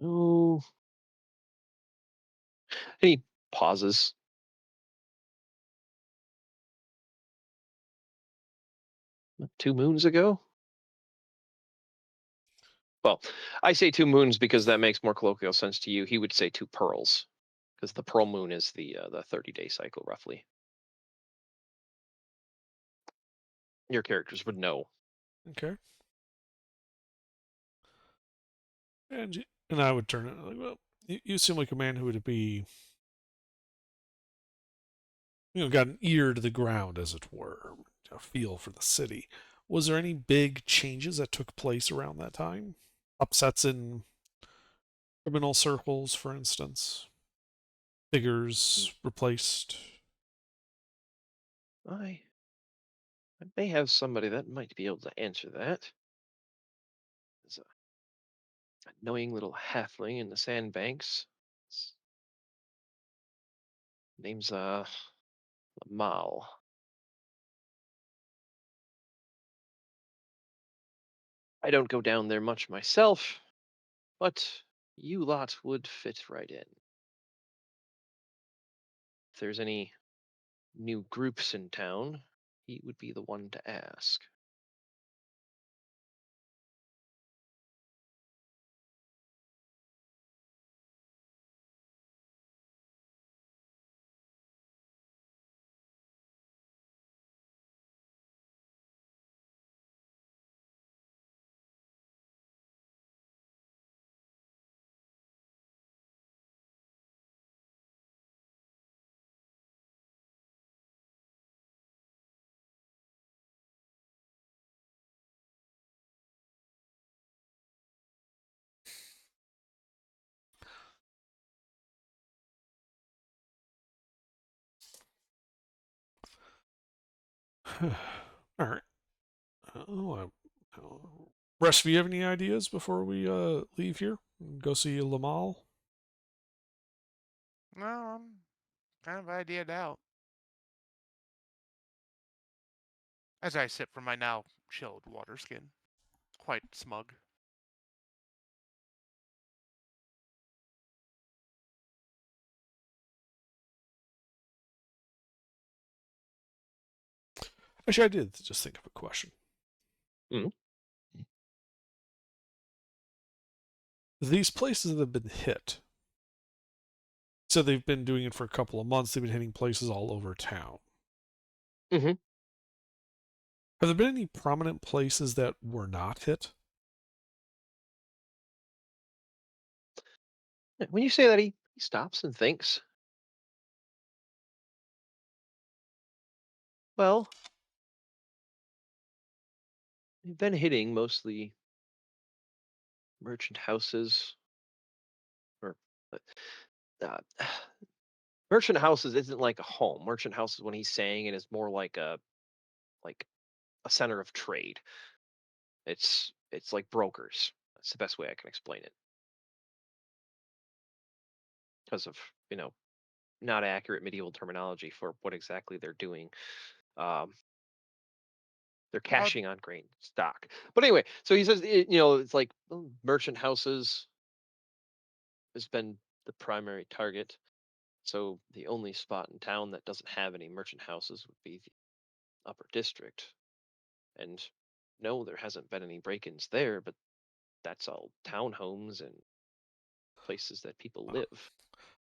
Oh, and he pauses. What, 2 moons ago? Well, I say 2 moons because that makes more colloquial sense to you. He would say 2 pearls, because the pearl moon is the 30-day cycle roughly. Your characters would know. Okay. And I would turn it like, well, you seem like a man who would be, got an ear to the ground, as it were, a feel for the city. Was there any big changes that took place around that time? Upsets in criminal circles, for instance? Figures replaced? I may have somebody that might be able to answer that. annoying little halfling in the sandbanks. Name's Lamal. I don't go down there much myself, but you lot would fit right in. If there's any new groups in town, he would be the one to ask. All right. Rest of you have any ideas before we leave here and go see Lamal? No, I'm kind of ideaed out. As I sip from my now chilled water skin, quite smug. Actually, I did just think of a question. Mhm. These places that have been hit. So they've been doing it for a couple of months. They've been hitting places all over town. Mm-hmm. Have there been any prominent places that were not hit? When you say that, he stops and thinks. Well, we've been hitting mostly merchant houses, or uh, merchant houses isn't like a home. Merchant houses, when he's saying it, is more like a center of trade. It's like brokers. That's the best way I can explain it. Because of not accurate medieval terminology for what exactly they're doing. Um, they're Are cashing on grain stock. But anyway, so he says it's like merchant houses has been the primary target. So the only spot in town that doesn't have any merchant houses would be the Upper District. And no, there hasn't been any break-ins there, but that's all townhomes and places that people live.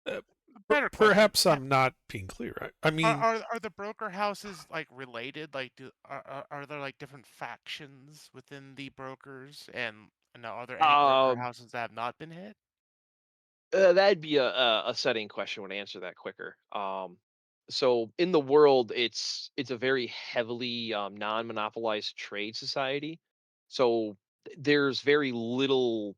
Uh, a better question? Perhaps I'm not being clear. I mean, Are the broker houses like related? Like, are there like different factions within the brokers? And are there any broker Um, houses that have not been hit? that'd be a setting question would answer that quicker. So in the world, it's a very heavily non-monopolized trade society. So there's very little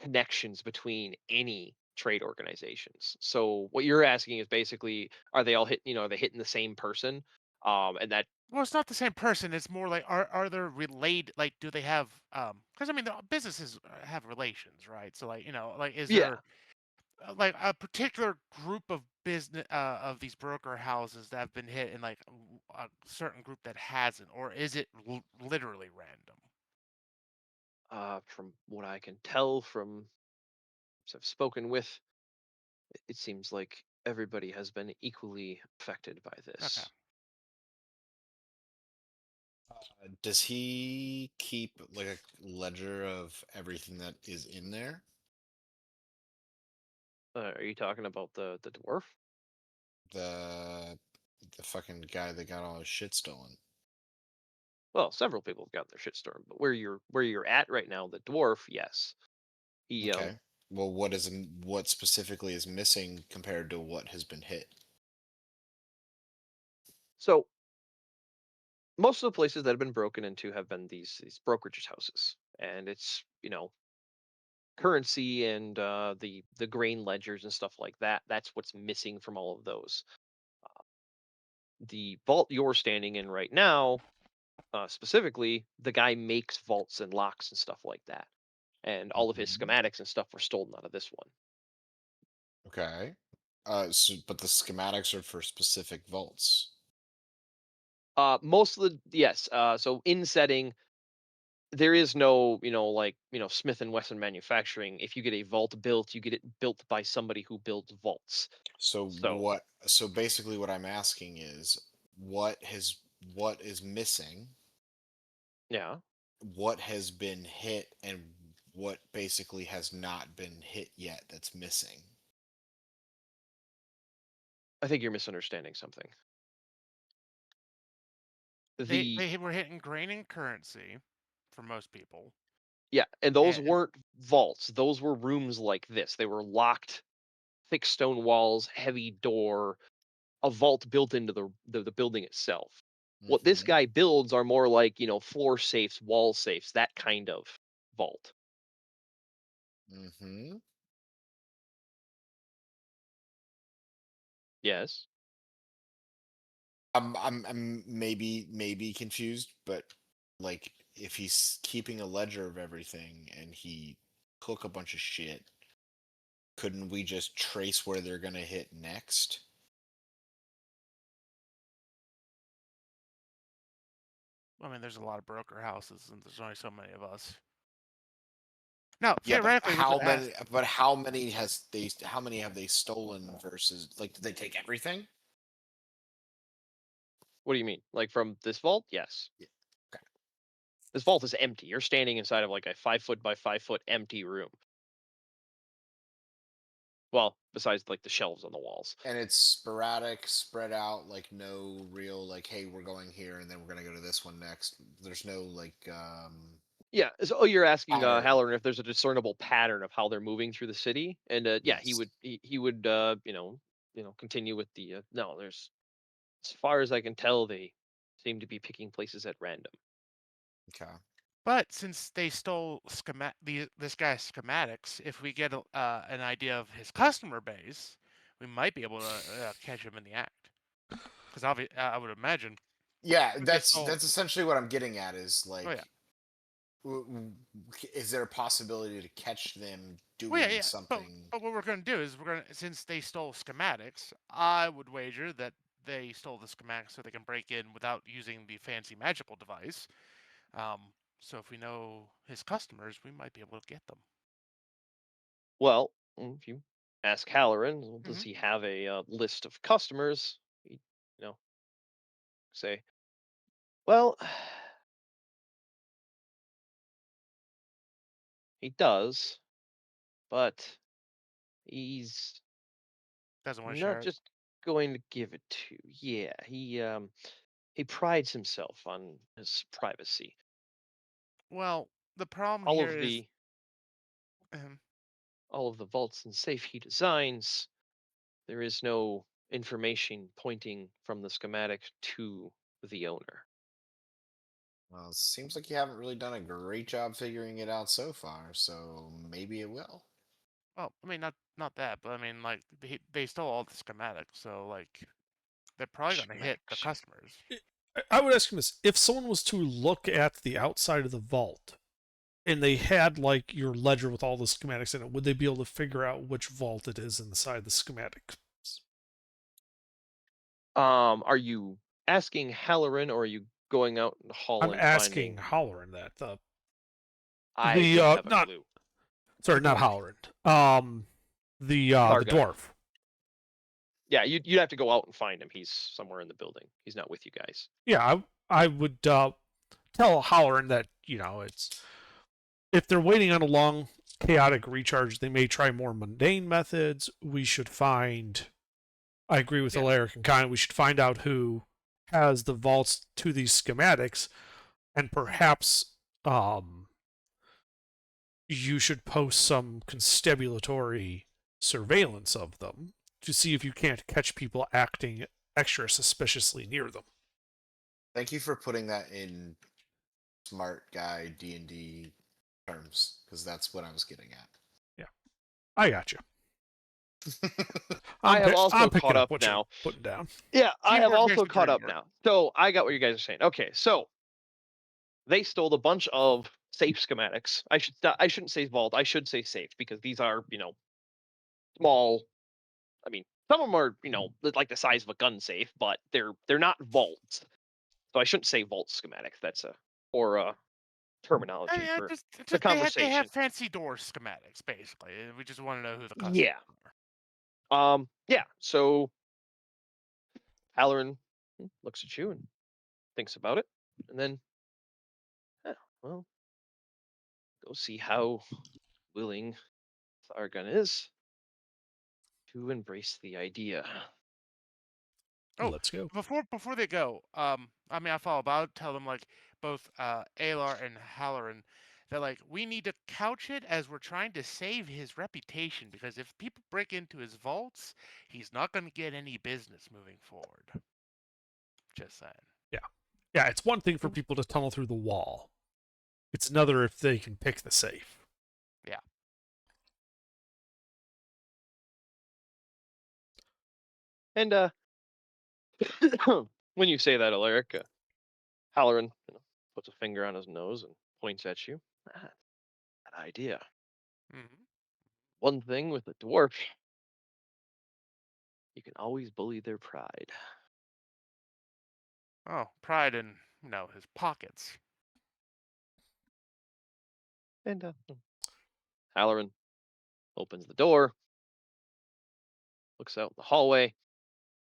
connections between any trade organizations. So what you're asking is basically, are they all are they hitting the same person? And that Well, it's not the same person. It's more like are there related? Like, do they have Because I mean, the businesses have relations, right? So like like is yeah. there like a particular group of business of these broker houses that have been hit and like a certain group that hasn't, or is it literally random? From what I can tell from I've spoken with, it seems like everybody has been equally affected by Okay. this. Does he keep like a ledger of everything that is in there? Are you talking about the dwarf? The the fucking guy that got all his shit stolen. Well, several people have gotten their shit stolen, but where you're at right now, the dwarf, yes, he Okay. Well, what specifically is missing compared to what has been hit? so most of the places that have been broken into have been these brokerage houses, and it's currency and the grain ledgers and stuff like that. That's what's missing from all of those. The vault you're standing in right now, specifically, the guy makes vaults and locks and stuff like that. and all of his Mhm. schematics and stuff were stolen out of this one. Okay. But the schematics are for specific vaults. Most of the yes. So in setting, there is no, Smith and Wesson manufacturing. If you get a vault built, you get it built by somebody who builds vaults. So So what? So basically, what I'm asking is, what is missing? yeah, What has been hit, and what basically has not been hit yet? That's missing. I think you're misunderstanding something. They The were hitting grain and currency for most people. Yeah, and those And weren't vaults. Those were rooms like this. They were locked, thick stone walls, heavy door, a vault built into the building itself. What this Hmm. guy builds are more like, floor safes, wall safes, that kind of vault. Hmm. Yes. I'm maybe confused, but like if he's keeping a ledger of everything and he cook a bunch of shit, couldn't we just trace where they're gonna hit next? I mean, there's a lot of broker houses, and there's only so many of us. No, Yeah, but theoretically, we how could ask. many? But how many has they? How many have they stolen versus like? Did they take everything? What do you mean? Like from this vault? Yes. Yeah. Okay. This vault is empty. You're standing inside of like a 5 foot by 5 foot empty room. Well, besides like the shelves on the walls. And it's sporadic, spread out, like no real like, hey, we're going here and then we're gonna go to this one next. There's no like Yeah. So you're asking pattern. Halloran if there's a discernible pattern of how they're moving through the city, and yeah, he Yes. would he would continue with the no. There's as far as I can tell, they seem to be picking places at random. Okay. But since they stole this guy's schematics, if we get an idea of his customer base, we might be able to catch him in the act. Because I would imagine. Yeah, if they that's stole- essentially what I'm getting at is Oh like yeah. is there a possibility to catch them doing Well, yeah. something? But what we're going to do is since they stole schematics, I would wager that they stole the schematics so they can break in without using the fancy magical device. So if we know his customers, we might be able to get them. Well, if you ask Halloran, does Mhm. he have a list of customers? He, say, well, he does, but he's Doesn't want to not share it. just going to give it to you. Yeah, he prides himself on his privacy. Well, the problem All here of is, the all of the vaults and safe he designs, there is no information pointing from the schematic to the owner. Well, it seems like you haven't really done a great job figuring it out so far, so maybe it will. well, I mean, not that, but I mean, like they stole all the schematics, so like they're probably going to hit the Schematics. customers. I would ask him this: if someone was to look at the outside of the vault and they had like your ledger with all the schematics in it, would they be able to figure out which vault it is inside the schematic? Are you asking Halloran or are you going out in the hall I'm and asking finding? Halloran that I don't have a not clue. sorry, not Halloran. The Thargo. dwarf. Yeah, you'd have to go out and find him. He's somewhere in the building. He's not with you guys. Yeah, I would tell Halloran that it's if they're waiting on a long chaotic recharge, they may try more mundane methods. We should find. I agree with Yeah. Alaric and Kyle. We should find out who has the vaults to these schematics, and perhaps you should post some constabulatory surveillance of them to see if you can't catch people acting extra suspiciously near them. Thank you for putting that in smart guy D&D terms, because that's what I was getting at. I got you. I have also I'm picking caught up what you're now. putting down. Yeah, I have Teamwork also makes the caught dream up work. now. So I got what you guys are saying. Okay, so they stole a bunch of safe schematics. I shouldn't say vault. I should say safe because these are small. I mean, some of them are like the size of a gun safe, but they're not vaults. So I shouldn't say vault schematics. That's a or terminology I for the just they have conversation. fancy door schematics basically. And we just want to know who the customers Yeah. are. Yeah. So Halloran looks at you and thinks about it, and then, "Yeah, well, go see how willing Thargon is to embrace the idea." Oh, Let's go. before they go, I mean, I follow, but I'll tell them like both Alar and Halloran that like we need to couch it as we're trying to save his reputation because if people break into his vaults, he's not going to get any business moving forward. Just saying. Yeah, it's one thing for people to tunnel through the wall. It's another if they can pick the safe. Yeah. And when you say that, Alaric, Halloran puts a finger on his nose and points at you. "Ah, that idea. Hmm. One thing with a dwarf, you can always bully their pride." Oh, pride in his pockets. And Halloran opens the door, looks out in the hallway,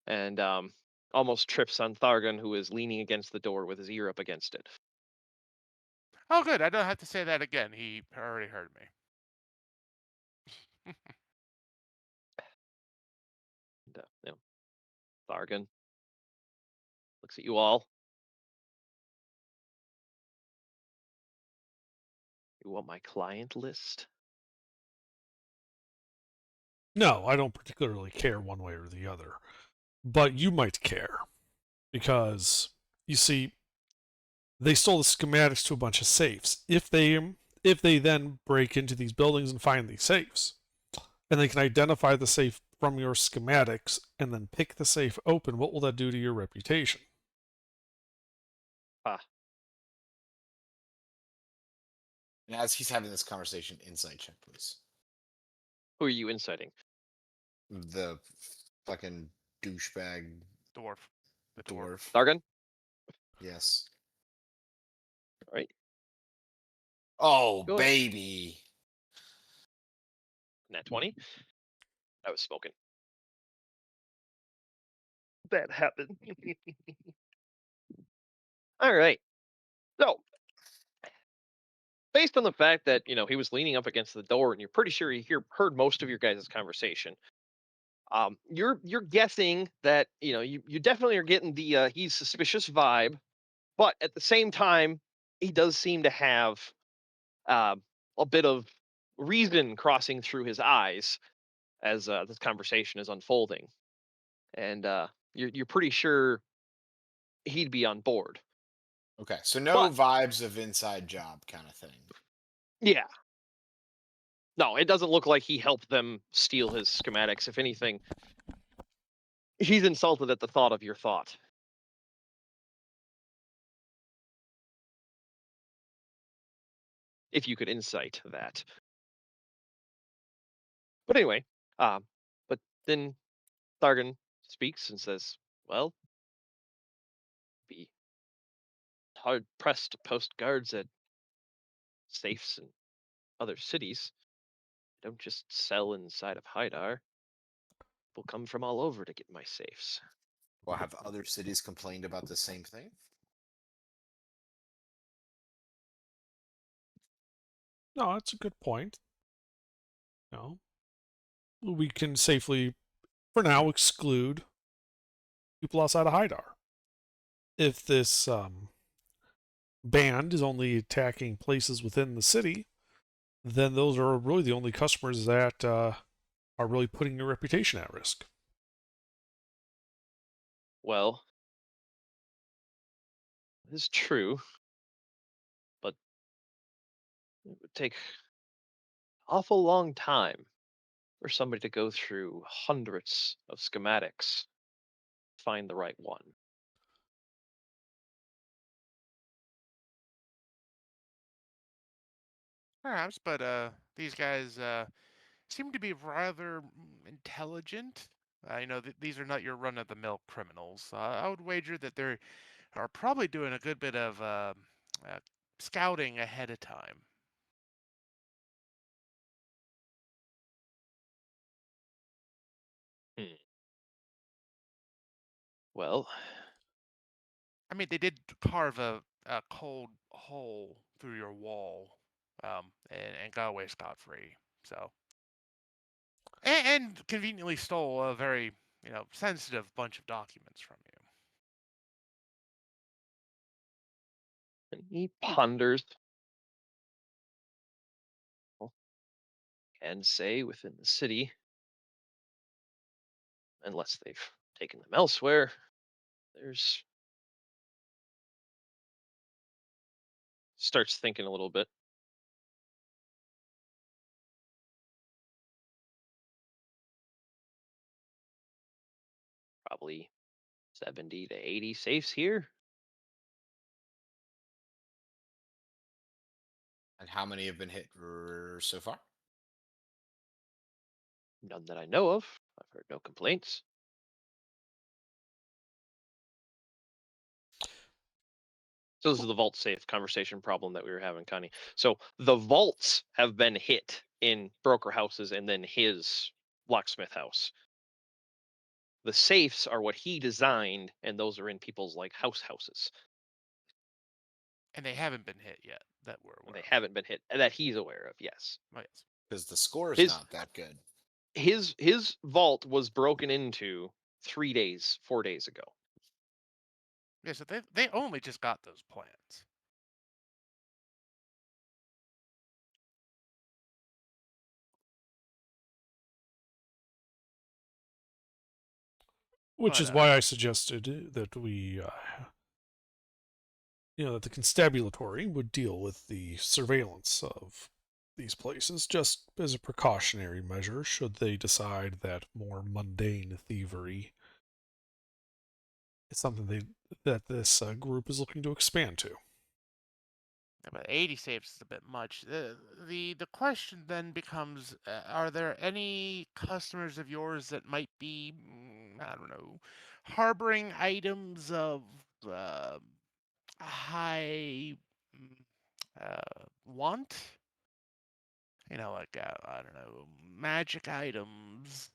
and almost trips on Thargon, who is leaning against the door with his ear up against it. Oh, good. I don't have to say that again. He already heard me. And, Thargon looks at you all. "You want my client list?" No, I don't particularly care one way or the other. But you might care. Because, you see, they stole the schematics to a bunch of safes. If they then break into these buildings and find these safes, and they can identify the safe from your schematics and then pick the safe open, what will that do to your reputation? Ah, And as he's having this conversation, insight check, please. who are you inciting? The fucking douchebag Dwarf. The dwarf. dwarf. Thargon? Yes. All right. Oh, Go ahead. baby. Nat 20. I was smoking. That happened. All right. So, based on the fact that he was leaning up against the door, and you're pretty sure he heard most of your guys' conversation, you're guessing that you definitely are getting the he's suspicious vibe, but at the same time, he does seem to have uh, a bit of reason crossing through his eyes as this conversation is unfolding, and you're pretty sure he'd be on board. Okay, so no But vibes of inside job kind of thing. yeah, no, it doesn't look like he helped them steal his schematics. If anything, he's insulted at the thought of your thought. If you could insight that. But anyway, but then Thargon speaks and says, "Well, be hard pressed to post guards at safes in other cities. I don't just sell inside of Haidar. People come from all over to get my safes." Well, have other cities complained about the same thing? No, that's a good point. No, we can safely, for now, exclude people outside of Haidar. If this band is only attacking places within the city, then those are really the only customers that are really putting your reputation at risk. Well, this is true, but it would take awful long time for somebody to go through hundreds of schematics to find the right one. Perhaps, but these guys seem to be rather intelligent. These are not your run-of-the-mill criminals. I would wager that they are probably doing a good bit of uh, scouting ahead of time. Hmm. Well, I mean, they did carve a cold hole through your wall, and got away scot-free. So, and conveniently stole a very, sensitive bunch of documents from you. and he ponders. Well, can say within the city, unless they've taken them elsewhere, there's starts thinking a little bit. Probably 70 to 80 safes here. And how many have been hit so far? None that I know of. I've heard no complaints. So this is the vault safe conversation problem that we were having, Connie. So the vaults have been hit in broker houses and then his locksmith house. The safes are what he designed, and those are in people's like houses. And they haven't been hit yet that we're And aware they of. haven't been hit that he's aware of. Yes, Oh, yes. Because the score is His- not that good. his vault was broken into 4 days ago. Yeah, so they only just got those plans. Which But, is why I suggested that that the constabulary would deal with the surveillance of these places just as a precautionary measure should they decide that more mundane thievery is something that this group is looking to expand to. Yeah, but 80 safes is a bit much. The question then becomes: are there any customers of yours that might be, I don't know, harboring items of high mm, want? Like I don't know, magic items,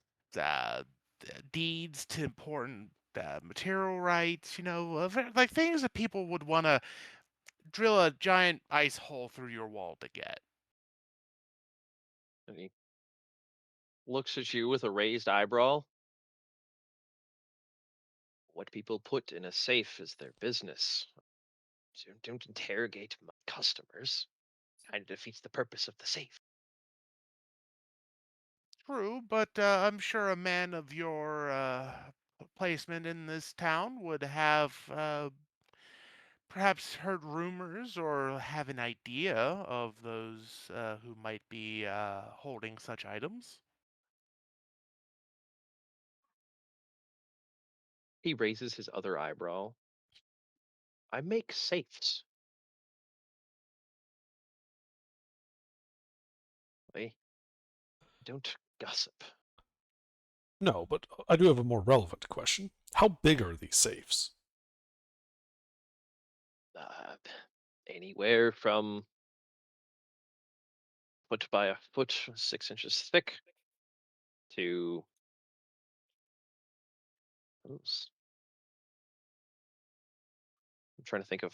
deeds to important material rights. Like things that people would want to drill a giant ice hole through your wall to get. And he looks at you with a raised eyebrow. What people put in a safe is their business. So don't interrogate my customers. Kind of defeats the purpose of the safe. True, but I'm sure a man of your placement in this town would have perhaps heard rumors or have an idea of those who might be holding such items. He raises his other eyebrow. I make safes. I don't gossip. No, but I do have a more relevant question. How big are these safes? Uh, Anywhere from foot by a foot, 6 inches thick, to oops, I'm trying to think of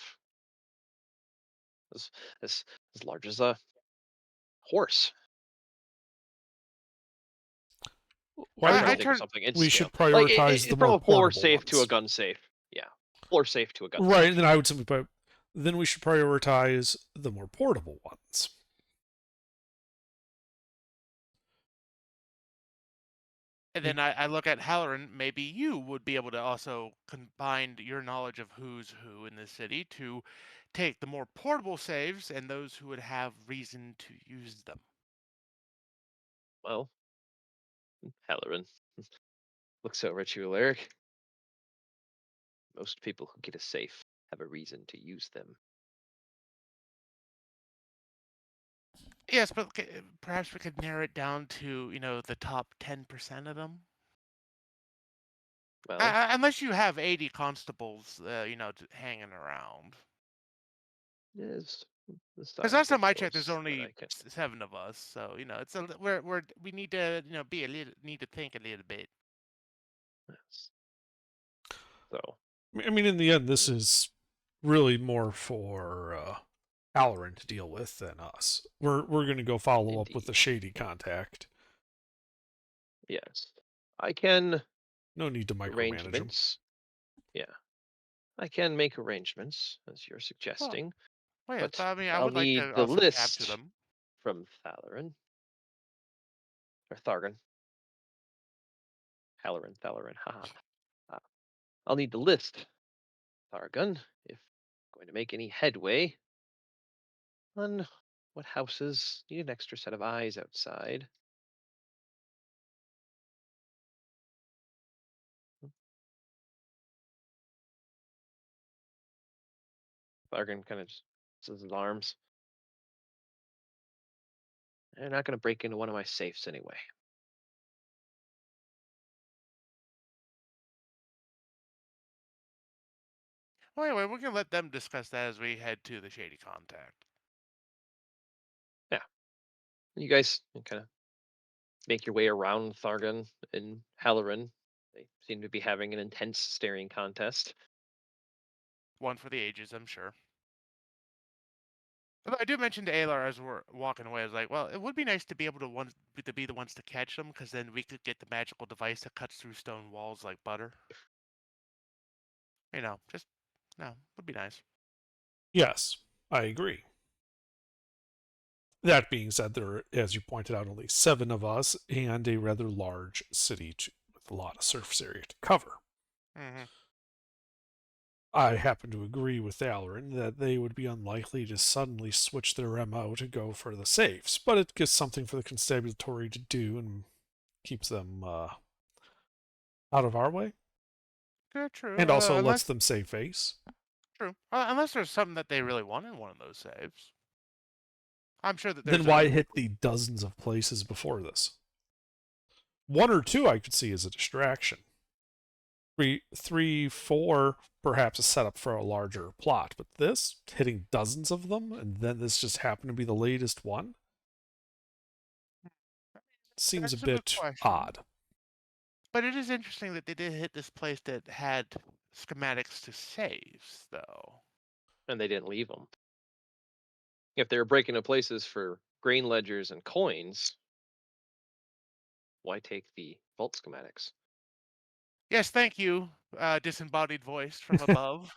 as as, as large as a horse. Why Trying to I think of turn. something in we scale. should Like prioritize the from more a floor portable safe to a ones. gun safe. Yeah, floor safe to a gun Right, safe. and then I would simply put, then we should prioritize the more portable ones. And then I look at Halloran. Maybe you would be able to also combine your knowledge of who's who in the city to take the more portable saves and those who would have reason to use them. Well, Halloran looks over at you, Alaric. Most people who get a safe have a reason to use them. Yes, but perhaps we could narrow it down to the top 10% of them. Well, Unless you have 80 constables, hanging around. is the Because size last so time I checked, there's close that only I can. 7 of us, so it's we need to need to think a little bit. Yes. So I mean, in the end, this is really more for Halloran to deal with than us. We're going to go follow up with the Indeed. shady contact. yes, I can No need to micromanage him. arrangements. Yeah, I can make arrangements as you're suggesting, Well, yes, but but I mean, I I'll would like need to the also tab to list them. from Thalarin or Thargan. Halloran, Thalarin. Haha. I'll need the list, Thargan, if I'm going to make any headway on what houses need an extra set of eyes outside. Thargan kind of just says his arms. They're not going to break into one of my safes anyway. Well, anyway, we can let them discuss that as we head to the shady contact. Yeah. You guys kind of make your way around Thargan and Halloran. They seem to be having an intense staring contest. One for the ages, I'm sure. Although I do mention to Alar as we're walking away, I was like, well, it would be nice to be able to be the ones to catch them, because then we could get the magical device that cuts through stone walls like butter. Just would be nice. Yes, I agree. That being said, there are, as you pointed out, only 7 of us and a rather large city with a lot of surface area to cover. Mm-hmm. I happen to agree with Alarin that they would be unlikely to suddenly switch their MO to go for the safes, but it gives something for the constabulary to do and keeps them out of our way. Yeah, true. And also lets unless, them save face. True. Unless there's something that they really want in one of those saves. I'm sure that there's Then why hit the dozens of places before this? 1 or 2 I could see as a distraction. 3, 4, perhaps a setup for a larger plot, but this, hitting dozens of them, and then this just happened to be the latest one, seems That's a a good bit question. odd. But it is interesting that they did hit this place that had schematics to saves, though. And they didn't leave them. If they were breaking into places for grain ledgers and coins, why take the vault schematics? Yes, thank you, disembodied voice from above.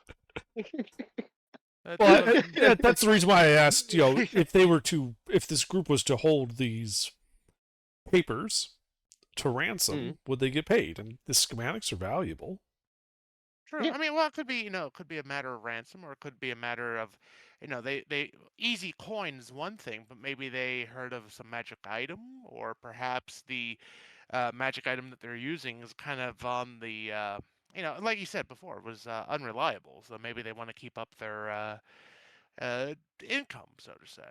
Well, that's the reason why I asked, if this group was to hold these papers to ransom, would they get paid? And the schematics are valuable. True. Yeah. I mean, well, it could be, it could be a matter of ransom, or it could be a matter of, they easy coins one thing, but maybe they heard of some magic item, or perhaps the magic item that they're using is kind of on the, like you said before, was unreliable. So maybe they want to keep up their income, so to say.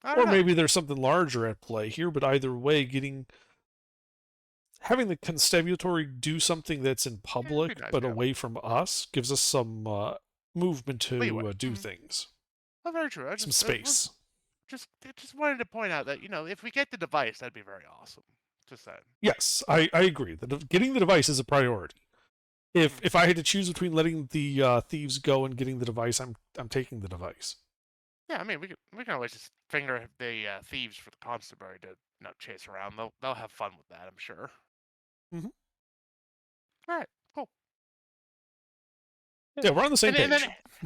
I don't know. Maybe there's something larger at play here, but either way, having the constabulary do something that's in public nice, but away from us gives us some movement to do things. Oh, very true. Some space. Just wanted to point out that if we get the device, that'd be very awesome. Just saying. Yes, I agree. Getting the device is a priority. If I had to choose between letting the thieves go and getting the device, I'm taking the device. Yeah, I mean, we can always just finger the thieves for the constabulary to chase around. They'll have fun with that, I'm sure. Mm-hmm. All right, cool. Yeah, we're on the same page.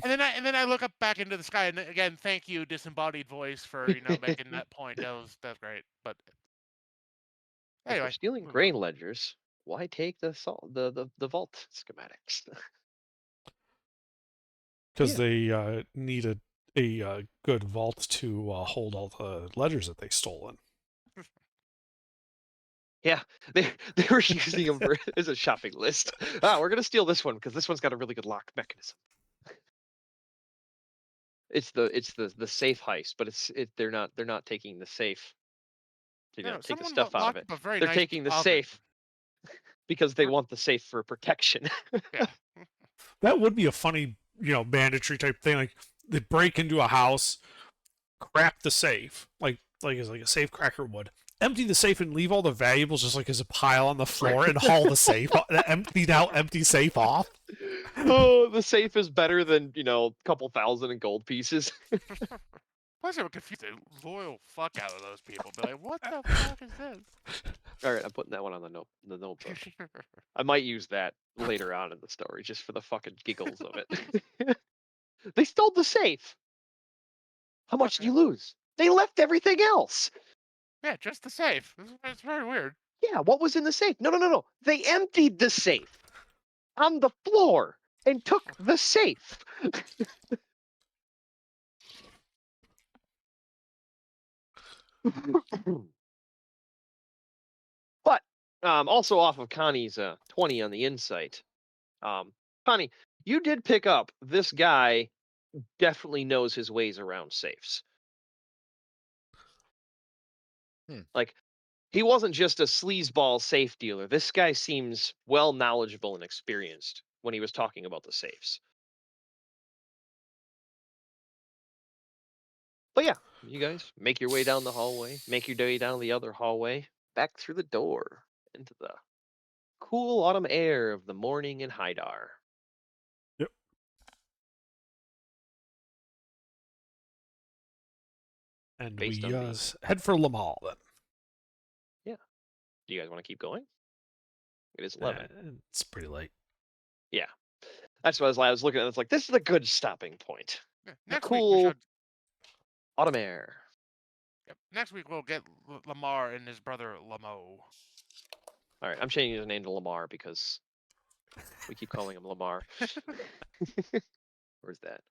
And then I look up back into the sky, and again, thank you, disembodied voice, for making that point. That's great. But anyway, if they're stealing grain ledgers, why take the vault schematics? Because they need a good vault to hold all the ledgers that they've stolen. Yeah, they were using them as a shopping list. We're gonna steal this one because this one's got a really good lock mechanism. It's the safe heist, but they're not taking the safe to No, take the someone stuff out of locked it. up a very They're nice taking the oven. safe because they Per- want the safe for protection. Yeah. That would be a funny, banditry type thing. Like they break into a house, crack the safe, like a safe cracker would. Empty the safe and leave all the valuables just like as a pile on the floor and haul the safe, the empty safe off. Oh, the safe is better than a couple thousand in gold pieces. Plus, it would confuse the loyal fuck out of those people. Be like, what the fuck is this? All right, I'm putting that one on the notebook. I might use that later on in the story just for the fucking giggles of it. They stole the safe. How much did you lose? They left everything else. Yeah, just the safe. It's very weird. Yeah, what was in the safe? No. They emptied the safe on the floor and took the safe. But also off of Connie's 20 on the insight, Connie, you did pick up this guy definitely knows his ways around safes. Like, he wasn't just a sleazeball safe dealer. This guy seems well knowledgeable and experienced when he was talking about the safes. But yeah, you guys make your way down the hallway, make your way down the other hallway, back through the door into the cool autumn air of the morning in Hydar. Yep. And Based we on the- head for Lamal then. Yeah. Do you guys want to keep going? It is 11. It's pretty late. Yeah. That's what I was looking at. It's like, this is a good stopping point. Yeah, The next week we cool should. autumn air. Yep, next week we'll get Lamar and his brother Lamo. All right, I'm changing his name to Lamar because we keep calling him Lamar. Where's that?